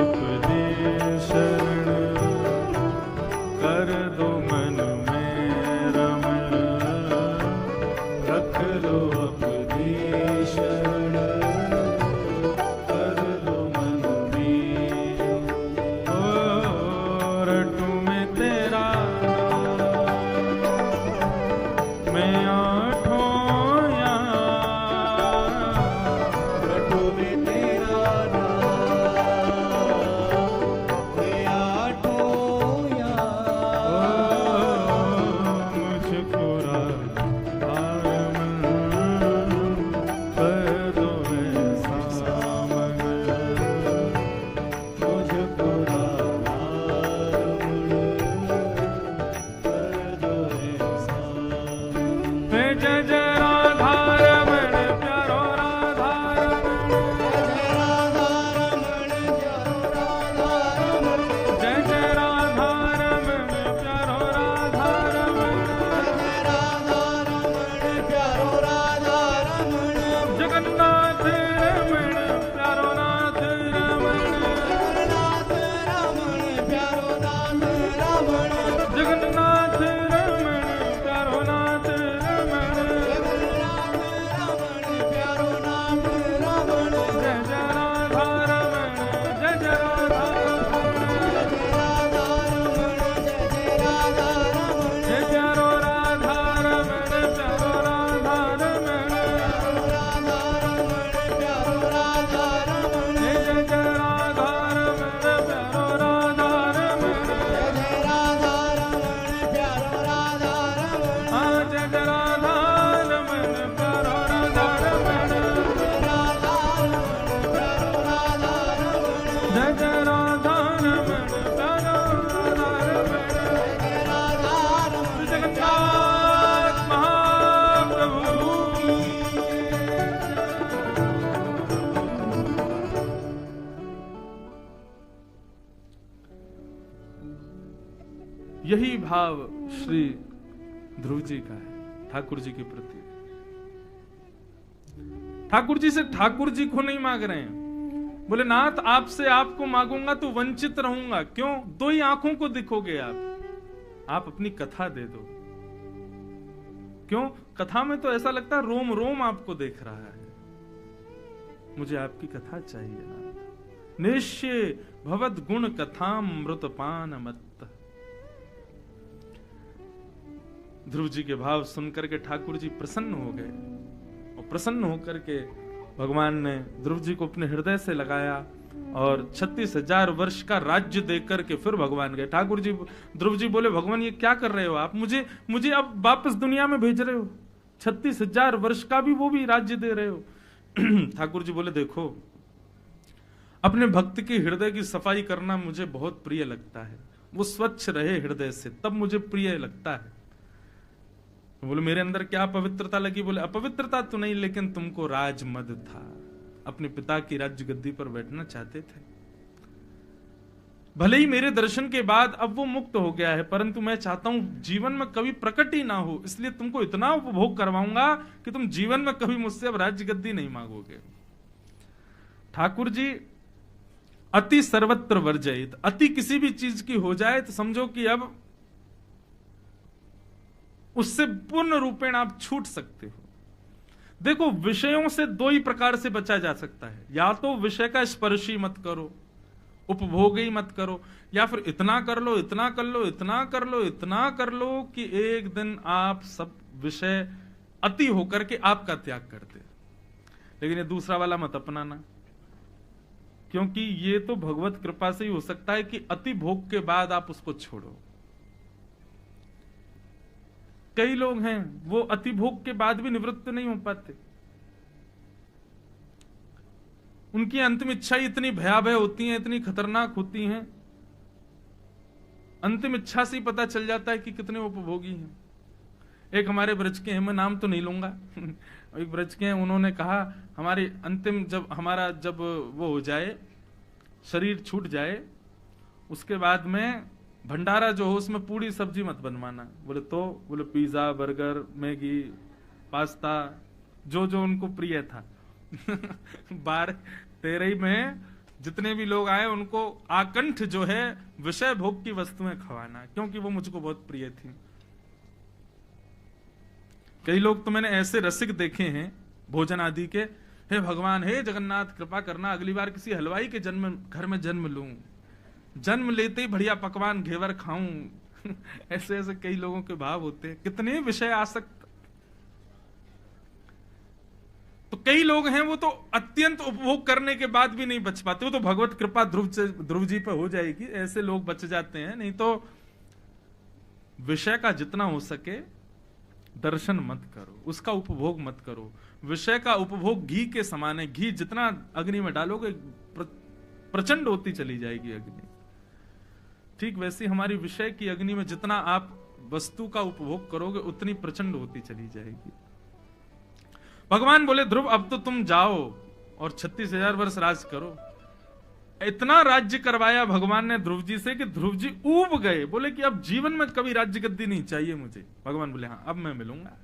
अपनी शरण, कर दो मन में रमण, रख लो अपनी शरण, कर लो मन में। और तुम्हें तेरा मैं आठों या रटो में तेरा नाम, मैं आठों या मुझको राधार मन, कर दो ऐसा मंगल, मुझको राधार कर दो ऐसा। जय जय जय राधा रमण प्यारो राधा रमण, जय जय राधा रमण प्यारो राधा रमण, जगन्नाथ रमण प्यारो नाथ रमण, जगन्नाथ रमण प्यारो नाथ रमण, जय जय राधा रमण, जय जय राधा रमण, जय प्यारो राधा रमण प्यारो राधा रमण, जय जय जय राधा रमण प्यारो राधा रमण, हाँ जय जय राधा रमण प्यारो राधा रमण, जय जय राधा रमण प्यारो राधा रमण, जगन्नाथ महाप्रभु। यही भाव श्री ध्रुव जी का है ठाकुर जी के प्रति। ठाकुर जी से ठाकुर जी को नहीं मांग रहे हैं। बोले नाथ आपसे आपको मांगूंगा तो वंचित रहूंगा। क्यों? दो ही आंखों को दिखोगे आप अपनी कथा दे दो। क्यों? कथा में तो ऐसा लगता है रोम रोम आपको देख रहा है। मुझे आपकी कथा चाहिए नाथ। निश्चय भवद गुण कथामृतपान मत्त। ध्रुव जी के भाव सुनकर के ठाकुर जी प्रसन्न हो गए और प्रसन्न होकर के भगवान ने ध्रुव जी को अपने हृदय से लगाया और 36,000 वर्ष का राज्य देकर के फिर भगवान गए। ठाकुर जी ध्रुव जी बोले भगवान ये क्या कर रहे हो आप? मुझे अब वापस दुनिया में भेज रहे हो। 36,000 वर्ष का भी वो भी राज्य दे रहे हो। ठाकुर जी बोले देखो अपने भक्त के हृदय की सफाई करना मुझे बहुत प्रिय लगता है। वो स्वच्छ रहे हृदय से तब मुझे प्रिय लगता है। बोले मेरे अंदर क्या पवित्रता लगी? बोले अपवित्रता तो नहीं, लेकिन तुमको राजमद था। अपने पिता की राज्य गद्दी पर बैठना चाहते थे। भले ही मेरे दर्शन के बाद अब वो मुक्त हो गया है, परंतु मैं चाहता हूं जीवन में कभी प्रकट ही ना हो, इसलिए तुमको इतना उपभोग करवाऊंगा कि तुम जीवन में कभी मुझसे अब राज्य गद्दी नहीं मांगोगे। ठाकुर जी अति सर्वत्र वर्जयित। अति किसी भी चीज की हो जाए तो समझो कि अब उससे पूर्ण रूपेण आप छूट सकते हो। देखो विषयों से दो ही प्रकार से बचा जा सकता है। या तो विषय का स्पर्श ही मत करो, उपभोग ही मत करो, या फिर इतना कर लो, इतना कर लो, इतना कर लो, इतना कर लो कि एक दिन आप सब विषय अति होकर के आपका त्याग करते। लेकिन ये दूसरा वाला मत अपनाना, क्योंकि ये तो भगवत कृपा से ही हो सकता है कि अति भोग के बाद आप उसको छोड़ो। कई लोग हैं वो अति भोग के बाद भी निवृत्त नहीं हो पाते। उनकी अंतिम इच्छा इतनी भयावह होती है, इतनी खतरनाक होती हैं, अंतिम इच्छा से ही पता चल जाता है कि कितने उपभोगी हैं। एक हमारे ब्रज के हैं, मैं नाम तो नहीं लूंगा, एक ब्रज के हैं, उन्होंने कहा हमारी अंतिम जब वो हो जाए, शरीर छूट जाए, उसके बाद में भंडारा जो हो उसमें पूरी सब्जी मत बनवाना। बोले तो? बोले पिज्जा, बर्गर, मैगी, पास्ता, जो जो उनको प्रिय था। 12-13 में जितने भी लोग आए उनको आकंठ जो है विषय भोग की वस्तुएं खवाना, क्योंकि वो मुझको बहुत प्रिय थी। कई लोग तो मैंने ऐसे रसिक देखे हैं भोजन आदि के, हे भगवान, हे जगन्नाथ, कृपा करना अगली बार किसी हलवाई के घर में जन्म लूं, जन्म लेते ही बढ़िया पकवान घेवर खाऊं। ऐसे ऐसे कई लोगों के भाव होते हैं, कितने विषय आसक्त। तो कई लोग हैं वो तो अत्यंत उपभोग करने के बाद भी नहीं बच पाते, वो तो भगवत कृपा ध्रुव जी पर हो जाएगी, ऐसे लोग बच जाते हैं। नहीं तो विषय का जितना हो सके दर्शन मत करो, उसका उपभोग मत करो। विषय का उपभोग घी के समान है, घी जितना अग्नि में डालोगे प्रचंड होती चली जाएगी अग्नि। ठीक वैसे हमारी विषय की अग्नि में जितना आप वस्तु का उपभोग करोगे उतनी प्रचंड होती चली जाएगी। भगवान बोले ध्रुव अब तो तुम जाओ और 36,000 वर्ष राज करो। इतना राज्य करवाया भगवान ने ध्रुव जी से कि ध्रुव जी ऊब गए, बोले कि अब जीवन में कभी राज्य गद्दी नहीं चाहिए मुझे। भगवान बोले हाँ अब मैं मिलूंगा।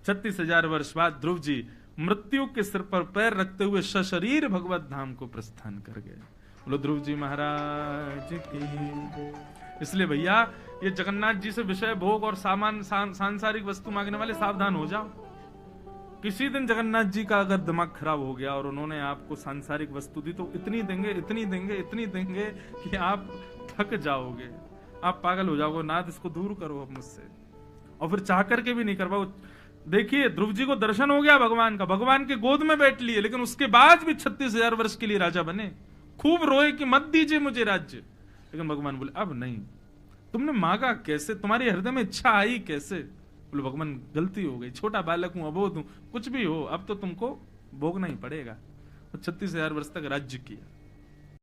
36,000 वर्ष बाद ध्रुव जी मृत्यु के सिर पर पैर रखते हुए सशरीर भगवत धाम को प्रस्थान कर गए। बोलो ध्रुव जी महाराज की। इसलिए भैया ये जगन्नाथ जी से विषय भोग और सांसारिक वस्तु मांगने वाले सावधान हो जाओ। किसी दिन जगन्नाथ जी का अगर दिमाग खराब हो गया और उन्होंने आपको सांसारिक वस्तु दी तो इतनी देंगे इतनी देंगे इतनी देंगे कि आप थक जाओगे, आप पागल हो जाओगे। नाथ इसको दूर करो अब मुझसे, और फिर चाह करके भी नहीं कर पाओ। देखिए ध्रुव जी को दर्शन हो गया भगवान का, भगवान के गोद में बैठ लिए, लेकिन उसके बाद भी 36,000 वर्ष के लिए राजा बने। खूब रोए कि मत दीजिए मुझे राज्य, लेकिन भगवान बोले अब नहीं। तुमने मांगा कैसे, तुम्हारे हृदय में इच्छा आई कैसे? बोले भगवान गलती हो गई, छोटा बालक हूं, अबोध हूं, कुछ भी हो, अब तो तुमको भोगना ही पड़ेगा। 36,000 वर्ष तक राज्य किया।